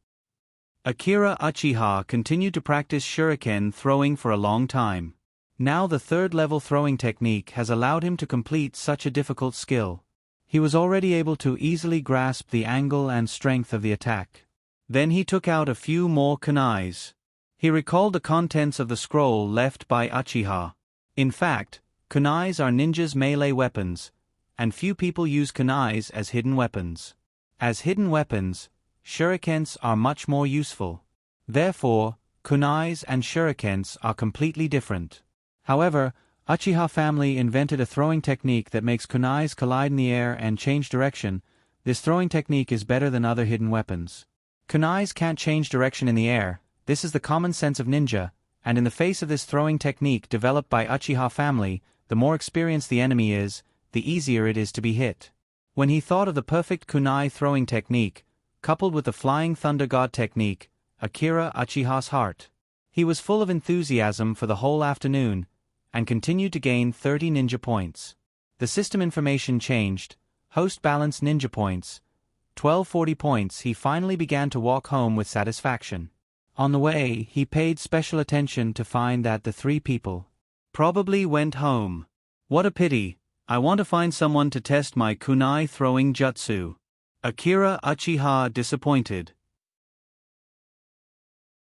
Akira Uchiha continued to practice shuriken throwing for a long time. Now the 3rd level throwing technique has allowed him to complete such a difficult skill. He was already able to easily grasp the angle and strength of the attack. Then he took out a few more kunais. He recalled the contents of the scroll left by Uchiha. In fact, kunais are ninjas' melee weapons, and few people use kunais as hidden weapons. As hidden weapons, shurikens are much more useful. Therefore, kunais and shurikens are completely different. However, Uchiha family invented a throwing technique that makes kunais collide in the air and change direction. This throwing technique is better than other hidden weapons. Kunais can't change direction in the air, this is the common sense of ninja, and in the face of this throwing technique developed by Uchiha family, the more experienced the enemy is, the easier it is to be hit. When he thought of the perfect kunai throwing technique, coupled with the flying thunder god technique, Akira Uchiha's heart. He was full of enthusiasm for the whole afternoon, and continued to gain 30 ninja points. The system information changed, host balanced ninja points, 1240 points. He finally began to walk home with satisfaction. On the way, he paid special attention to find that the 3 people probably went home. What a pity, I want to find someone to test my kunai throwing jutsu. Akira Uchiha disappointed.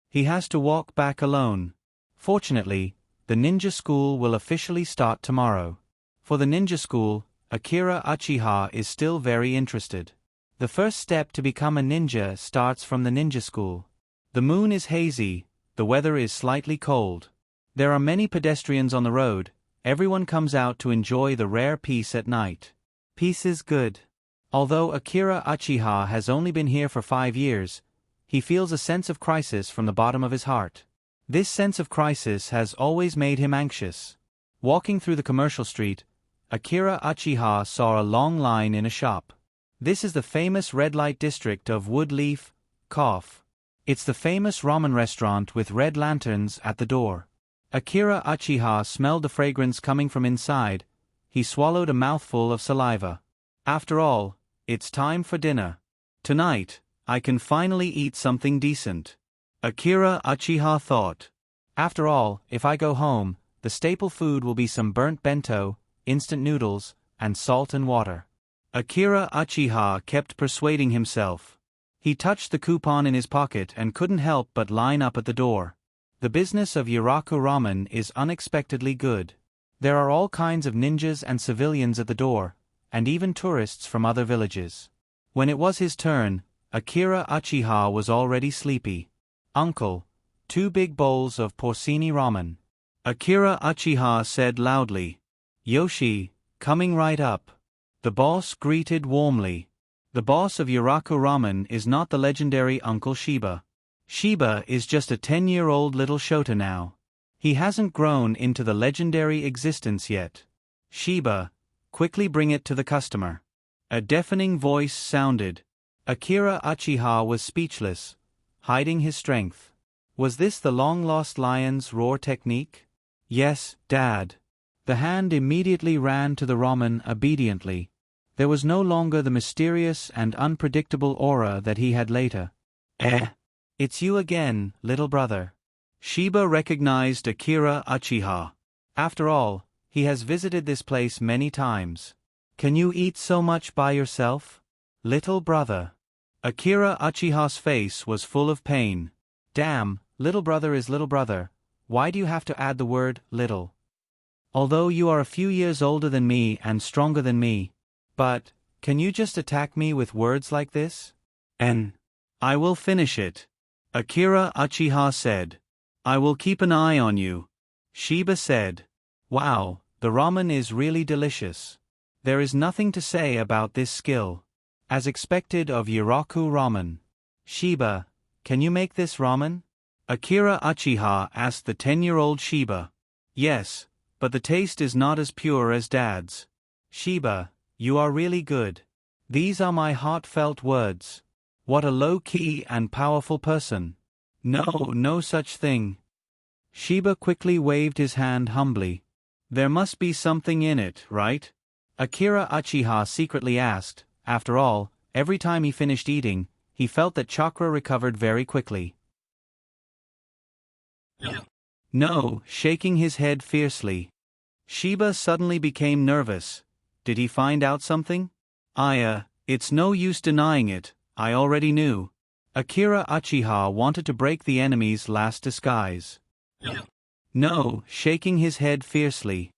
He has to walk back alone. Fortunately, the ninja school will officially start tomorrow. For the ninja school, Akira Uchiha is still very interested. The first step to become a ninja starts from the ninja school. The moon is hazy, the weather is slightly cold. There are many pedestrians on the road, everyone comes out to enjoy the rare peace at night. Peace is good. Although Akira Uchiha has only been here for 5 years, he feels a sense of crisis from the bottom of his heart. This sense of crisis has always made him anxious. Walking through the commercial street, Akira Uchiha saw a long line in a shop. This is the famous red light district of Woodleaf, Cough. It's the famous ramen restaurant with red lanterns at the door. Akira Uchiha smelled the fragrance coming from inside. He swallowed a mouthful of saliva. After all, it's time for dinner. Tonight, I can finally eat something decent. Akira Uchiha thought. After all, if I go home, the staple food will be some burnt bento, instant noodles, and salt and water. Akira Uchiha kept persuading himself. He touched the coupon in his pocket and couldn't help but line up at the door. The business of Yuraku Ramen is unexpectedly good. There are all kinds of ninjas and civilians at the door, and even tourists from other villages. When it was his turn, Akira Uchiha was already sleepy. Uncle, 2 big bowls of porcini ramen. Akira Uchiha said loudly. Yoshi, coming right up. The boss greeted warmly. The boss of Yuraku Ramen is not the legendary Uncle Shiba. Shiba is just a 10-year-old little Shota now. He hasn't grown into the legendary existence yet. Shiba, quickly bring it to the customer. A deafening voice sounded. Akira Uchiha was speechless, hiding his strength. Was this the long-lost lion's roar technique? Yes, Dad. The hand immediately ran to the ramen obediently. There was no longer the mysterious and unpredictable aura that he had later. It's you again, little brother. Shiba recognized Akira Uchiha. After all, he has visited this place many times. Can you eat so much by yourself? Little brother. Akira Uchiha's face was full of pain. Damn, little brother is little brother. Why do you have to add the word little? Although you are a few years older than me and stronger than me. But, can you just attack me with words like this? I will finish it. Akira Uchiha said. I will keep an eye on you. Shiba said. Wow, the ramen is really delicious. There is nothing to say about this skill. As expected of Yuraku Ramen. Shiba, can you make this ramen? Akira Uchiha asked the 10-year-old Shiba. Yes, but the taste is not as pure as Dad's. Shiba, you are really good. These are my heartfelt words. What a low-key and powerful person. No such thing. Shiba quickly waved his hand humbly. There must be something in it, right? Akira Uchiha secretly asked. After all, every time he finished eating, he felt that chakra recovered very quickly. No, shaking his head fiercely. Shiba suddenly became nervous. Did he find out something? It's no use denying it, I already knew. Akira Uchiha wanted to break the enemy's last disguise. No, shaking his head fiercely.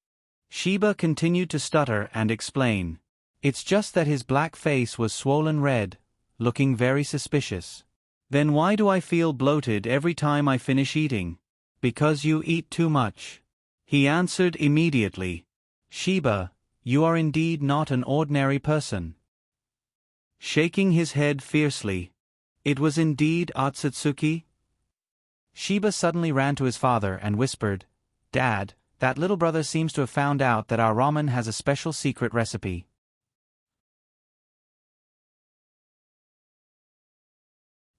Shiba continued to stutter and explain. It's just that his black face was swollen red, looking very suspicious. Then why do I feel bloated every time I finish eating? Because you eat too much. He answered immediately. Shiba, you are indeed not an ordinary person. Shaking his head fiercely. It was indeed Otsutsuki? Shiba suddenly ran to his father and whispered, Dad, that little brother seems to have found out that our ramen has a special secret recipe.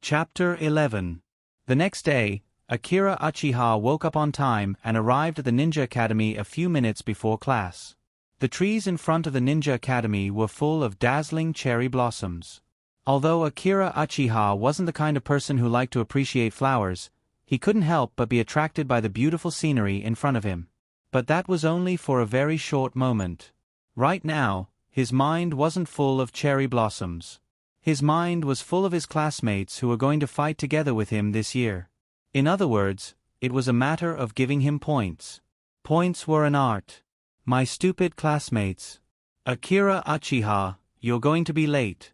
Chapter 11. The next day, Akira Uchiha woke up on time and arrived at the Ninja Academy a few minutes before class. The trees in front of the Ninja Academy were full of dazzling cherry blossoms. Although Akira Uchiha wasn't the kind of person who liked to appreciate flowers, he couldn't help but be attracted by the beautiful scenery in front of him. But that was only for a very short moment. Right now, his mind wasn't full of cherry blossoms. His mind was full of his classmates who were going to fight together with him this year. In other words, it was a matter of giving him points. Points were an art. My stupid classmates. Akira Uchiha, you're going to be late.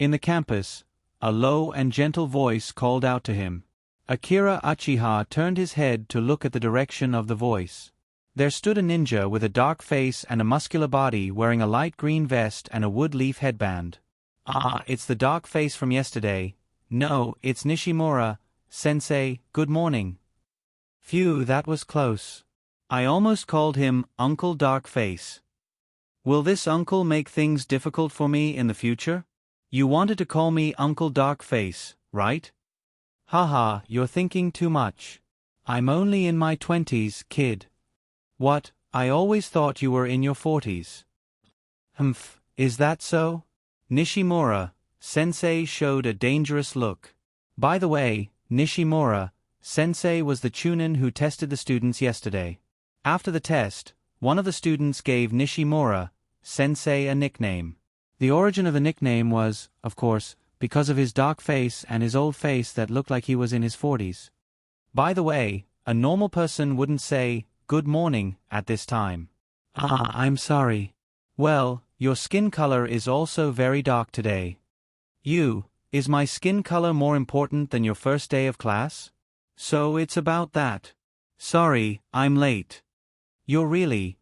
In the campus, a low and gentle voice called out to him. Akira Uchiha turned his head to look at the direction of the voice. There stood a ninja with a dark face and a muscular body wearing a light green vest and a wood leaf headband. Ah, it's the dark face from yesterday. No, it's Nishimura. Sensei, good morning. Phew, that was close. I almost called him Uncle Dark Face. Will this uncle make things difficult for me in the future? You wanted to call me Uncle Dark Face, right? Haha, you're thinking too much. I'm only in my 20s, kid. What, I always thought you were in your 40s. Humph, is that so? Nishimura, Sensei showed a dangerous look. By the way, Nishimura, Sensei was the chunin who tested the students yesterday. After the test, one of the students gave Nishimura, Sensei a nickname. The origin of the nickname was, of course, because of his dark face and his old face that looked like he was in his 40s. By the way, a normal person wouldn't say, "Good morning," at this time. Ah, I'm sorry. Well, your skin color is also very dark today. Is my skin color more important than your first day of class? So it's about that. Sorry, I'm late. You're really.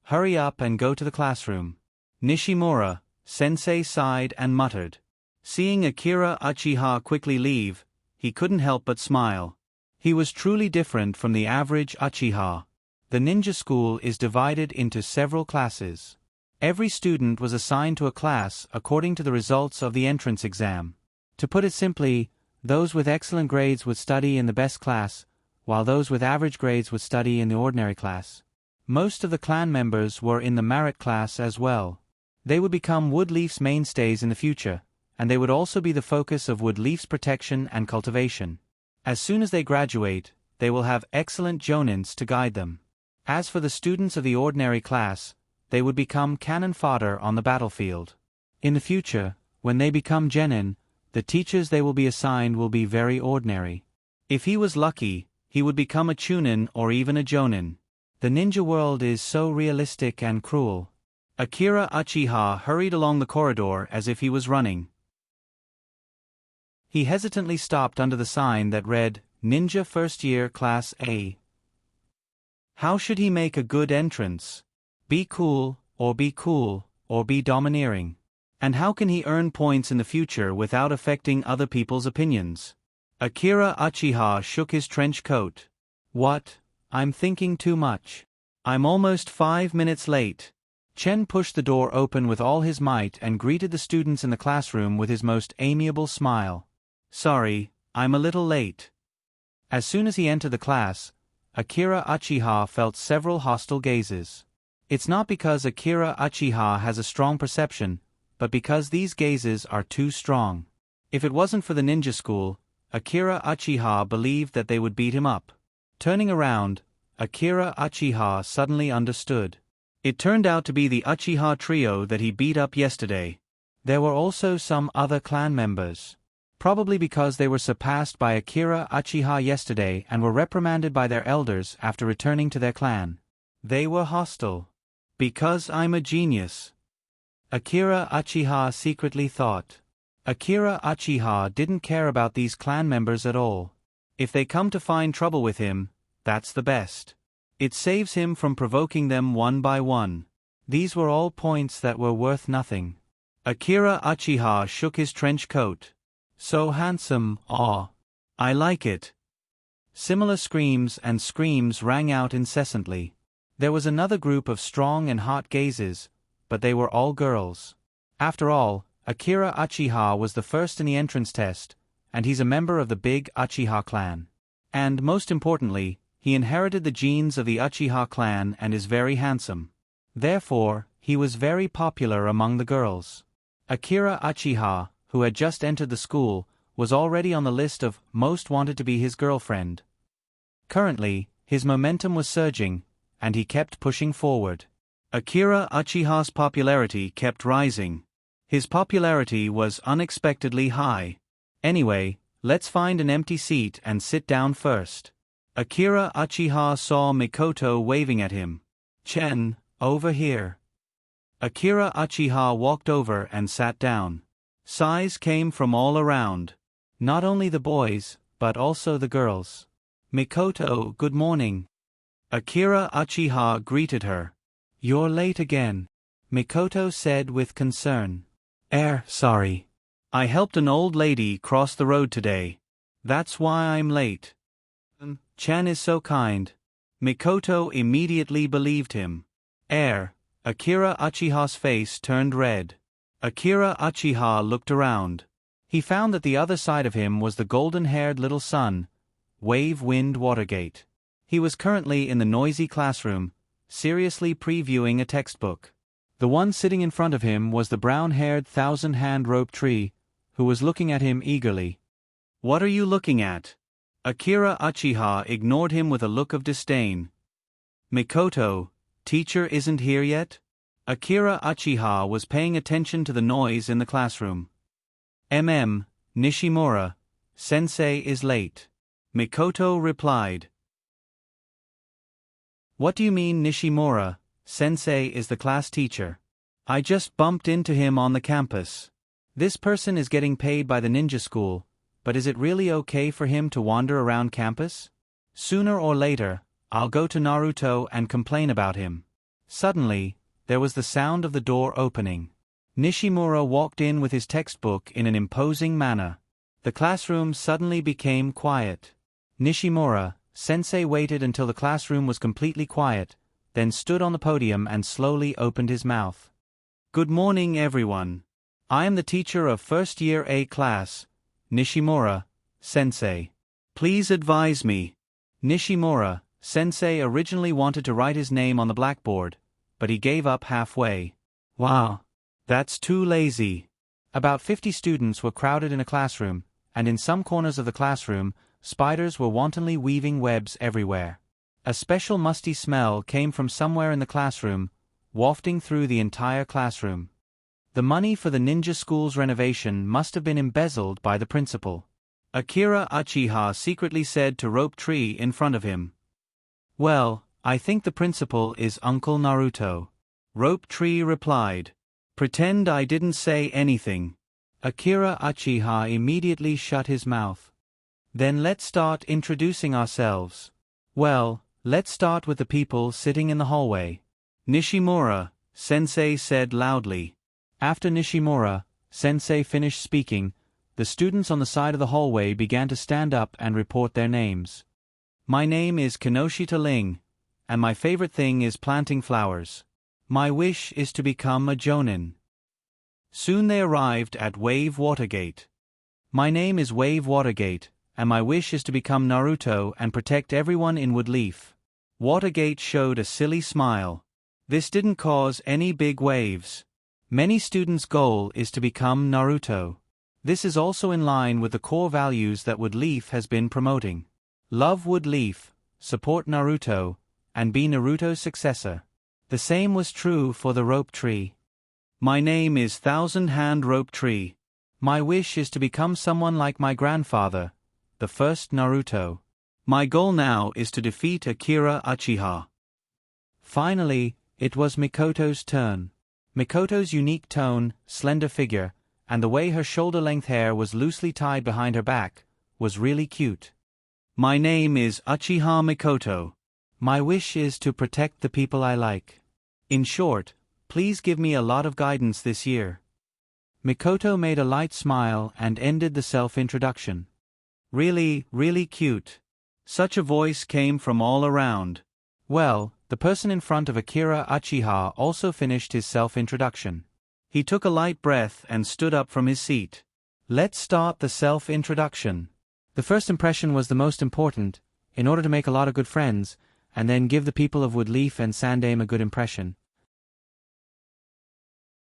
Hurry up and go to the classroom. Nishimura, Sensei sighed and muttered. Seeing Akira Uchiha quickly leave, he couldn't help but smile. He was truly different from the average Uchiha. The ninja school is divided into several classes. Every student was assigned to a class according to the results of the entrance exam. To put it simply, those with excellent grades would study in the best class, while those with average grades would study in the ordinary class. Most of the clan members were in the Narrate class as well. They would become Woodleaf's mainstays in the future, and they would also be the focus of Woodleaf's protection and cultivation. As soon as they graduate, they will have excellent jonins to guide them. As for the students of the ordinary class, they would become cannon fodder on the battlefield. In the future, when they become genin, the teachers they will be assigned will be very ordinary. If he was lucky, he would become a chunin or even a jonin. The ninja world is so realistic and cruel. Akira Uchiha hurried along the corridor as if he was running. He hesitantly stopped under the sign that read, Ninja First Year Class A. How should he make a good entrance? Be cool, or be domineering. And how can he earn points in the future without affecting other people's opinions? Akira Uchiha shook his trench coat. What? I'm thinking too much. I'm almost 5 minutes late. Chen pushed the door open with all his might and greeted the students in the classroom with his most amiable smile. Sorry, I'm a little late. As soon as he entered the class, Akira Uchiha felt several hostile gazes. It's not because Akira Uchiha has a strong perception, but because these gazes are too strong. If it wasn't for the ninja school, Akira Uchiha believed that they would beat him up. Turning around, Akira Uchiha suddenly understood. It turned out to be the Uchiha trio that he beat up yesterday. There were also some other clan members. Probably because they were surpassed by Akira Uchiha yesterday and were reprimanded by their elders after returning to their clan. They were hostile. Because I'm a genius. Akira Uchiha secretly thought. Akira Uchiha didn't care about these clan members at all. If they come to find trouble with him, that's the best. It saves him from provoking them one by one. These were all points that were worth nothing. Akira Uchiha shook his trench coat. So handsome, aw. I like it. Similar screams and screams rang out incessantly. There was another group of strong and hot gazes, but they were all girls. After all, Akira Uchiha was the first in the entrance test, and he's a member of the big Uchiha clan. And most importantly, he inherited the genes of the Uchiha clan and is very handsome. Therefore, he was very popular among the girls. Akira Uchiha, who had just entered the school, was already on the list of most wanted to be his girlfriend. Currently, his momentum was surging, and he kept pushing forward. Akira Uchiha's popularity kept rising. His popularity was unexpectedly high. Anyway, let's find an empty seat and sit down first. Akira Uchiha saw Mikoto waving at him. "Chen, over here." Akira Uchiha walked over and sat down. Sighs came from all around. Not only the boys, but also the girls. "Mikoto, good morning." Akira Uchiha greeted her. "You're late again," Mikoto said with concern. Sorry. I helped an old lady cross the road today. That's why I'm late." "Chan is so kind." Mikoto immediately believed him. Akira Uchiha's face turned red. Akira Uchiha looked around. He found that the other side of him was the golden-haired little son, Wave Wind Watergate. He was currently in the noisy classroom, seriously previewing a textbook. The one sitting in front of him was the brown-haired thousand-hand rope tree, who was looking at him eagerly. "What are you looking at?" Akira Uchiha ignored him with a look of disdain. "Mikoto, teacher isn't here yet?" Akira Uchiha was paying attention to the noise in the classroom. Nishimura, sensei is late," Mikoto replied. "What do you mean Nishimura, sensei is the class teacher? I just bumped into him on the campus. This person is getting paid by the ninja school, but is it really okay for him to wander around campus? Sooner or later, I'll go to Naruto and complain about him." Suddenly, there was the sound of the door opening. Nishimura walked in with his textbook in an imposing manner. The classroom suddenly became quiet. Nishimura, sensei waited until the classroom was completely quiet, then stood on the podium and slowly opened his mouth. "Good morning, everyone. I am the teacher of first year A class, Nishimura, sensei. Please advise me." Nishimura, sensei originally wanted to write his name on the blackboard, but he gave up halfway. "Wow. That's too lazy." About 50 students were crowded in a classroom, and in some corners of the classroom, spiders were wantonly weaving webs everywhere. A special musty smell came from somewhere in the classroom, wafting through the entire classroom. The money for the ninja school's renovation must have been embezzled by the principal. Akira Uchiha secretly said to Rope Tree in front of him. "Well, I think the principal is Uncle Naruto." Rope Tree replied. "Pretend I didn't say anything." Akira Uchiha immediately shut his mouth. "Then let's start introducing ourselves. Well, let's start with the people sitting in the hallway." Nishimura, sensei said loudly. After Nishimura, sensei finished speaking, the students on the side of the hallway began to stand up and report their names. "My name is Kinoshita Ling, and my favorite thing is planting flowers. My wish is to become a jonin." Soon they arrived at Wave Watergate. "My name is Wave Watergate, and my wish is to become Naruto and protect everyone in Woodleaf." Watergate showed a silly smile. This didn't cause any big waves. Many students' goal is to become Naruto. This is also in line with the core values that Woodleaf has been promoting. Love Woodleaf, support Naruto, and be Naruto's successor. The same was true for the Rope Tree. "My name is Thousand Hand Rope Tree. My wish is to become someone like my grandfather, the first Naruto. My goal now is to defeat Akira Uchiha." Finally, it was Mikoto's turn. Mikoto's unique tone, slender figure, and the way her shoulder-length hair was loosely tied behind her back, was really cute. "My name is Uchiha Mikoto. My wish is to protect the people I like. In short, please give me a lot of guidance this year." Mikoto made a light smile and ended the self-introduction. "Really, really cute." Such a voice came from all around. Well, the person in front of Akira Uchiha also finished his self-introduction. He took a light breath and stood up from his seat. "Let's start the self-introduction." The first impression was the most important, in order to make a lot of good friends, and then give the people of Woodleaf and Sandaime a good impression.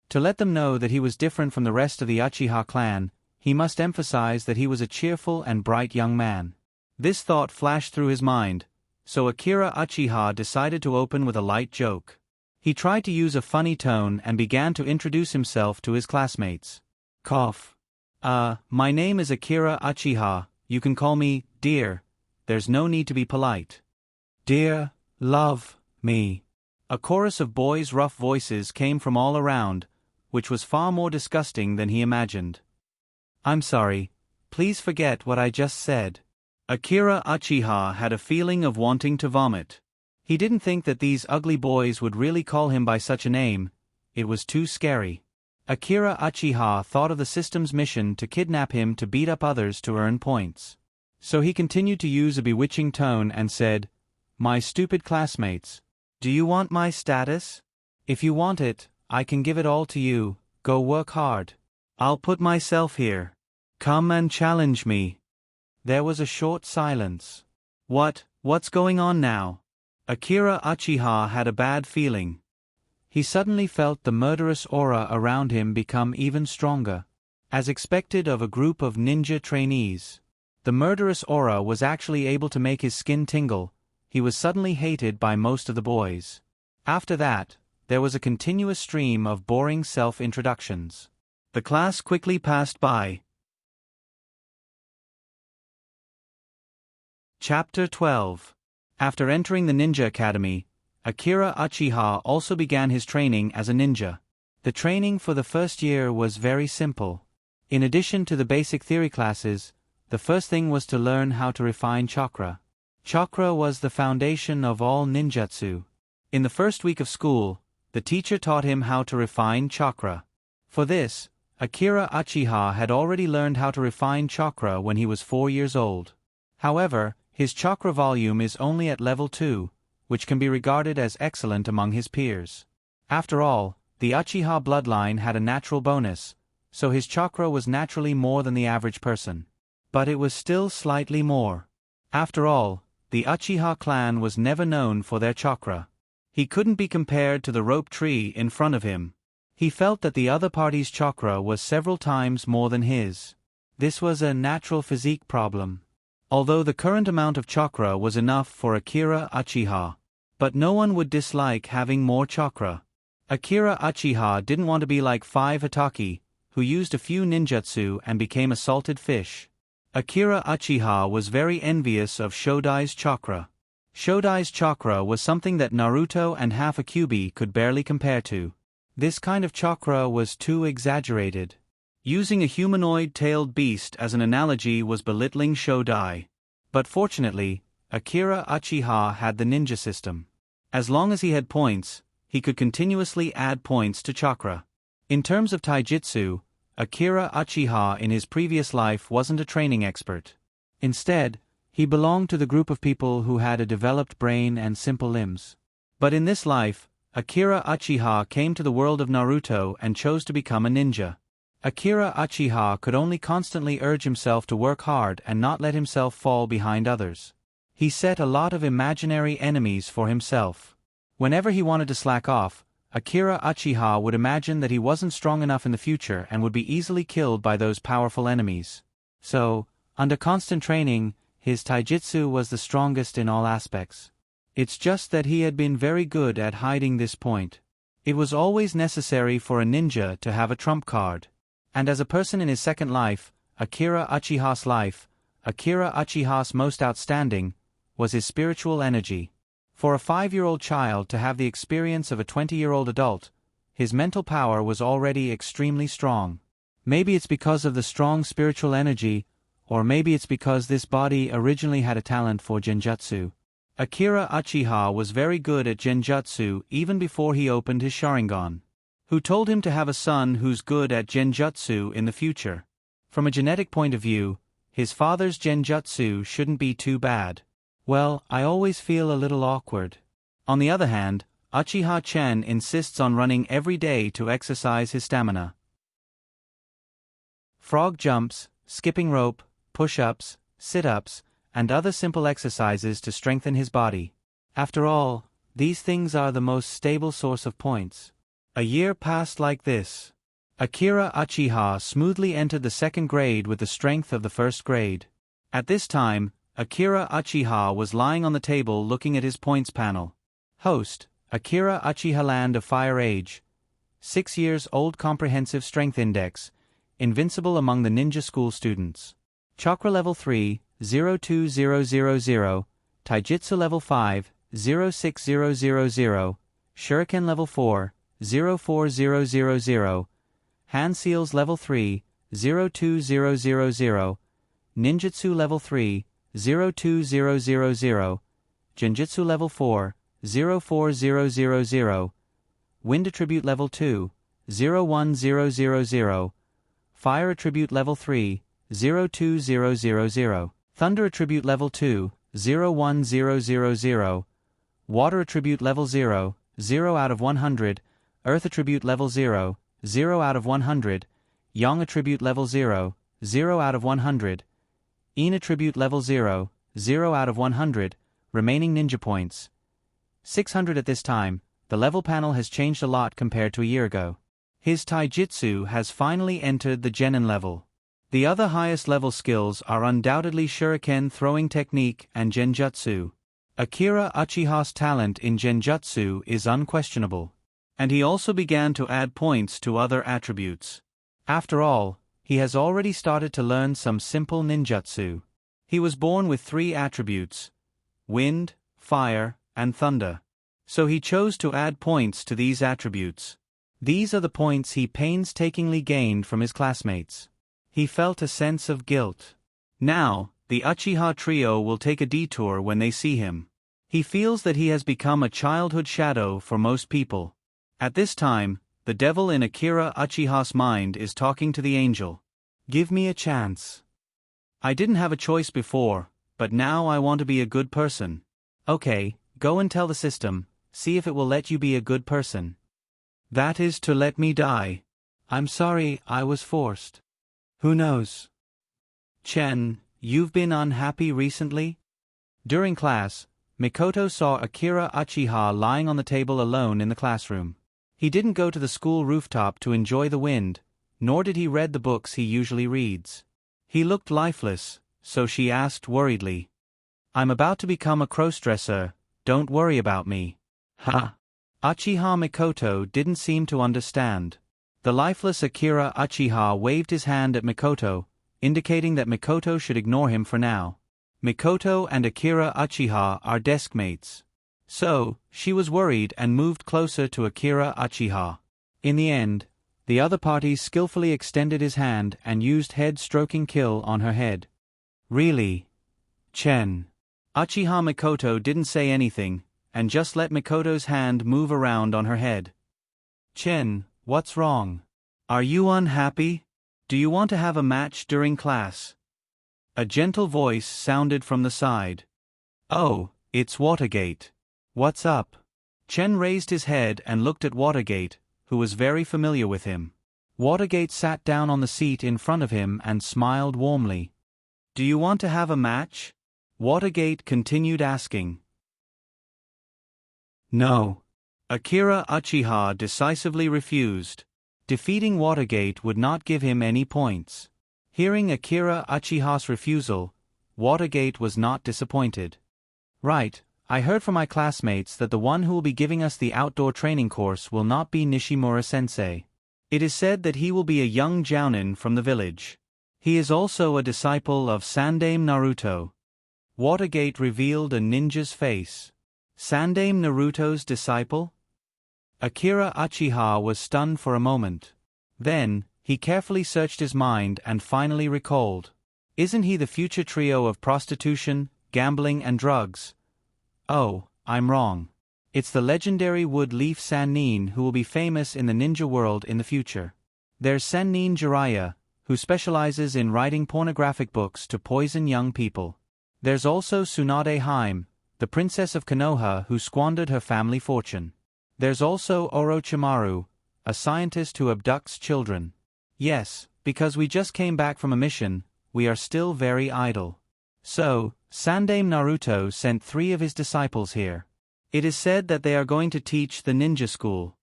To let them know that he was different from the rest of the Uchiha clan, he must emphasize that he was a cheerful and bright young man. This thought flashed through his mind, so Akira Uchiha decided to open with a light joke. He tried to use a funny tone and began to introduce himself to his classmates. Cough. My name is Akira Uchiha, you can call me, dear. There's no need to be polite. Dear, love, me. A chorus of boys' rough voices came from all around, which was far more disgusting than he imagined. I'm sorry, please forget what I just said. Akira Uchiha had a feeling of wanting to vomit. He didn't think that these ugly boys would really call him by such a name, it was too scary. Akira Uchiha thought of the system's mission to kidnap him to beat up others to earn points. So he continued to use a bewitching tone and said, My stupid classmates, do you want my status? If you want it, I can give it all to you, go work hard. I'll put myself here. Come and challenge me. There was a short silence. What's going on now? Akira Uchiha had a bad feeling. He suddenly felt the murderous aura around him become even stronger. As expected of a group of ninja trainees, the murderous aura was actually able to make his skin tingle. He was suddenly hated by most of the boys. After that, there was a continuous stream of boring self-introductions. The class quickly passed by. Chapter 12. After entering the Ninja Academy, Akira Uchiha also began his training as a ninja. The training for the first year was very simple. In addition to the basic theory classes, the first thing was to learn how to refine chakra. Chakra was the foundation of all ninjutsu. In the first week of school, the teacher taught him how to refine chakra. For this, Akira Uchiha had already learned how to refine chakra when he was 4 years old. However, his chakra volume is only at level 2, which can be regarded as excellent among his peers. After all, the Uchiha bloodline had a natural bonus, so his chakra was naturally more than the average person. But it was still slightly more. After all, the Uchiha clan was never known for their chakra. He couldn't be compared to the rope tree in front of him. He felt that the other party's chakra was several times more than his. This was a natural physique problem. Although the current amount of chakra was enough for Akira Uchiha. But no one would dislike having more chakra. Akira Uchiha didn't want to be like 5 Hatake, who used a few ninjutsu and became a salted fish. Akira Uchiha was very envious of Shodai's chakra. Shodai's chakra was something that Naruto and half a Kyuubi could barely compare to. This kind of chakra was too exaggerated. Using a humanoid-tailed beast as an analogy was belittling Shodai. But fortunately, Akira Uchiha had the ninja system. As long as he had points, he could continuously add points to chakra. In terms of taijutsu, Akira Uchiha in his previous life wasn't a training expert. Instead, he belonged to the group of people who had a developed brain and simple limbs. But in this life, Akira Uchiha came to the world of Naruto and chose to become a ninja. Akira Uchiha could only constantly urge himself to work hard and not let himself fall behind others. He set a lot of imaginary enemies for himself. Whenever he wanted to slack off, Akira Uchiha would imagine that he wasn't strong enough in the future and would be easily killed by those powerful enemies. So, under constant training, his taijutsu was the strongest in all aspects. It's just that he had been very good at hiding this point. It was always necessary for a ninja to have a trump card. And as a person in his second life, Akira Uchiha's life, Akira Uchiha's most outstanding, was his spiritual energy. For a 5-year-old child to have the experience of a 20-year-old adult, his mental power was already extremely strong. Maybe it's because of the strong spiritual energy, or maybe it's because this body originally had a talent for genjutsu. Akira Uchiha was very good at genjutsu even before he opened his Sharingan. Who told him to have a son who's good at genjutsu in the future? From a genetic point of view, his father's genjutsu shouldn't be too bad. Well, I always feel a little awkward. On the other hand, Uchiha Chen insists on running every day to exercise his stamina. Frog jumps, skipping rope, push-ups, sit-ups, and other simple exercises to strengthen his body. After all, these things are the most stable source of points. A year passed like this. Akira Uchiha smoothly entered the 2nd grade with the strength of the 1st grade. At this time, Akira Uchiha was lying on the table looking at his points panel. Host, Akira Uchiha Land of Fire Age. 6 years old comprehensive strength index. Invincible among the ninja school students. Chakra level 3, 02000. Taijutsu level 5, 06000. Shuriken level 4, 04000. Hand seals level 3, 02000. Ninjutsu level 3, 02000. Genjutsu level 4, 04000. Wind attribute level 2, 01000. Fire attribute level 3, 02000. Thunder attribute level 2, 01000. Water attribute level 0, 0 out of 100. Earth attribute level 0, 0 out of 100. Yang attribute level 0, 0 out of 100. Yin attribute level 0, 0 out of 100. Remaining ninja points. 600 at this time. The level panel has changed a lot compared to a year ago. His taijutsu has finally entered the genin level. The other highest level skills are undoubtedly shuriken throwing technique and genjutsu. Akira Uchiha's talent in genjutsu is unquestionable. And he also began to add points to other attributes. After all, he has already started to learn some simple ninjutsu. He was born with 3 attributes: wind, fire, and thunder. So he chose to add points to these attributes. These are the points he painstakingly gained from his classmates. He felt a sense of guilt. Now, the Uchiha trio will take a detour when they see him. He feels that he has become a childhood shadow for most people. At this time, the devil in Akira Uchiha's mind is talking to the angel. Give me a chance. I didn't have a choice before, but now I want to be a good person. Okay, go and tell the system, see if it will let you be a good person. That is to let me die. I'm sorry I was forced. Who knows? Chen, you've been unhappy recently? During class, Mikoto saw Akira Uchiha lying on the table alone in the classroom. He didn't go to the school rooftop to enjoy the wind, nor did he read the books he usually reads. He looked lifeless, so she asked worriedly. I'm about to become a crossdresser, don't worry about me. Ha! Uchiha Mikoto didn't seem to understand. The lifeless Akira Uchiha waved his hand at Mikoto, indicating that Mikoto should ignore him for now. Mikoto and Akira Uchiha are desk mates. So, she was worried and moved closer to Akira Uchiha. In the end, the other party skillfully extended his hand and used head-stroking kill on her head. Really? Chen. Uchiha Mikoto didn't say anything, and just let Mikoto's hand move around on her head. Chen, what's wrong? Are you unhappy? Do you want to have a match during class? A gentle voice sounded from the side. Oh, it's Watergate. What's up? Chen raised his head and looked at Watergate, who was very familiar with him. Watergate sat down on the seat in front of him and smiled warmly. Do you want to have a match? Watergate continued asking. No. Akira Uchiha decisively refused. Defeating Watergate would not give him any points. Hearing Akira Uchiha's refusal, Watergate was not disappointed. Right, I heard from my classmates that the one who will be giving us the outdoor training course will not be Nishimura-sensei. It is said that he will be a young jounin from the village. He is also a disciple of Sandaime Naruto. Watergate revealed a ninja's face. Sandaime Naruto's disciple? Akira Uchiha was stunned for a moment. Then, he carefully searched his mind and finally recalled. Isn't he the future trio of prostitution, gambling and drugs? Oh, I'm wrong. It's the legendary Wood Leaf Sannin who will be famous in the ninja world in the future. There's Sannin Jiraiya, who specializes in writing pornographic books to poison young people. There's also Tsunade Haim, the princess of Konoha who squandered her family fortune. There's also Orochimaru, a scientist who abducts children. Yes, because we just came back from a mission, we are still very idle. So, Sandaime Naruto sent 3 of his disciples here. It is said that they are going to teach the ninja school.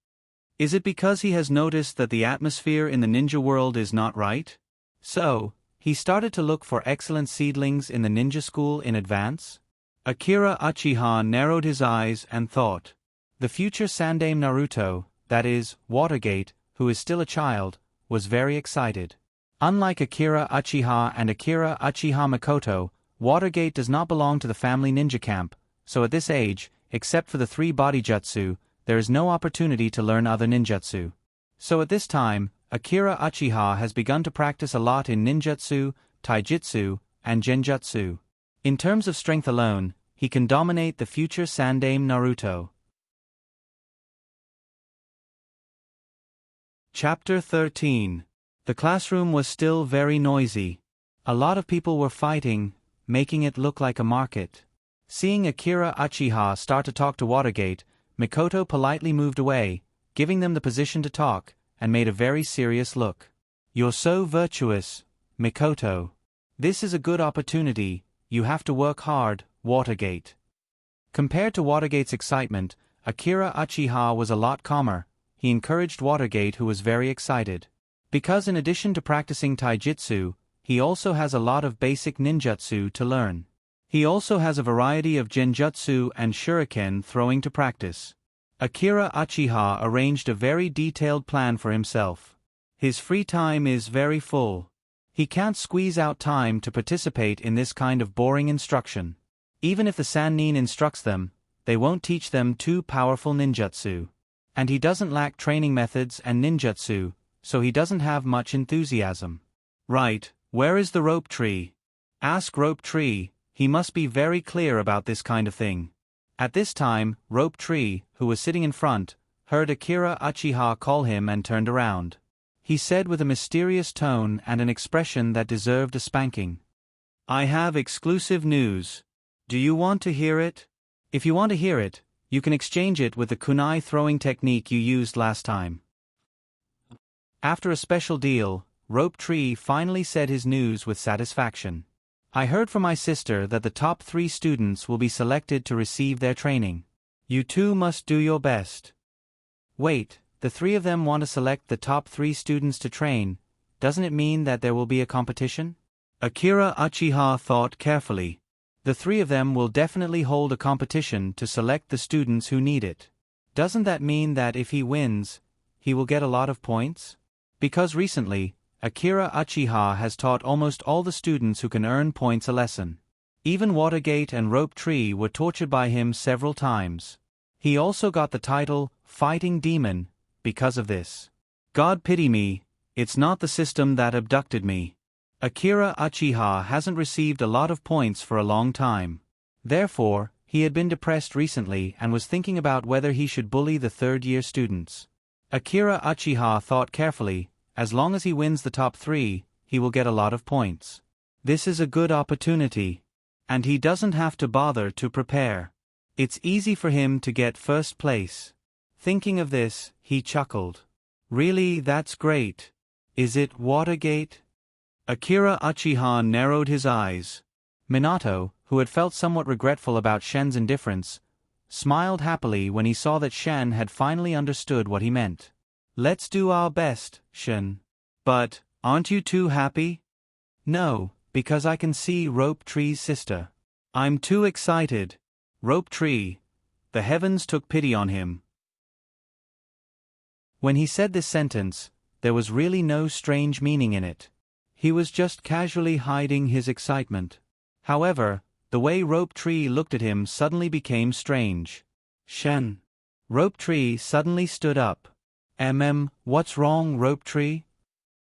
Is it because he has noticed that the atmosphere in the ninja world is not right? So, he started to look for excellent seedlings in the ninja school in advance? Akira Uchiha narrowed his eyes and thought. The future Sandaime Naruto, that is, Watergate, who is still a child, was very excited. Unlike Akira Uchiha and Akira Uchiha Mikoto, Watergate does not belong to the family ninja camp, so at this age, except for the 3 body jutsu, there is no opportunity to learn other ninjutsu. So at this time, Akira Uchiha has begun to practice a lot in ninjutsu, taijutsu, and genjutsu. In terms of strength alone, he can dominate the future Sandaime Naruto. Chapter 13. The classroom was still very noisy. A lot of people were fighting, making it look like a market. Seeing Akira Uchiha start to talk to Watergate, Mikoto politely moved away, giving them the position to talk, and made a very serious look. "You're so virtuous, Mikoto. This is a good opportunity, you have to work hard, Watergate." Compared to Watergate's excitement, Akira Uchiha was a lot calmer. He encouraged Watergate, who was very excited. Because in addition to practicing taijutsu, he also has a lot of basic ninjutsu to learn. He also has a variety of genjutsu and shuriken throwing to practice. Akira Uchiha arranged a very detailed plan for himself. His free time is very full. He can't squeeze out time to participate in this kind of boring instruction. Even if the Sannin instructs them, they won't teach them too powerful ninjutsu. And he doesn't lack training methods and ninjutsu, so he doesn't have much enthusiasm. "Right, where is the rope tree?" Ask Rope Tree, he must be very clear about this kind of thing. At this time, Rope Tree, who was sitting in front, heard Akira Uchiha call him and turned around. He said with a mysterious tone and an expression that deserved a spanking, "I have exclusive news. Do you want to hear it? If you want to hear it, you can exchange it with the kunai throwing technique you used last time." After a special deal, Rope Tree finally said his news with satisfaction. "I heard from my sister that the top 3 students will be selected to receive their training. You two must do your best." Wait, the 3 of them want to select the top 3 students to train, doesn't it mean that there will be a competition? Akira Uchiha thought carefully. The 3 of them will definitely hold a competition to select the students who need it. Doesn't that mean that if he wins, he will get a lot of points? Because recently, Akira Uchiha has taught almost all the students who can earn points a lesson. Even Watergate and Rope Tree were tortured by him several times. He also got the title, Fighting Demon, because of this. God pity me, it's not the system that abducted me. Akira Uchiha hasn't received a lot of points for a long time. Therefore, he had been depressed recently and was thinking about whether he should bully the 3rd-year students. Akira Uchiha thought carefully, as long as he wins the top 3, he will get a lot of points. This is a good opportunity. And he doesn't have to bother to prepare. It's easy for him to get first place. Thinking of this, he chuckled. Really, that's great. Is it Watergate? Akira Uchiha narrowed his eyes. Minato, who had felt somewhat regretful about Shen's indifference, smiled happily when he saw that Shen had finally understood what he meant. "Let's do our best, Shen. But, aren't you too happy?" "No, because I can see Rope Tree's sister. I'm too excited." Rope Tree. The heavens took pity on him. When he said this sentence, there was really no strange meaning in it. He was just casually hiding his excitement. However, the way Rope Tree looked at him suddenly became strange. "Shen." Rope Tree suddenly stood up. What's wrong, Rope Tree?"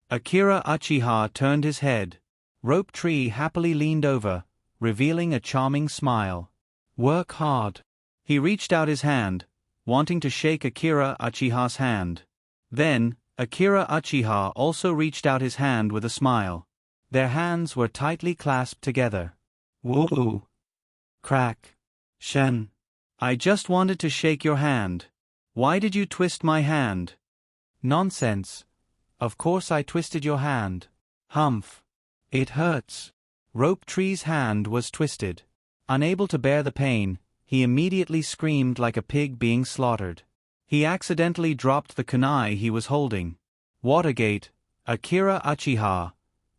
Akira Uchiha turned his head. Rope Tree happily leaned over, revealing a charming smile. "Work hard." He reached out his hand, wanting to shake Akira Uchiha's hand. Then, Akira Uchiha also reached out his hand with a smile. Their hands were tightly clasped together. "Whoa!" Crack. "Shen. I just wanted to shake your hand. Why did you twist my hand?" "Nonsense. Of course I twisted your hand." "Humph. It hurts." Rope Tree's hand was twisted. Unable to bear the pain, he immediately screamed like a pig being slaughtered. He accidentally dropped the kunai he was holding. Watergate, Akira Uchiha.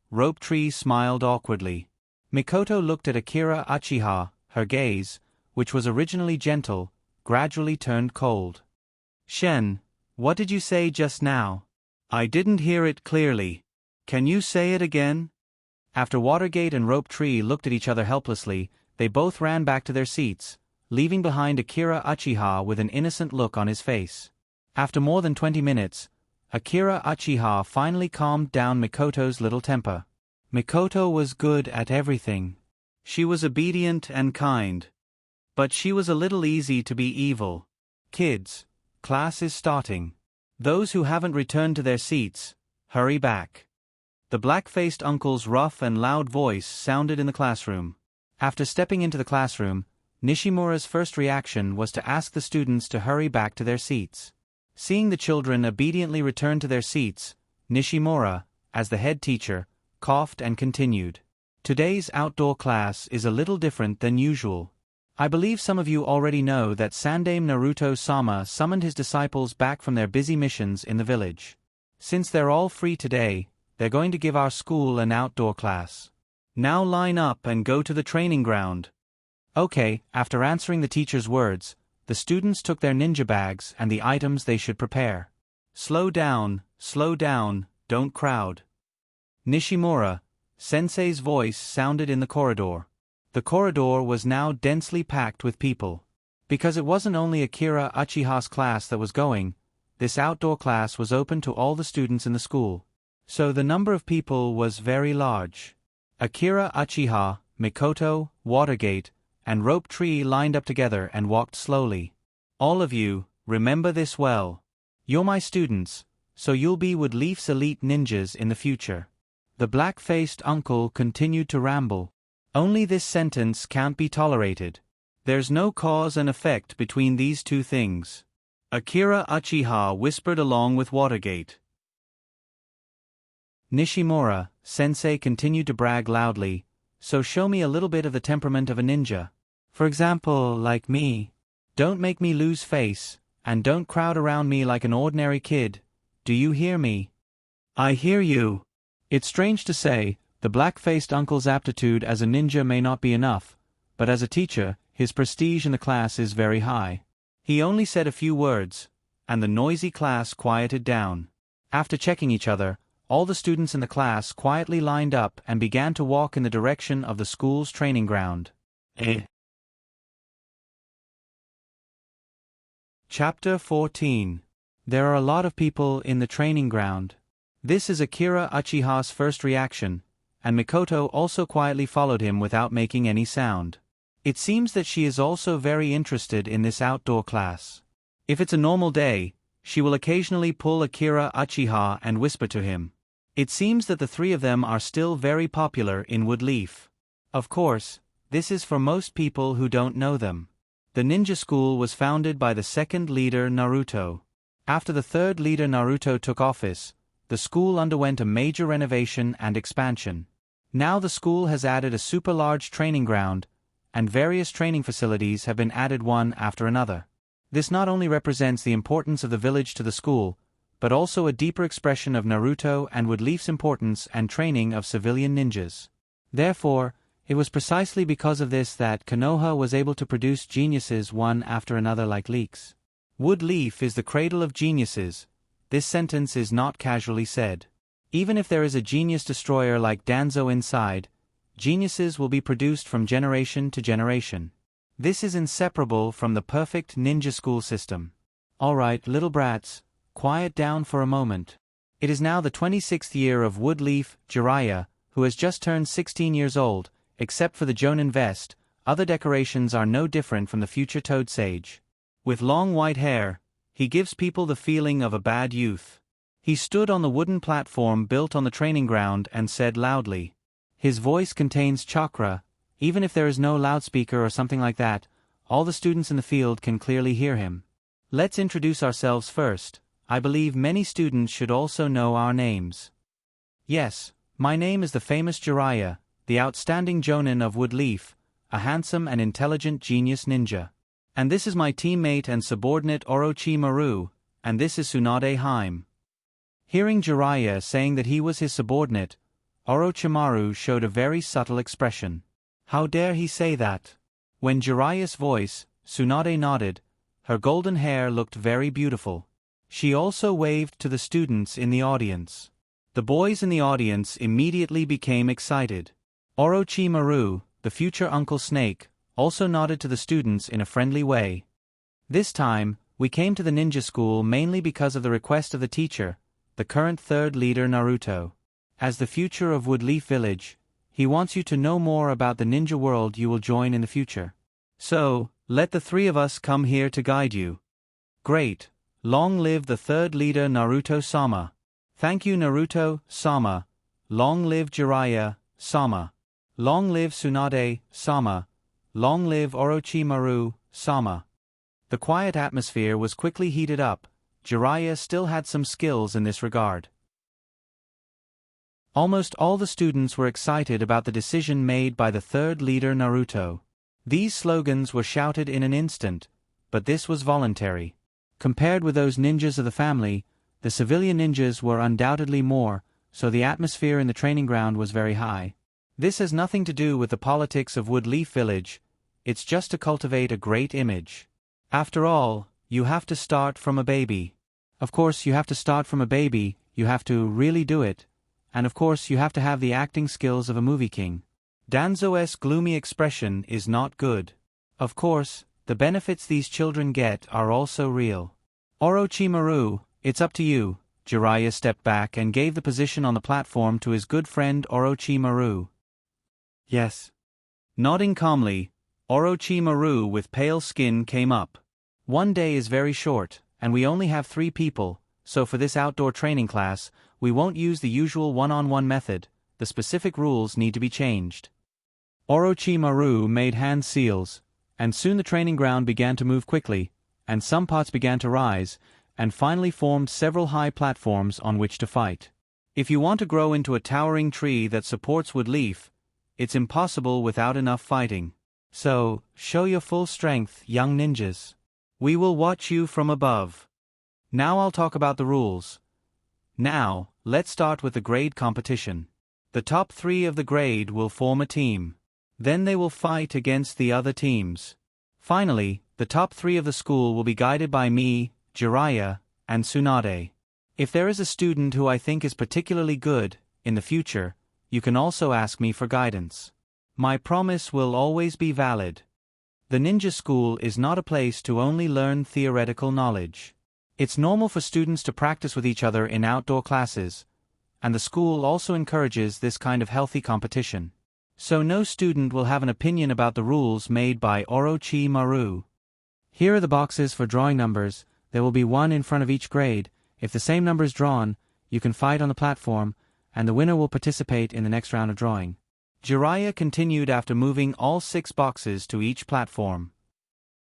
Rope Tree smiled awkwardly. Mikoto looked at Akira Uchiha, her gaze, which was originally gentle, gradually turned cold. Shen, what did you say just now? I didn't hear it clearly. Can you say it again? After Watergate and Rope Tree looked at each other helplessly, they both ran back to their seats, leaving behind Akira Uchiha with an innocent look on his face. After more than 20 minutes, Akira Uchiha finally calmed down Mikoto's little temper. Mikoto was good at everything. She was obedient and kind. But she was a little easy to be evil. Kids, class is starting. Those who haven't returned to their seats, hurry back. The black-faced uncle's rough and loud voice sounded in the classroom. After stepping into the classroom, Nishimura's first reaction was to ask the students to hurry back to their seats. Seeing the children obediently return to their seats, Nishimura, as the head teacher, coughed and continued. Today's outdoor class is a little different than usual. I believe some of you already know that Sandaime Naruto-sama summoned his disciples back from their busy missions in the village. Since they're all free today, they're going to give our school an outdoor class. Now line up and go to the training ground. Okay, after answering the teacher's words, the students took their ninja bags and the items they should prepare. Slow down, don't crowd. Nishimura, Sensei's voice sounded in the corridor. The corridor was now densely packed with people. Because it wasn't only Akira Uchiha's class that was going, this outdoor class was open to all the students in the school. So the number of people was very large. Akira Uchiha, Mikoto, Watergate, and Rope Tree lined up together and walked slowly. All of you, remember this well. You're my students, so you'll be Wood Leaf's elite ninjas in the future. The black-faced uncle continued to ramble. Only this sentence can't be tolerated. There's no cause and effect between these two things. Akira Uchiha whispered along with Watergate. Nishimura, Sensei continued to brag loudly, so show me a little bit of the temperament of a ninja. For example, like me. Don't make me lose face, and don't crowd around me like an ordinary kid. Do you hear me? I hear you. It's strange to say, the black-faced uncle's aptitude as a ninja may not be enough, but as a teacher, his prestige in the class is very high. He only said a few words, and the noisy class quieted down. After checking each other, all the students in the class quietly lined up and began to walk in the direction of the school's training ground. Chapter 14. There are a lot of people in the training ground. This is Akira Uchiha's first reaction, and Mikoto also quietly followed him without making any sound. It seems that she is also very interested in this outdoor class. If it's a normal day, she will occasionally pull Akira Uchiha and whisper to him. It seems that the three of them are still very popular in Wood Leaf. Of course, this is for most people who don't know them. The ninja school was founded by the second leader Naruto. After the third leader Naruto took office, the school underwent a major renovation and expansion. Now the school has added a super large training ground, and various training facilities have been added one after another. This not only represents the importance of the village to the school, but also a deeper expression of Naruto and Wood Leaf's importance and training of civilian ninjas. Therefore, it was precisely because of this that Konoha was able to produce geniuses one after another like leeks. Wood Leaf is the cradle of geniuses. This sentence is not casually said. Even if there is a genius destroyer like Danzo inside, geniuses will be produced from generation to generation. This is inseparable from the perfect ninja school system. Alright, little brats, quiet down for a moment. It is now the 26th year of Wood Leaf, Jiraiya, who has just turned 16 years old. Except for the Jonin vest, other decorations are no different from the future Toad Sage. With long white hair, he gives people the feeling of a bad youth. He stood on the wooden platform built on the training ground and said loudly. His voice contains chakra, even if there is no loudspeaker or something like that, all the students in the field can clearly hear him. Let's introduce ourselves first. I believe many students should also know our names. Yes, my name is the famous Jiraiya, the outstanding Jonin of Wood Leaf, a handsome and intelligent genius ninja. And this is my teammate and subordinate Orochimaru, and this is Tsunade Haim. Hearing Jiraiya saying that he was his subordinate, Orochimaru showed a very subtle expression. How dare he say that? When Jiraiya's voice, Tsunade nodded, Her golden hair looked very beautiful. She also waved to the students in the audience. The boys in the audience immediately became excited. Orochimaru, the future Uncle Snake, also nodded to the students in a friendly way. This time, we came to the ninja school mainly because of the request of the teacher, the current third leader Naruto. As the future of Woodleaf Village, he wants you to know more about the ninja world you will join in the future. So, let the three of us come here to guide you. Great. Long live the third leader Naruto-sama. Thank you Naruto-sama. Long live Jiraiya-sama. Long live Tsunade-sama. Long live Orochimaru-sama. The quiet atmosphere was quickly heated up. Jiraiya still had some skills in this regard. Almost all the students were excited about the decision made by the third leader Naruto. These slogans were shouted in an instant, but this was voluntary. Compared with those ninjas of the family, the civilian ninjas were undoubtedly more, so the atmosphere in the training ground was very high. This has nothing to do with the politics of Woodleaf Village, it's just to cultivate a great image. After all, you have to start from a baby. Of course you have to start from a baby, you have to really do it, and of course you have to have the acting skills of a movie king. Danzo's gloomy expression is not good. Of course, the benefits these children get are also real. Orochimaru, it's up to you. Jiraiya stepped back and gave the position on the platform to his good friend Orochimaru. Yes. Nodding calmly, Orochimaru with pale skin came up. One day is very short, and we only have 3 people, so for this outdoor training class, we won't use the usual one-on-one method, the specific rules need to be changed. Orochimaru made hand seals, and soon the training ground began to move quickly, and some pots began to rise, and finally formed several high platforms on which to fight. If you want to grow into a towering tree that supports Woodleaf, it's impossible without enough fighting. So, show your full strength, young ninjas. We will watch you from above. Now I'll talk about the rules. Now, let's start with the grade competition. The top 3 of the grade will form a team. Then they will fight against the other teams. Finally, the top 3 of the school will be guided by me, Jiraiya, and Tsunade. If there is a student who I think is particularly good, in the future, you can also ask me for guidance. My promise will always be valid. The ninja school is not a place to only learn theoretical knowledge. It's normal for students to practice with each other in outdoor classes, and the school also encourages this kind of healthy competition. So no student will have an opinion about the rules made by Orochimaru. Here are the boxes for drawing numbers. There will be 1 in front of each grade. If the same number is drawn, you can fight on the platform, and the winner will participate in the next round of drawing. Jiraiya continued after moving all 6 boxes to each platform.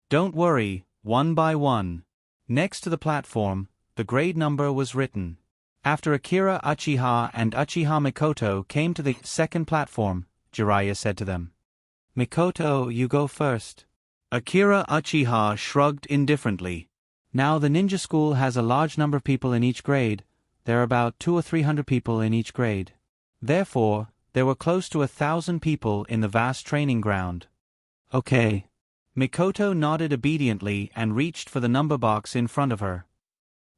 Don't worry, one by one. Next to the platform, the grade number was written. After Akira Uchiha and Uchiha Mikoto came to the second platform, Jiraiya said to them. Mikoto, you go first. Akira Uchiha shrugged indifferently. Now the ninja school has a large number of people in each grade. There are about 200 or 300 people in each grade. Therefore, there were close to 1,000 people in the vast training ground. Okay. Mikoto nodded obediently and reached for the number box in front of her.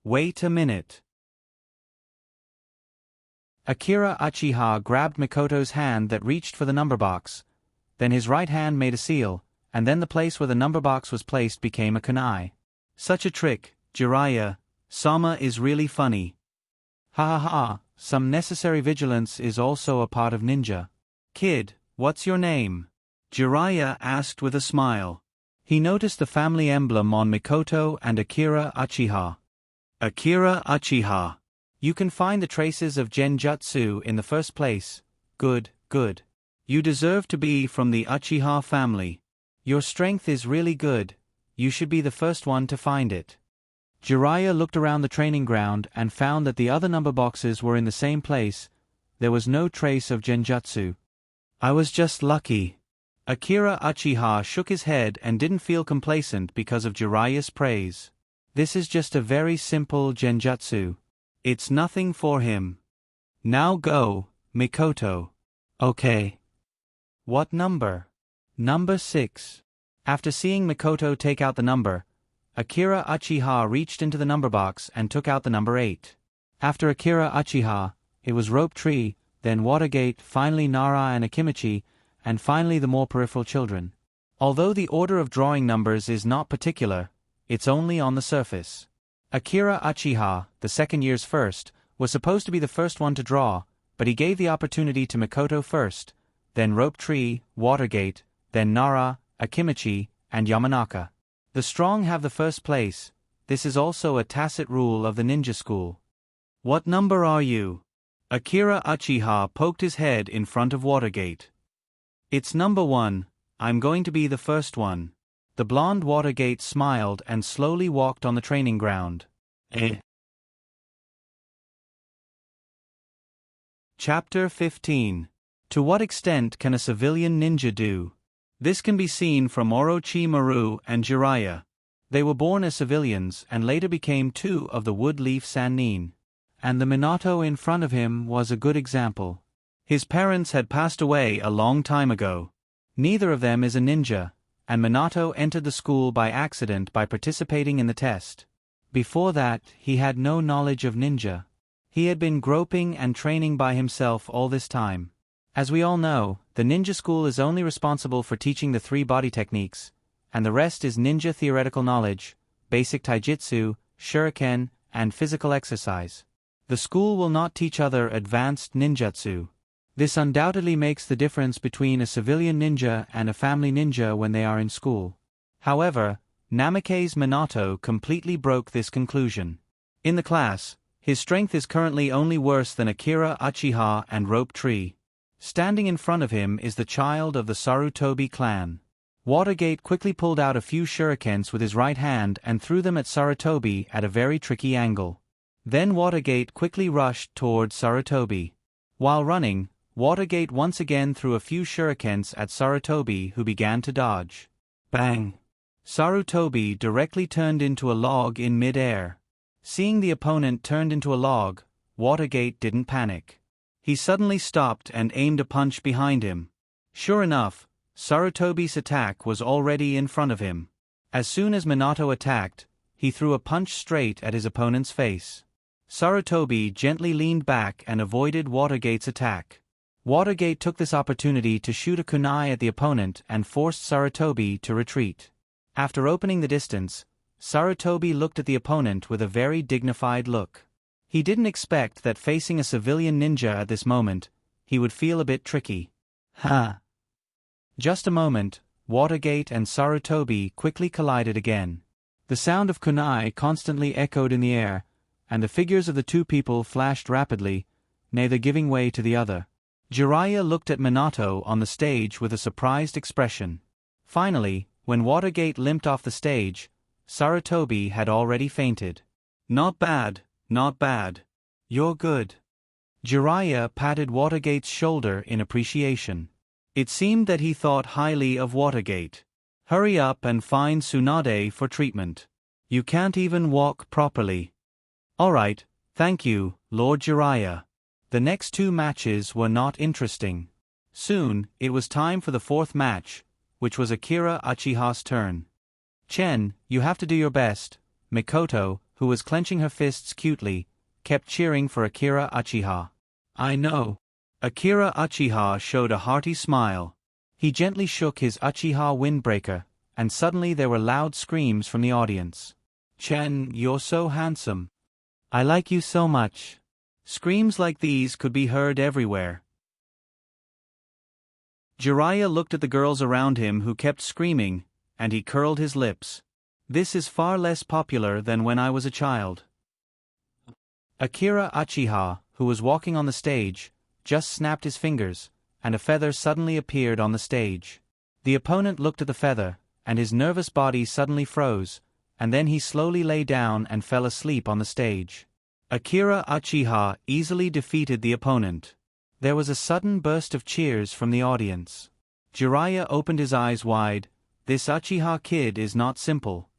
Wait a minute. Akira Uchiha grabbed Mikoto's hand that reached for the number box. Then his right hand made a seal, and then the place where the number box was placed became a kunai. Such a trick, Jiraiya-sama is really funny. Ha ha ha, some necessary vigilance is also a part of ninja. Kid, what's your name? Jiraiya asked with a smile. He noticed the family emblem on Mikoto and Akira Uchiha. Akira Uchiha. You can find the traces of genjutsu in the first place. Good, good. You deserve to be from the Uchiha family. Your strength is really good. You should be the first one to find it. Jiraiya looked around the training ground and found that the other number boxes were in the same place. There was no trace of genjutsu. I was just lucky. Akira Uchiha shook his head and didn't feel complacent because of Jiraiya's praise. This is just a very simple genjutsu. It's nothing for him. Now go, Mikoto. Okay. What number? Number 6. After seeing Mikoto take out the number, Akira Uchiha reached into the number box and took out the number 8. After Akira Uchiha, it was Rope Tree, then Watergate, finally Nara and Akimichi, and finally the more peripheral children. Although the order of drawing numbers is not particular, it's only on the surface. Akira Uchiha, the second year's first, was supposed to be the first one to draw, but he gave the opportunity to Mikoto first, then Rope Tree, Watergate, then Nara, Akimichi, and Yamanaka. The strong have the first place. This is also a tacit rule of the ninja school. What number are you? Akira Uchiha poked his head in front of Watergate. It's number 1, I'm going to be the first one. The blonde Watergate smiled and slowly walked on the training ground. Chapter 15. To what extent can a civilian ninja do? This can be seen from Orochimaru and Jiraiya. They were born as civilians and later became 2 of the Wood Leaf Sannin. And the Minato in front of him was a good example. His parents had passed away a long time ago. Neither of them is a ninja, and Minato entered the school by accident by participating in the test. Before that, he had no knowledge of ninja. He had been groping and training by himself all this time. As we all know, the ninja school is only responsible for teaching the 3 body techniques, and the rest is ninja theoretical knowledge, basic taijutsu, shuriken, and physical exercise. The school will not teach other advanced ninjutsu. This undoubtedly makes the difference between a civilian ninja and a family ninja when they are in school. However, Namake's Minato completely broke this conclusion. In the class, his strength is currently only worse than Akira Uchiha and Rope Tree. Standing in front of him is the child of the Sarutobi clan. Watergate quickly pulled out a few shurikens with his right hand and threw them at Sarutobi at a very tricky angle. Then Watergate quickly rushed toward Sarutobi. While running, Watergate once again threw a few shurikens at Sarutobi, who began to dodge. Bang! Sarutobi directly turned into a log in mid-air. Seeing the opponent turned into a log, Watergate didn't panic. He suddenly stopped and aimed a punch behind him. Sure enough, Sarutobi's attack was already in front of him. As soon as Minato attacked, he threw a punch straight at his opponent's face. Sarutobi gently leaned back and avoided Watergate's attack. Watergate took this opportunity to shoot a kunai at the opponent and forced Sarutobi to retreat. After opening the distance, Sarutobi looked at the opponent with a very dignified look. He didn't expect that facing a civilian ninja at this moment, he would feel a bit tricky. Ha! Just a moment, Watergate and Sarutobi quickly collided again. The sound of kunai constantly echoed in the air, and the figures of the 2 people flashed rapidly, neither giving way to the other. Jiraiya looked at Minato on the stage with a surprised expression. Finally, when Watergate limped off the stage, Sarutobi had already fainted. Not bad, not bad. You're good. Jiraiya patted Watergate's shoulder in appreciation. It seemed that he thought highly of Watergate. Hurry up and find Tsunade for treatment. You can't even walk properly. All right, thank you, Lord Jiraiya. The next 2 matches were not interesting. Soon, it was time for the 4th match, which was Akira Uchiha's turn. Chen, you have to do your best. Mikoto, who was clenching her fists cutely, kept cheering for Akira Uchiha. I know. Akira Uchiha showed a hearty smile. He gently shook his Uchiha windbreaker, and suddenly there were loud screams from the audience. Chen, you're so handsome. I like you so much. Screams like these could be heard everywhere. Jiraiya looked at the girls around him who kept screaming, and he curled his lips. This is far less popular than when I was a child. Akira Uchiha, who was walking on the stage, just snapped his fingers, and a feather suddenly appeared on the stage. The opponent looked at the feather, and his nervous body suddenly froze, and then he slowly lay down and fell asleep on the stage. Akira Uchiha easily defeated the opponent. There was a sudden burst of cheers from the audience. Jiraiya opened his eyes wide. This Uchiha kid is not simple.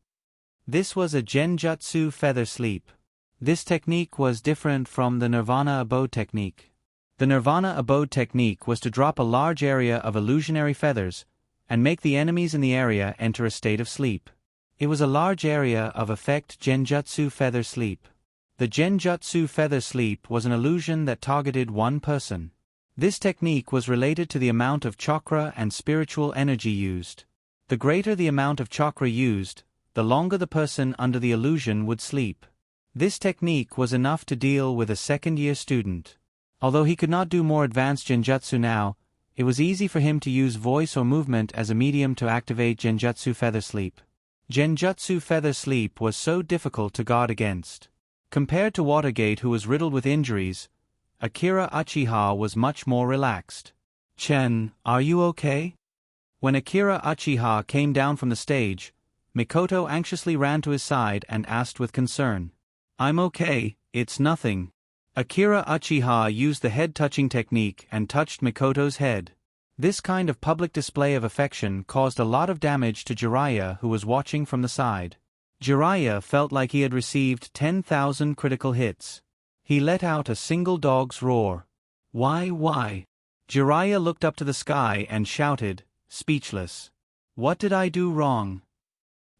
This was a genjutsu feather sleep. This technique was different from the Nirvana abode technique. The Nirvana abode technique was to drop a large area of illusionary feathers, and make the enemies in the area enter a state of sleep. It was a large area of effect genjutsu feather sleep. The genjutsu feather sleep was an illusion that targeted one person. This technique was related to the amount of chakra and spiritual energy used. The greater the amount of chakra used, the longer the person under the illusion would sleep. This technique was enough to deal with a second-year student. Although he could not do more advanced genjutsu now, it was easy for him to use voice or movement as a medium to activate genjutsu feather sleep. Genjutsu feather sleep was so difficult to guard against. Compared to Watergate, who was riddled with injuries, Akira Uchiha was much more relaxed. "Chen, are you okay?" When Akira Uchiha came down from the stage, Mikoto anxiously ran to his side and asked with concern. "I'm okay, it's nothing." Akira Uchiha used the head-touching technique and touched Mikoto's head. This kind of public display of affection caused a lot of damage to Jiraiya, who was watching from the side. Jiraiya felt like he had received 10,000 critical hits. He let out a single dog's roar. Why? Jiraiya looked up to the sky and shouted, speechless. "What did I do wrong?"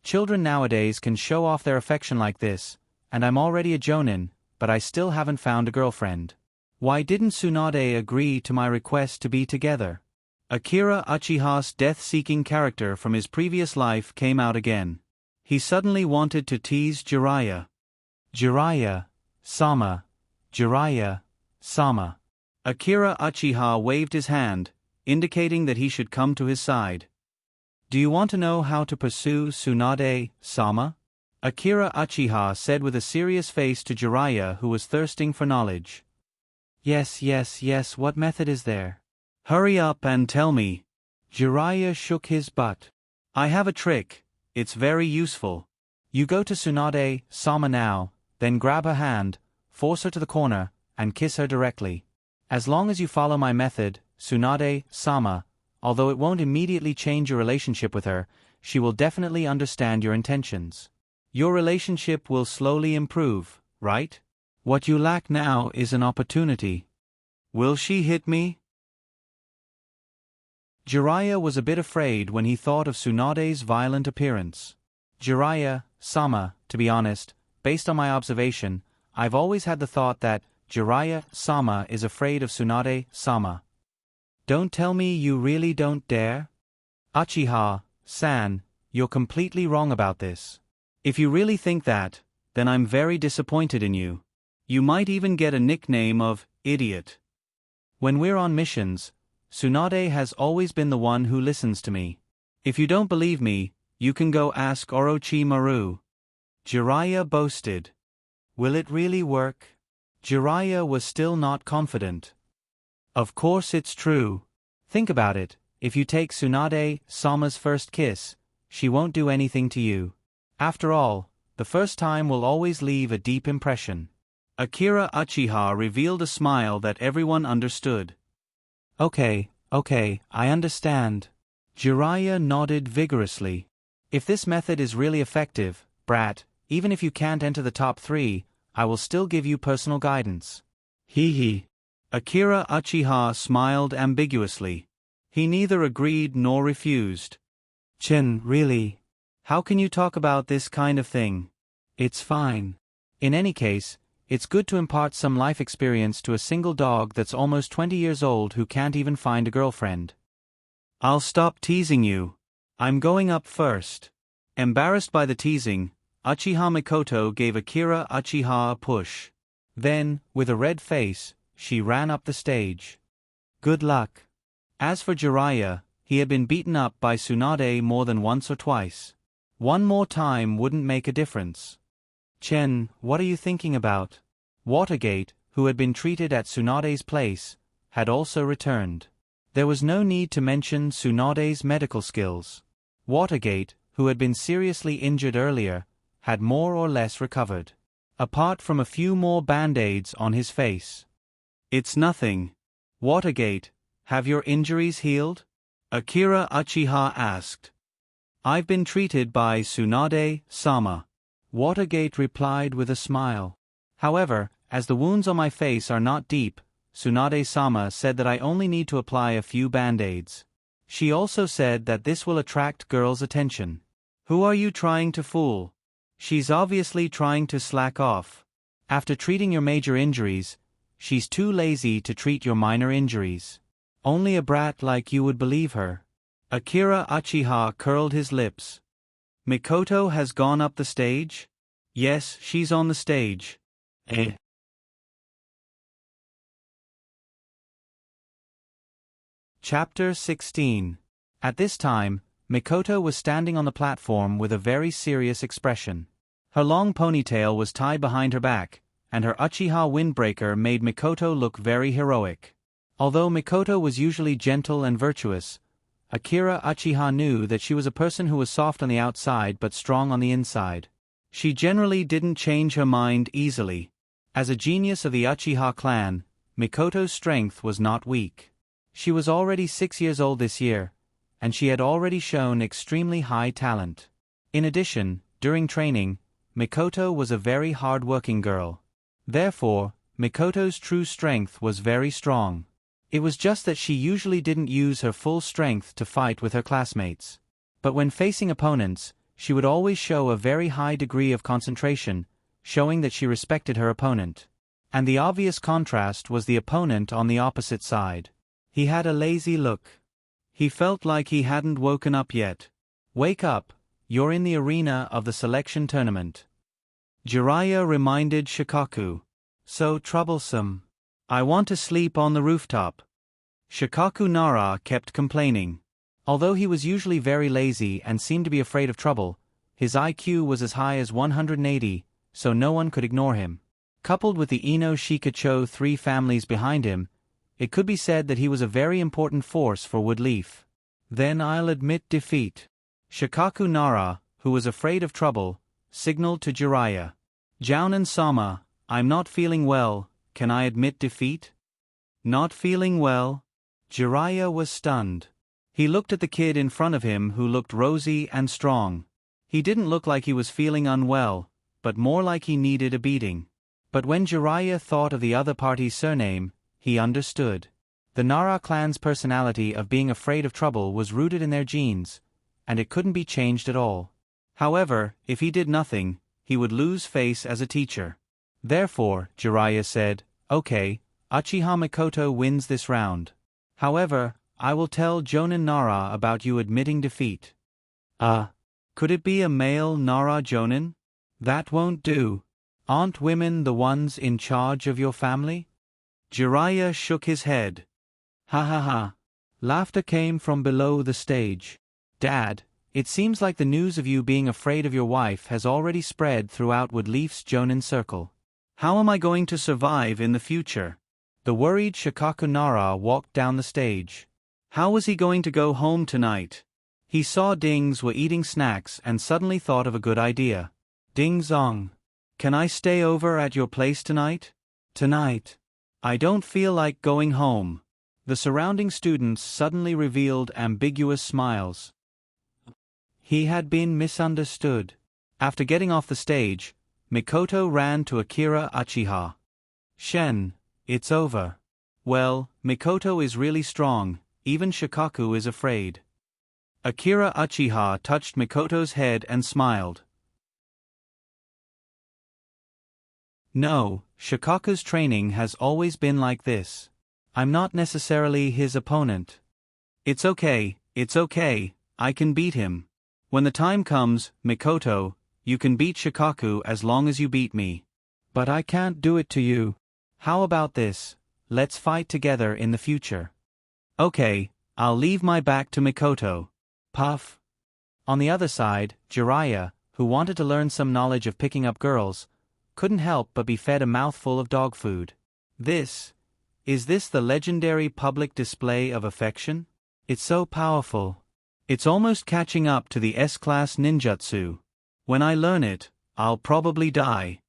Children nowadays can show off their affection like this, and I'm already a jonin, but I still haven't found a girlfriend. Why didn't Tsunade agree to my request to be together? Akira Uchiha's death-seeking character from his previous life came out again. He suddenly wanted to tease Jiraiya. Jiraiya-sama. Jiraiya-sama. Akira Uchiha waved his hand, indicating that he should come to his side. "Do you want to know how to pursue Tsunade-sama?" Akira Uchiha said with a serious face to Jiraiya, who was thirsting for knowledge. Yes, what method is there? Hurry up and tell me." Jiraiya shook his butt. "I have a trick, it's very useful. You go to Tsunade-sama now, then grab her hand, force her to the corner, and kiss her directly. As long as you follow my method, Tsunade-sama, although it won't immediately change your relationship with her, she will definitely understand your intentions. Your relationship will slowly improve, right? What you lack now is an opportunity. Will she hit me?" Jiraiya was a bit afraid when he thought of Tsunade's violent appearance. Jiraiya-sama, to be honest, based on my observation, I've always had the thought that Jiraiya-sama is afraid of Tsunade-sama. Don't tell me you really don't dare? Uchiha-san, you're completely wrong about this. If you really think that, then I'm very disappointed in you. You might even get a nickname of idiot. When we're on missions, Tsunade has always been the one who listens to me. If you don't believe me, you can go ask Orochimaru. Jiraiya boasted. Will it really work? Jiraiya was still not confident. Of course it's true. Think about it, if you take Tsunade-sama's first kiss, she won't do anything to you. After all, the first time will always leave a deep impression. Akira Uchiha revealed a smile that everyone understood. Okay, I understand. Jiraiya nodded vigorously. If this method is really effective, brat, even if you can't enter the top 3, I will still give you personal guidance. Hee. Akira Uchiha smiled ambiguously. He neither agreed nor refused. Chen, really? How can you talk about this kind of thing? It's fine. In any case, it's good to impart some life experience to a single dog that's almost 20 years old who can't even find a girlfriend. I'll stop teasing you. I'm going up first. Embarrassed by the teasing, Uchiha Mikoto gave Akira Uchiha a push. Then, with a red face, she ran up the stage. Good luck. As for Jiraiya, he had been beaten up by Tsunade more than once or twice. One more time wouldn't make a difference. Chen, what are you thinking about? Watergate, who had been treated at Tsunade's place, had also returned. There was no need to mention Tsunade's medical skills. Watergate, who had been seriously injured earlier, had more or less recovered. Apart from a few more band-aids on his face. It's nothing. Watergate, have your injuries healed? Akira Uchiha asked. I've been treated by Tsunade-sama. Watergate replied with a smile. However, as the wounds on my face are not deep, Tsunade-sama said that I only need to apply a few band-aids. She also said that this will attract girls' attention. Who are you trying to fool? She's obviously trying to slack off. After treating your major injuries, she's too lazy to treat your minor injuries. Only a brat like you would believe her. Akira Uchiha curled his lips. Mikoto has gone up the stage? Yes, she's on the stage. Chapter 16. At this time, Mikoto was standing on the platform with a very serious expression. Her long ponytail was tied behind her back, and her Uchiha windbreaker made Mikoto look very heroic. Although Mikoto was usually gentle and virtuous, Akira Uchiha knew that she was a person who was soft on the outside but strong on the inside. She generally didn't change her mind easily. As a genius of the Uchiha clan, Mikoto's strength was not weak. She was already 6 years old this year, and she had already shown extremely high talent. In addition, during training, Mikoto was a very hard-working girl. Therefore, Mikoto's true strength was very strong. It was just that she usually didn't use her full strength to fight with her classmates. But when facing opponents, she would always show a very high degree of concentration, showing that she respected her opponent. And the obvious contrast was the opponent on the opposite side. He had a lazy look. He felt like he hadn't woken up yet. Wake up, you're in the arena of the selection tournament. Jiraiya reminded Shikaku. So troublesome. I want to sleep on the rooftop. Shikaku Nara kept complaining. Although he was usually very lazy and seemed to be afraid of trouble, his IQ was as high as 180, so no one could ignore him. Coupled with the Ino Shikacho 3 families behind him, it could be said that he was a very important force for Woodleaf. Then I'll admit defeat. Shikaku Nara, who was afraid of trouble, signaled to Jiraiya. Jounin-sama, I'm not feeling well, can I admit defeat? Not feeling well? Jiraiya was stunned. He looked at the kid in front of him who looked rosy and strong. He didn't look like he was feeling unwell, but more like he needed a beating. But when Jiraiya thought of the other party's surname, he understood. The Nara clan's personality of being afraid of trouble was rooted in their genes, and it couldn't be changed at all. However, if he did nothing, he would lose face as a teacher. Therefore, Jiraiya said, okay, Uchiha Mikoto wins this round. However, I will tell Jonin Nara about you admitting defeat. Could it be a male Nara Jonin? That won't do. Aren't women the ones in charge of your family? Jiraiya shook his head. Ha ha ha. Laughter came from below the stage. Dad, it seems like the news of you being afraid of your wife has already spread throughout Woodleaf's Jonin circle. How am I going to survive in the future? The worried Shikaku Nara walked down the stage. How was he going to go home tonight? He saw Dings were eating snacks and suddenly thought of a good idea. Ding Zong. Can I stay over at your place tonight? Tonight. I don't feel like going home. The surrounding students suddenly revealed ambiguous smiles. He had been misunderstood. After getting off the stage, Mikoto ran to Akira Uchiha. Shen, it's over. Well, Mikoto is really strong, even Shikaku is afraid. Akira Uchiha touched Mikoto's head and smiled. No, Shikaku's training has always been like this. I'm not necessarily his opponent. It's okay, I can beat him. When the time comes, Mikoto, you can beat Shikaku as long as you beat me. But I can't do it to you. How about this? Let's fight together in the future. Okay, I'll leave my back to Mikoto. Puff. On the other side, Jiraiya, who wanted to learn some knowledge of picking up girls, couldn't help but be fed a mouthful of dog food. Is this the legendary public display of affection? It's so powerful. It's almost catching up to the S-class ninjutsu. When I learn it, I'll probably die.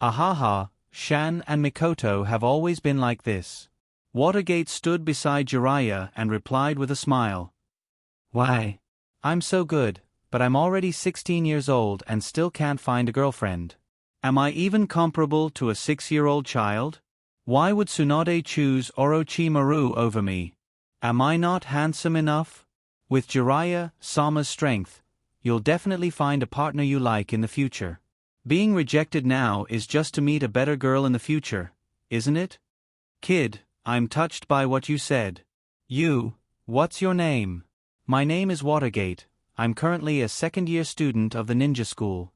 Ahaha, Shan and Mikoto have always been like this. Watergate stood beside Jiraiya and replied with a smile. Why? I'm so good, but I'm already 16 years old and still can't find a girlfriend. Am I even comparable to a 6-year-old child? Why would Tsunade choose Orochimaru over me? Am I not handsome enough? With Jiraiya Sama's strength, you'll definitely find a partner you like in the future. Being rejected now is just to meet a better girl in the future, isn't it? Kid, I'm touched by what you said. What's your name? My name is Watergate. I'm currently a second-year student of the ninja school.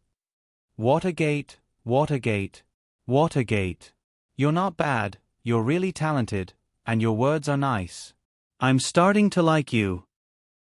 Watergate, Watergate, Watergate. You're not bad, you're really talented, and your words are nice. I'm starting to like you.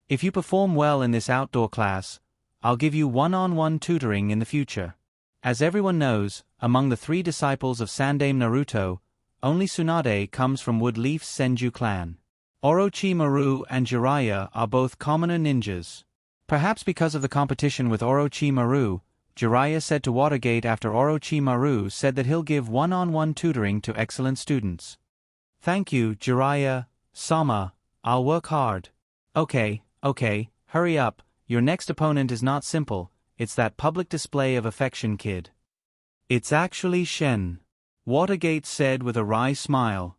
If you perform well in this outdoor class, I'll give you one-on-one tutoring in the future. As everyone knows, among the 3 disciples of Sandaime Naruto, only Tsunade comes from Woodleaf's Senju clan. Orochimaru and Jiraiya are both commoner ninjas. Perhaps because of the competition with Orochimaru, Jiraiya said to Watergate after Orochimaru said that he'll give one-on-one tutoring to excellent students. Thank you, Jiraiya-sama, I'll work hard. Okay, hurry up, your next opponent is not simple, it's that public display of affection kid. It's actually Shen, Watergate said with a wry smile.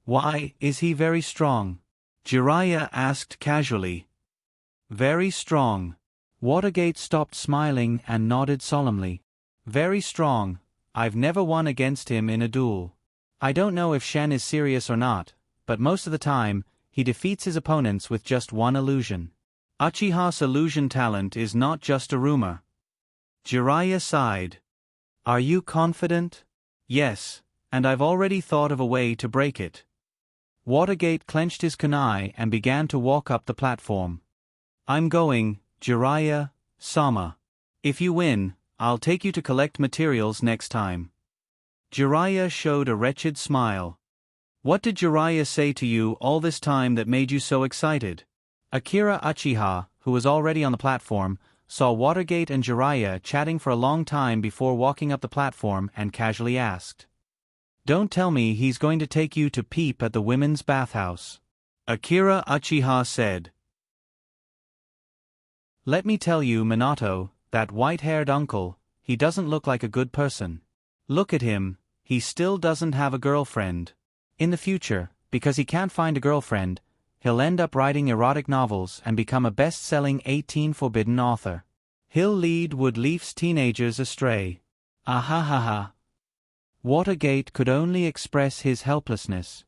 Why, is he very strong? Jiraiya asked casually. Very strong. Watergate stopped smiling and nodded solemnly. Very strong, I've never won against him in a duel. I don't know if Shen is serious or not, but most of the time, he defeats his opponents with just one illusion. Uchiha's illusion talent is not just a rumor. Jiraiya sighed. Are you confident? Yes, and I've already thought of a way to break it. Watergate clenched his kunai and began to walk up the platform. I'm going, Jiraiya-sama. If you win, I'll take you to collect materials next time. Jiraiya showed a wretched smile. What did Jiraiya say to you all this time that made you so excited? Akira Uchiha, who was already on the platform, saw Watergate and Jiraiya chatting for a long time before walking up the platform and casually asked. Don't tell me he's going to take you to peep at the women's bathhouse. Akira Uchiha said. Let me tell you, Minato, that white-haired uncle, he doesn't look like a good person. Look at him, he still doesn't have a girlfriend. In the future, because he can't find a girlfriend, he'll end up writing erotic novels and become a best-selling 18 forbidden author. He'll lead Woodleaf's teenagers astray. Ahahaha. Watergate could only express his helplessness.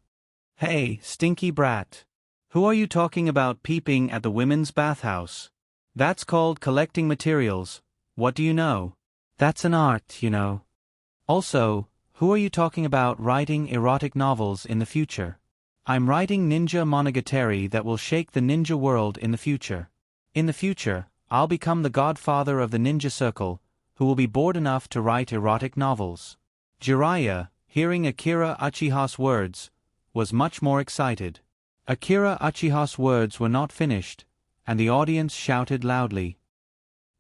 Hey, stinky brat. Who are you talking about peeping at the women's bathhouse? That's called collecting materials. What do you know? That's an art, you know. Also, who are you talking about writing erotic novels in the future? I'm writing ninja monogatari that will shake the ninja world in the future. In the future, I'll become the godfather of the ninja circle, who will be bored enough to write erotic novels. Jiraiya, hearing Akira Uchiha's words, was much more excited. Akira Uchiha's words were not finished, and the audience shouted loudly.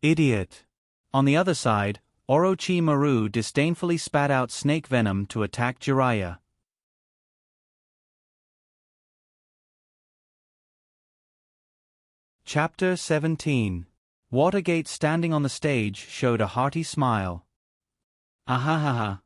Idiot! On the other side, Orochimaru disdainfully spat out snake venom to attack Jiraiya. Chapter 17. Watergate standing on the stage showed a hearty smile. Ahahaha.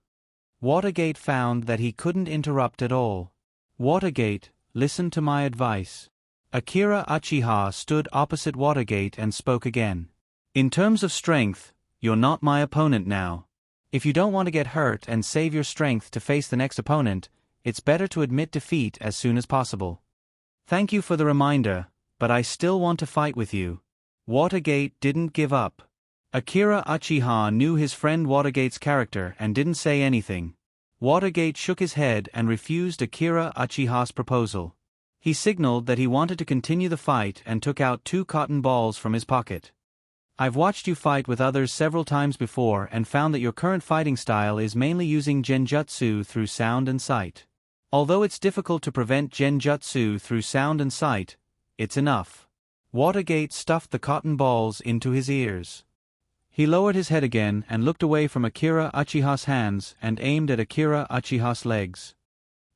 Watergate found that he couldn't interrupt at all. Watergate, listen to my advice. Akira Uchiha stood opposite Watergate and spoke again. In terms of strength, you're not my opponent now. If you don't want to get hurt and save your strength to face the next opponent, it's better to admit defeat as soon as possible. Thank you for the reminder, but I still want to fight with you. Watergate didn't give up. Akira Uchiha knew his friend Watergate's character and didn't say anything. Watergate shook his head and refused Akira Uchiha's proposal. He signaled that he wanted to continue the fight and took out 2 cotton balls from his pocket. I've watched you fight with others several times before and found that your current fighting style is mainly using genjutsu through sound and sight. Although it's difficult to prevent genjutsu through sound and sight, it's enough. Watergate stuffed the cotton balls into his ears. He lowered his head again and looked away from Akira Uchiha's hands and aimed at Akira Uchiha's legs.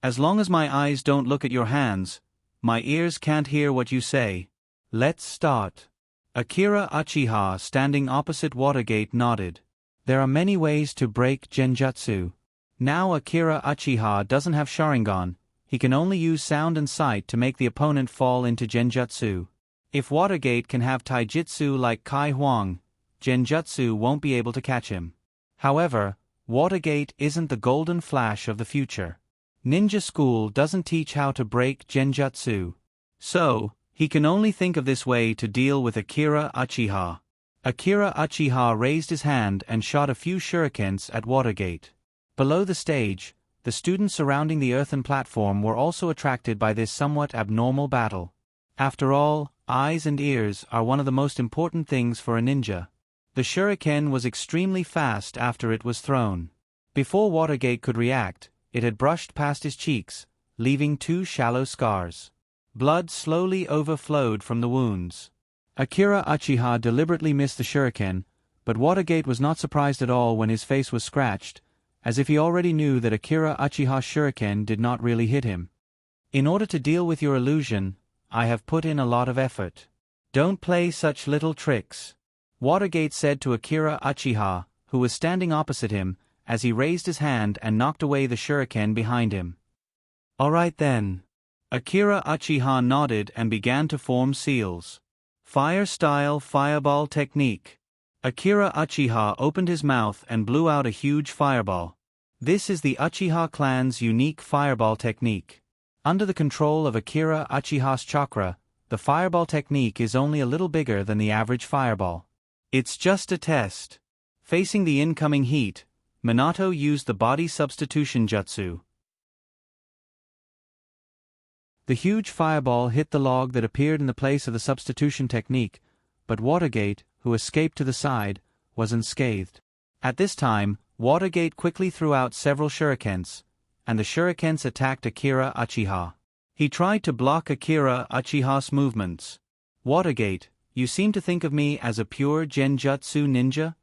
As long as my eyes don't look at your hands, my ears can't hear what you say. Let's start. Akira Uchiha, standing opposite Watergate, nodded. There are many ways to break genjutsu. Now Akira Uchiha doesn't have Sharingan, he can only use sound and sight to make the opponent fall into genjutsu. If Watergate can have taijutsu like Kai Huang, Genjutsu won't be able to catch him. However, Watergate isn't the golden flash of the future. Ninja school doesn't teach how to break Genjutsu. So, he can only think of this way to deal with Akira Uchiha. Akira Uchiha raised his hand and shot a few shurikens at Watergate. Below the stage, the students surrounding the earthen platform were also attracted by this somewhat abnormal battle. After all, eyes and ears are one of the most important things for a ninja. The shuriken was extremely fast after it was thrown. Before Watergate could react, it had brushed past his cheeks, leaving 2 shallow scars. Blood slowly overflowed from the wounds. Akira Uchiha deliberately missed the shuriken, but Watergate was not surprised at all when his face was scratched, as if he already knew that Akira Uchiha's shuriken did not really hit him. In order to deal with your illusion, I have put in a lot of effort. Don't play such little tricks, Watergate said to Akira Uchiha, who was standing opposite him, as he raised his hand and knocked away the shuriken behind him. All right then. Akira Uchiha nodded and began to form seals. Fire-style fireball technique. Akira Uchiha opened his mouth and blew out a huge fireball. This is the Uchiha clan's unique fireball technique. Under the control of Akira Uchiha's chakra, the fireball technique is only a little bigger than the average fireball. It's just a test. Facing the incoming heat, Minato used the body substitution jutsu. The huge fireball hit the log that appeared in the place of the substitution technique, but Watergate, who escaped to the side, was unscathed. At this time, Watergate quickly threw out several shurikens, and the shurikens attacked Akira Uchiha. He tried to block Akira Uchiha's movements. Watergate, you seem to think of me as a pure genjutsu ninja?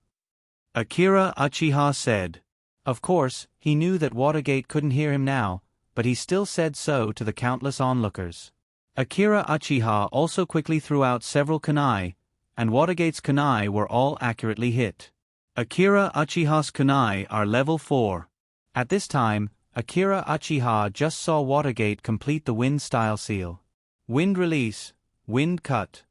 Akira Uchiha said. Of course, he knew that Watergate couldn't hear him now, but he still said so to the countless onlookers. Akira Uchiha also quickly threw out several kunai, and Watergate's kunai were all accurately hit. Akira Uchiha's kunai are level 4. At this time, Akira Uchiha just saw Watergate complete the wind style seal. Wind release, wind cut.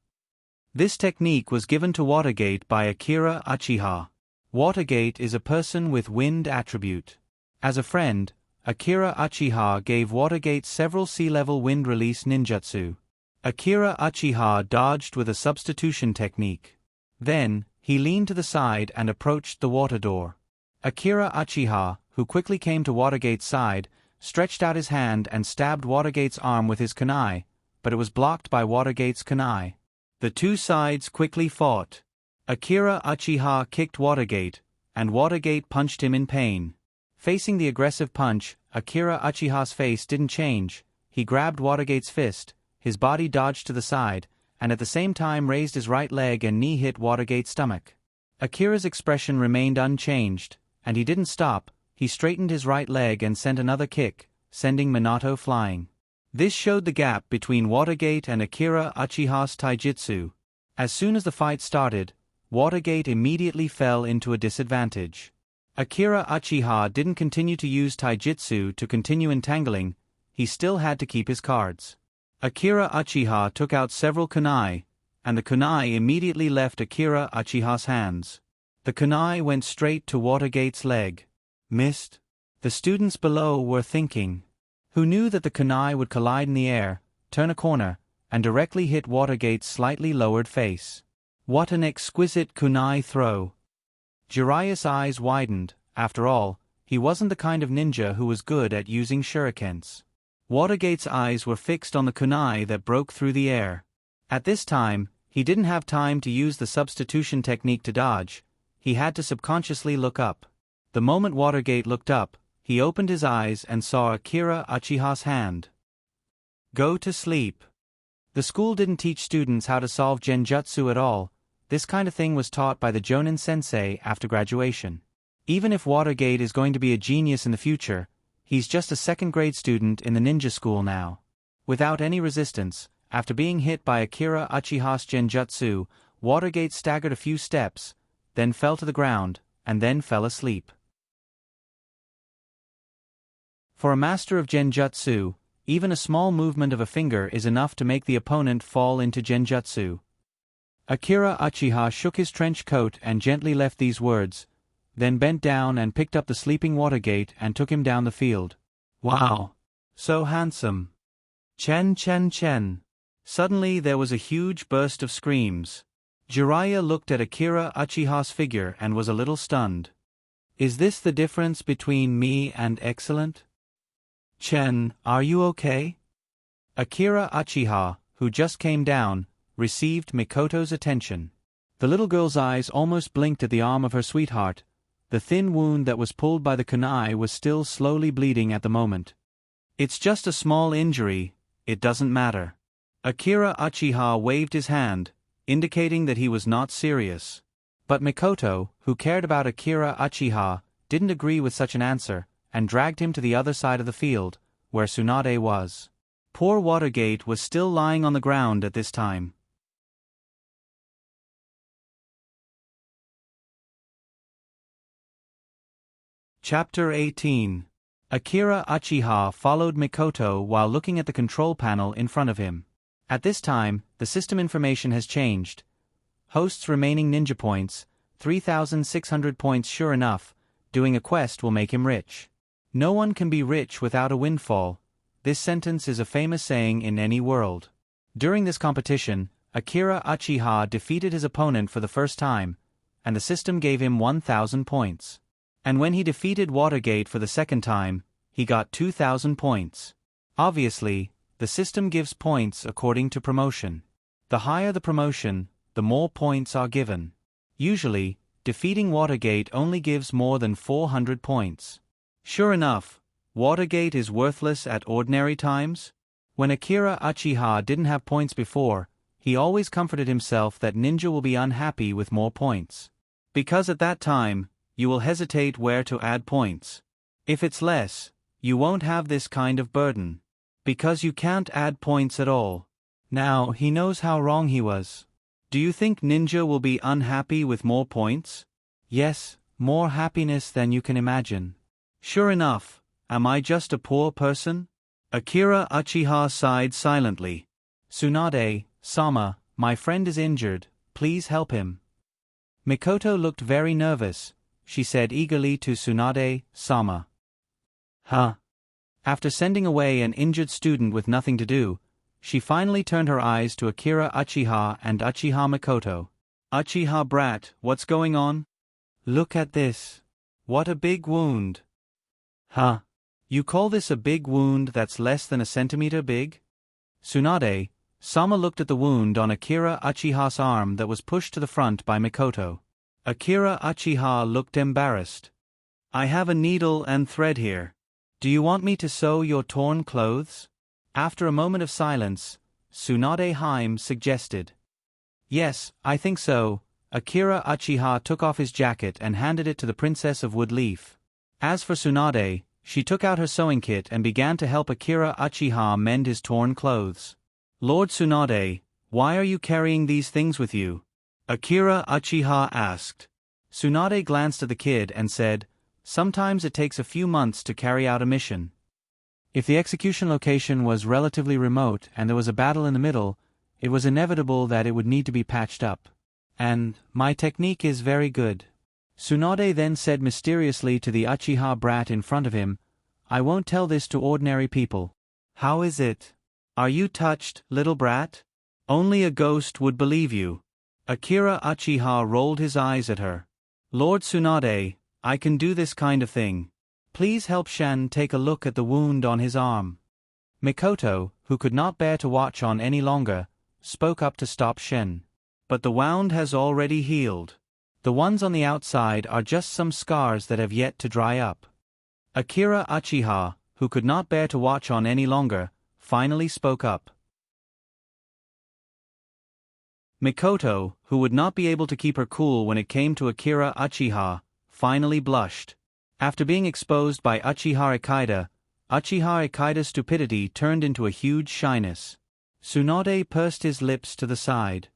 This technique was given to Watergate by Akira Uchiha. Watergate is a person with wind attribute. As a friend, Akira Uchiha gave Watergate several sea-level wind release ninjutsu. Akira Uchiha dodged with a substitution technique. Then, he leaned to the side and approached the water door. Akira Uchiha, who quickly came to Watergate's side, stretched out his hand and stabbed Watergate's arm with his kunai, but it was blocked by Watergate's kunai. The two sides quickly fought. Akira Uchiha kicked Watergate, and Watergate punched him in pain. Facing the aggressive punch, Akira Uchiha's face didn't change. He grabbed Watergate's fist, his body dodged to the side, and at the same time raised his right leg and knee hit Watergate's stomach. Akira's expression remained unchanged, and he didn't stop. He straightened his right leg and sent another kick, sending Minato flying. This showed the gap between Watergate and Akira Uchiha's taijutsu. As soon as the fight started, Watergate immediately fell into a disadvantage. Akira Uchiha didn't continue to use taijutsu to continue entangling, he still had to keep his cards. Akira Uchiha took out several kunai, and the kunai immediately left Akira Uchiha's hands. The kunai went straight to Watergate's leg. Missed? The students below were thinking. Who knew that the kunai would collide in the air, turn a corner, and directly hit Watergate's slightly lowered face. What an exquisite kunai throw! Jiraiya's eyes widened. After all, he wasn't the kind of ninja who was good at using shurikens. Watergate's eyes were fixed on the kunai that broke through the air. At this time, he didn't have time to use the substitution technique to dodge. He had to subconsciously look up. The moment Watergate looked up, he opened his eyes and saw Akira Uchiha's hand. Go to sleep. The school didn't teach students how to solve genjutsu at all. This kind of thing was taught by the Jonin sensei after graduation. Even if Watergate is going to be a genius in the future, he's just a second-grade student in the ninja school now. Without any resistance, after being hit by Akira Uchiha's genjutsu, Watergate staggered a few steps, then fell to the ground, and then fell asleep. For a master of genjutsu, Even a small movement of a finger is enough to make the opponent fall into genjutsu. Akira Uchiha shook his trench coat and gently left these words, then bent down and picked up the sleeping Watergate and took him down the field. Wow! So handsome! Chen chen chen! Suddenly there was a huge burst of screams. Jiraiya looked at Akira Uchiha's figure and was a little stunned. Is this the difference between me and excellent? Chen, are you okay? Akira Uchiha, who just came down, received Mikoto's attention. The little girl's eyes almost blinked at the arm of her sweetheart. The thin wound that was pulled by the kunai was still slowly bleeding at the moment. It's just a small injury, it doesn't matter. Akira Uchiha waved his hand, indicating that he was not serious. But Mikoto, who cared about Akira Uchiha, didn't agree with such an answer, and dragged him to the other side of the field, where Tsunade was. Poor Watergate was still lying on the ground at this time. Chapter 18. Akira Uchiha followed Mikoto while looking at the control panel in front of him. At this time, the system information has changed. Host's remaining ninja points, 3,600 points sure enough, doing a quest will make him rich. No one can be rich without a windfall. This sentence is a famous saying in any world. During this competition, Akira Uchiha defeated his opponent for the first time, and the system gave him 1,000 points. And when he defeated Watergate for the second time, he got 2,000 points. Obviously, the system gives points according to promotion. The higher the promotion, the more points are given. Usually, defeating Watergate only gives more than 400 points. Sure enough, Watergate is worthless at ordinary times. When Akira Uchiha didn't have points before, he always comforted himself that ninja will be unhappy with more points. Because at that time, you will hesitate where to add points. If it's less, you won't have this kind of burden. Because you can't add points at all. Now he knows how wrong he was. Do you think ninja will be unhappy with more points? Yes, more happiness than you can imagine. Sure enough, am I just a poor person? Akira Uchiha sighed silently. Tsunade-sama, my friend is injured, please help him. Mikoto looked very nervous. She said eagerly to Tsunade-sama. Huh? After sending away an injured student with nothing to do, she finally turned her eyes to Akira Uchiha and Uchiha Mikoto. Uchiha brat, what's going on? Look at this. What a big wound. Huh? You call this a big wound that's less than a centimeter big? Tsunade-sama looked at the wound on Akira Uchiha's arm that was pushed to the front by Mikoto. Akira Uchiha looked embarrassed. I have a needle and thread here. Do you want me to sew your torn clothes? After a moment of silence, Tsunade-hime suggested. Yes, I think so. Akira Uchiha took off his jacket and handed it to the Princess of Woodleaf. As for Tsunade, she took out her sewing kit and began to help Akira Uchiha mend his torn clothes. Lord Tsunade, why are you carrying these things with you? Akira Uchiha asked. Tsunade glanced at the kid and said, sometimes it takes a few months to carry out a mission. If the execution location was relatively remote and there was a battle in the middle, it was inevitable that it would need to be patched up. And, my technique is very good. Tsunade then said mysteriously to the Uchiha brat in front of him, I won't tell this to ordinary people. How is it? Are you touched, little brat? Only a ghost would believe you. Akira Uchiha rolled his eyes at her. Lord Tsunade, I can do this kind of thing. Please help Shen take a look at the wound on his arm. Mikoto, who could not bear to watch on any longer, spoke up to stop Shen. But the wound has already healed. The ones on the outside are just some scars that have yet to dry up. Akira Uchiha, who could not bear to watch on any longer, finally spoke up. Mikoto, who would not be able to keep her cool when it came to Akira Uchiha, finally blushed. After being exposed by Uchiha Ikaita's stupidity turned into a huge shyness. Tsunade pursed his lips to the side.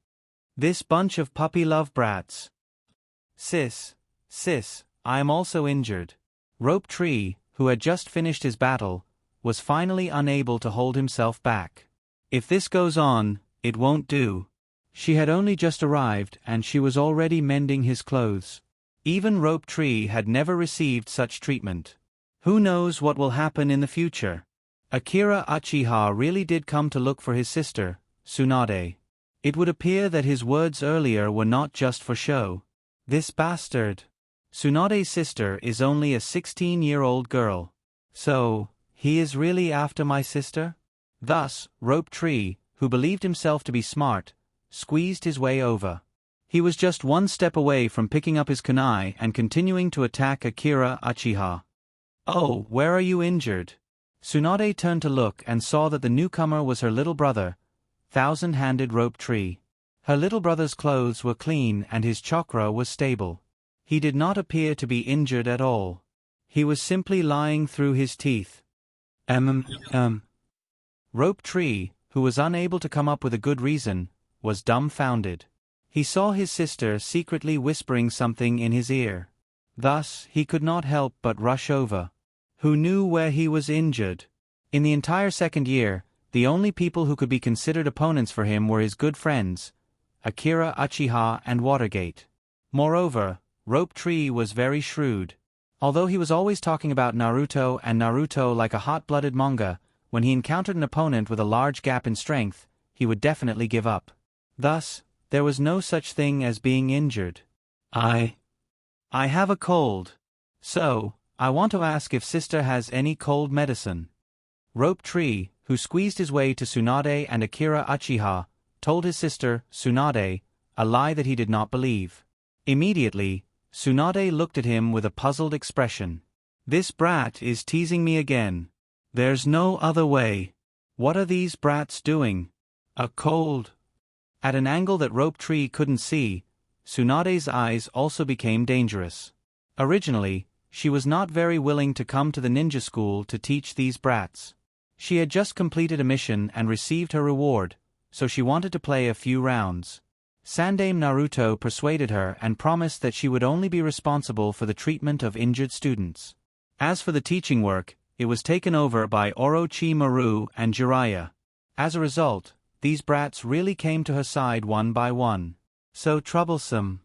This bunch of puppy-love brats. Sis, I am also injured. Rope Tree, who had just finished his battle, was finally unable to hold himself back. If this goes on, it won't do. She had only just arrived and she was already mending his clothes. Even Rope Tree had never received such treatment. Who knows what will happen in the future? Akira Uchiha really did come to look for his sister, Tsunade. It would appear that his words earlier were not just for show. This bastard. Tsunade's sister is only a 16-year-old girl. So, he is really after my sister? Thus, Rope Tree, who believed himself to be smart, squeezed his way over. He was just one step away from picking up his kunai and continuing to attack Akira Uchiha. Oh, where are you injured? Tsunade turned to look and saw that the newcomer was her little brother, Thousand-Handed Rope Tree. Her little brother's clothes were clean and his chakra was stable. He did not appear to be injured at all. He was simply lying through his teeth. Rope Tree, who was unable to come up with a good reason, was dumbfounded. He saw his sister secretly whispering something in his ear. Thus, he could not help but rush over. Who knew where he was injured? In the entire second year, the only people who could be considered opponents for him were his good friends, Akira Uchiha and Watergate. Moreover, Rope Tree was very shrewd. Although he was always talking about Naruto and Naruto like a hot-blooded manga, when he encountered an opponent with a large gap in strength, he would definitely give up. Thus, there was no such thing as being injured. I have a cold. So, I want to ask if sister has any cold medicine. Rope Tree, who squeezed his way to Tsunade and Akira Uchiha, told his sister, Tsunade, a lie that he did not believe. Immediately, Tsunade looked at him with a puzzled expression. This brat is teasing me again. There's no other way. What are these brats doing? A cold. At an angle that Rope Tree couldn't see, Tsunade's eyes also became dangerous. Originally, she was not very willing to come to the ninja school to teach these brats. She had just completed a mission and received her reward, so she wanted to play a few rounds. Sandame Naruto persuaded her and promised that she would only be responsible for the treatment of injured students. As for the teaching work, it was taken over by Orochimaru and Jiraiya. As a result, these brats really came to her side one by one. So troublesome.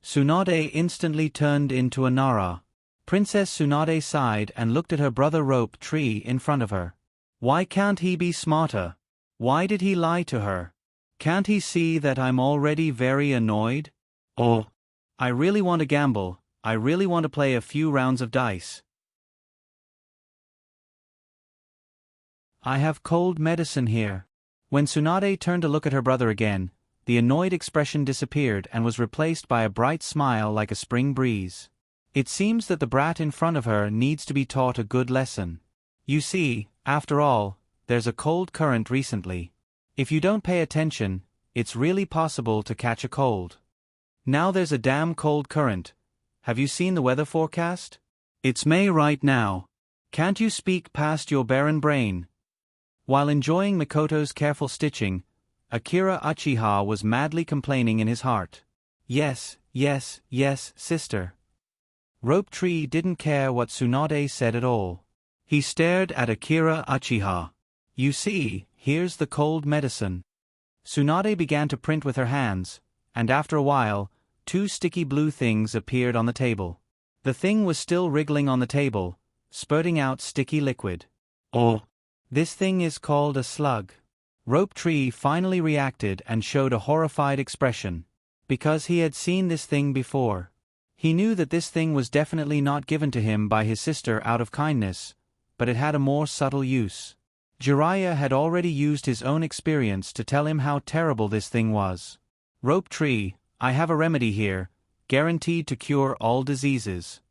Tsunade instantly turned into a Nara. Princess Tsunade sighed and looked at her brother Rope Tree in front of her. Why can't he be smarter? Why did he lie to her? Can't he see that I'm already very annoyed? Oh, I really want to gamble. I really want to play a few rounds of dice. I have cold medicine here. When Tsunade turned to look at her brother again, the annoyed expression disappeared and was replaced by a bright smile like a spring breeze. It seems that the brat in front of her needs to be taught a good lesson. You see, after all, there's a cold current recently. If you don't pay attention, it's really possible to catch a cold. Now there's a damn cold current. Have you seen the weather forecast? It's May right now. Can't you speak past your barren brain? While enjoying Mikoto's careful stitching, Akira Uchiha was madly complaining in his heart. Yes, yes, yes, sister. Rope Tree didn't care what Tsunade said at all. He stared at Akira Uchiha. You see, here's the cold medicine. Tsunade began to print with her hands, and after a while, 2 sticky blue things appeared on the table. The thing was still wriggling on the table, spurting out sticky liquid. Oh, this thing is called a slug. Rope Tree finally reacted and showed a horrified expression. Because he had seen this thing before. He knew that this thing was definitely not given to him by his sister out of kindness, but it had a more subtle use. Jiraiya had already used his own experience to tell him how terrible this thing was. Rope Tree, I have a remedy here, guaranteed to cure all diseases.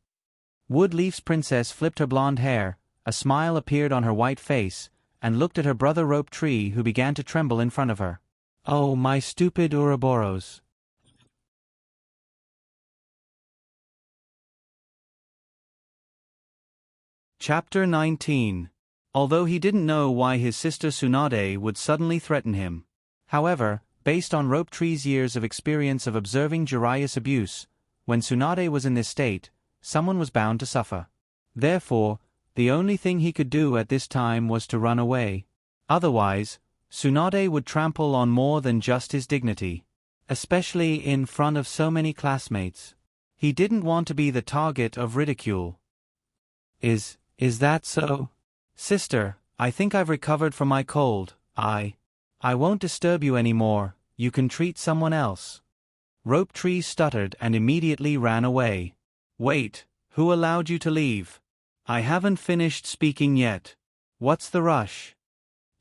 Woodleaf's princess flipped her blonde hair, a smile appeared on her white face, and looked at her brother Rope Tree who began to tremble in front of her. Oh, my stupid Ouroboros. Chapter 19. Although he didn't know why his sister Tsunade would suddenly threaten him. However, based on Rope Tree's years of experience of observing Jiraiya's abuse, when Tsunade was in this state, someone was bound to suffer. Therefore, The only thing he could do at this time was to run away. Otherwise, Tsunade would trample on more than just his dignity. Especially in front of so many classmates. He didn't want to be the target of ridicule. Is that so? Sister, I think I've recovered from my cold. I won't disturb you anymore, you can treat someone else. Rope Tree stuttered and immediately ran away. Wait, who allowed you to leave? I haven't finished speaking yet. What's the rush?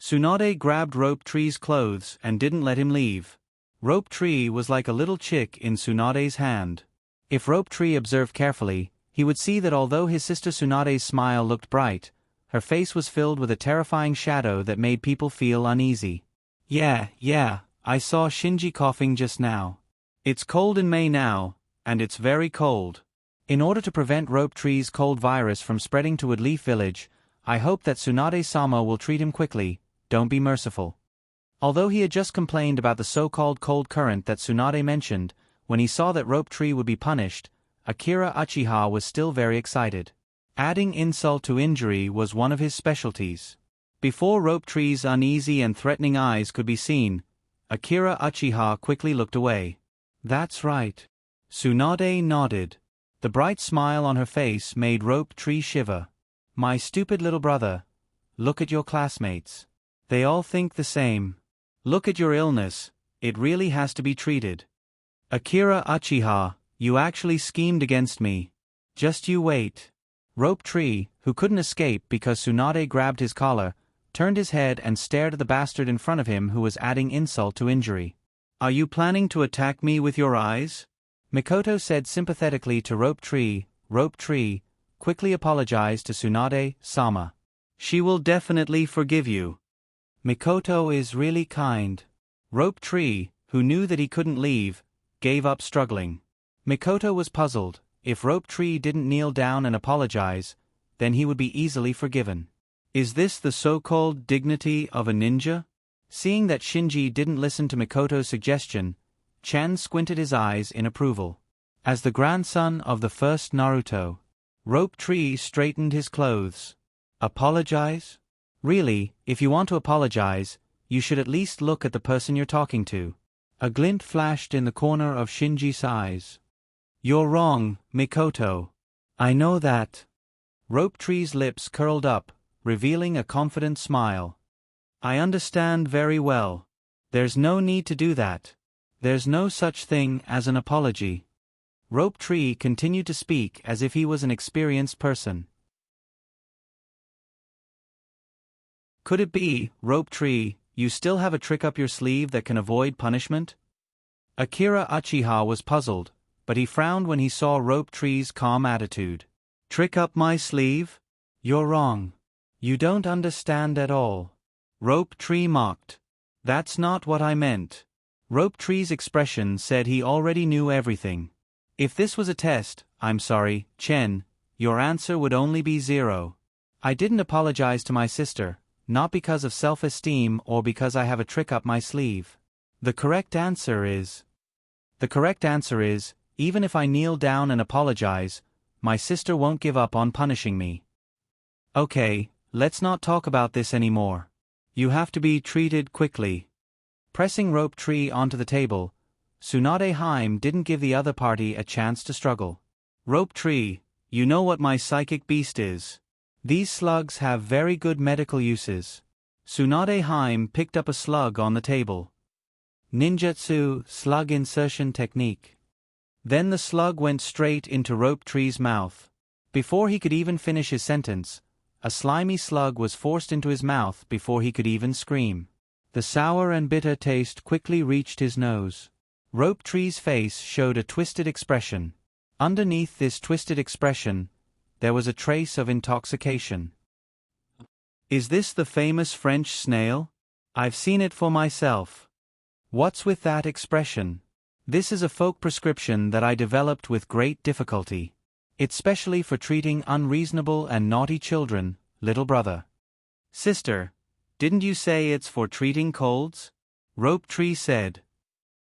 Tsunade grabbed Rope Tree's clothes and didn't let him leave. Rope Tree was like a little chick in Tsunade's hand. If Rope Tree observed carefully, he would see that although his sister Tsunade's smile looked bright, her face was filled with a terrifying shadow that made people feel uneasy. Yeah, I saw Shinji coughing just now. It's cold in May now, and it's very cold. In order to prevent Rope Tree's cold virus from spreading to Woodleaf Village, I hope that Tsunade-sama will treat him quickly, don't be merciful. Although he had just complained about the so-called cold current that Tsunade mentioned, when he saw that Rope Tree would be punished, Akira Uchiha was still very excited. Adding insult to injury was one of his specialties. Before Rope Tree's uneasy and threatening eyes could be seen, Akira Uchiha quickly looked away. That's right. Tsunade nodded. The bright smile on her face made Rope Tree shiver. My stupid little brother. Look at your classmates. They all think the same. Look at your illness, it really has to be treated. Akira Uchiha, you actually schemed against me. Just you wait. Rope Tree, who couldn't escape because Tsunade grabbed his collar, turned his head and stared at the bastard in front of him who was adding insult to injury. Are you planning to attack me with your eyes? Mikoto said sympathetically to Rope Tree. Rope Tree quickly apologized to Tsunade-sama. She will definitely forgive you. Mikoto is really kind. Rope Tree, who knew that he couldn't leave, gave up struggling. Mikoto was puzzled. If Rope Tree didn't kneel down and apologize, then he would be easily forgiven. Is this the so-called dignity of a ninja? Seeing that Shinji didn't listen to Mikoto's suggestion, Chen squinted his eyes in approval. As the grandson of the first Naruto, Rope Tree straightened his clothes. Apologize? Really, if you want to apologize, you should at least look at the person you're talking to. A glint flashed in the corner of Shinji's eyes. You're wrong, Mikoto. I know that. Rope Tree's lips curled up, revealing a confident smile. I understand very well. There's no need to do that. There's no such thing as an apology. Rope Tree continued to speak as if he was an experienced person. Could it be, Rope Tree, you still have a trick up your sleeve that can avoid punishment? Akira Uchiha was puzzled, but he frowned when he saw Rope Tree's calm attitude. Trick up my sleeve? You're wrong. You don't understand at all. Rope Tree mocked. That's not what I meant. Rope Tree's expression said he already knew everything. If this was a test, I'm sorry, Chen, your answer would only be 0. I didn't apologize to my sister, not because of self-esteem or because I have a trick up my sleeve. The correct answer is, even if I kneel down and apologize, my sister won't give up on punishing me. Okay, let's not talk about this anymore. You have to be treated quickly. Pressing Rope Tree onto the table, Tsunade Haim didn't give the other party a chance to struggle. Rope Tree, you know what my psychic beast is. These slugs have very good medical uses. Tsunade Haim picked up a slug on the table. Ninjutsu slug insertion technique. Then the slug went straight into Rope Tree's mouth. Before he could even finish his sentence, a slimy slug was forced into his mouth before he could even scream. The sour and bitter taste quickly reached his nose. Rope Tree's face showed a twisted expression. Underneath this twisted expression, there was a trace of intoxication. Is this the famous French snail? I've seen it for myself. What's with that expression? This is a folk prescription that I developed with great difficulty. It's specially for treating unreasonable and naughty children, little brother. Sister, didn't you say it's for treating colds? Rope Tree said.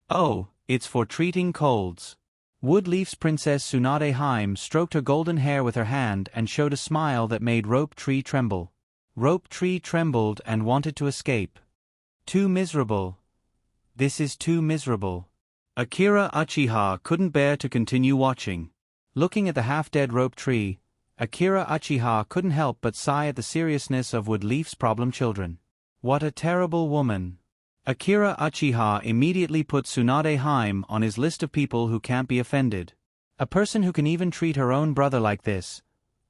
Oh, it's for treating colds. Woodleaf's Princess Tsunade Haim stroked her golden hair with her hand and showed a smile that made Rope Tree tremble. Rope Tree trembled and wanted to escape. Too miserable. This is too miserable. Akira Uchiha couldn't bear to continue watching. Looking at the half-dead Rope Tree, Akira Uchiha couldn't help but sigh at the seriousness of Woodleaf's problem children. What a terrible woman. Akira Uchiha immediately put Tsunade Haim on his list of people who can't be offended. A person who can even treat her own brother like this,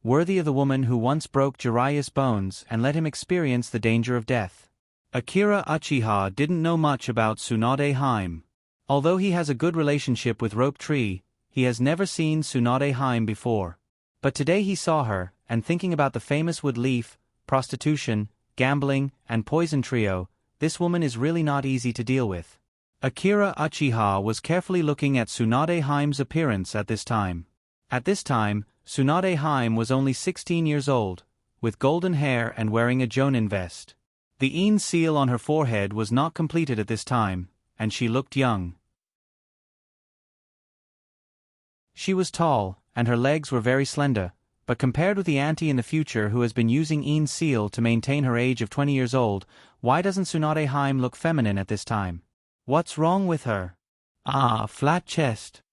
worthy of the woman who once broke Jiraiya's bones and let him experience the danger of death. Akira Uchiha didn't know much about Tsunade Haim. Although he has a good relationship with Rope Tree, he has never seen Tsunade Haim before. But today he saw her, and thinking about the famous Woodleaf, prostitution, gambling, and poison trio, this woman is really not easy to deal with. Akira Uchiha was carefully looking at Tsunade Haim's appearance at this time. At this time, Tsunade Haim was only 16 years old, with golden hair and wearing a jonin vest. The Ein seal on her forehead was not completed at this time, and she looked young. She was tall, and her legs were very slender, but compared with the auntie in the future who has been using Ein seal to maintain her age of 20 years old, why doesn't Tsunade Haim look feminine at this time? What's wrong with her? Ah, flat chest.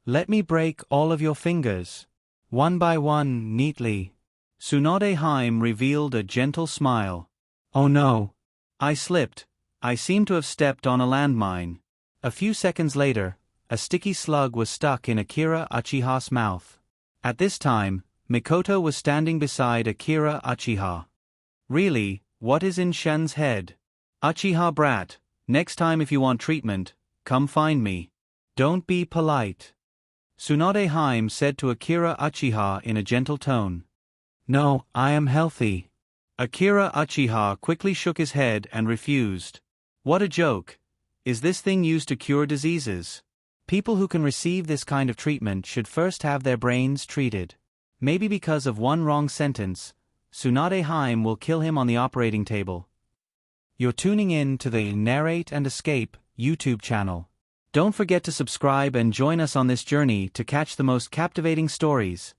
Let me break all of your fingers. One by one, neatly. Tsunade Haim revealed a gentle smile. Oh no. I slipped. I seem to have stepped on a landmine. A few seconds later, a sticky slug was stuck in Akira Uchiha's mouth. At this time, Mikoto was standing beside Akira Uchiha. Really, what is in Shen's head? Uchiha brat, next time if you want treatment, come find me. Don't be polite. Tsunade Haim said to Akira Uchiha in a gentle tone. No, I am healthy. Akira Uchiha quickly shook his head and refused. What a joke. Is this thing used to cure diseases? People who can receive this kind of treatment should first have their brains treated. Maybe because of one wrong sentence, Tsunade Haim will kill him on the operating table. You're tuning in to the Narrate and Escape YouTube channel. Don't forget to subscribe and join us on this journey to catch the most captivating stories.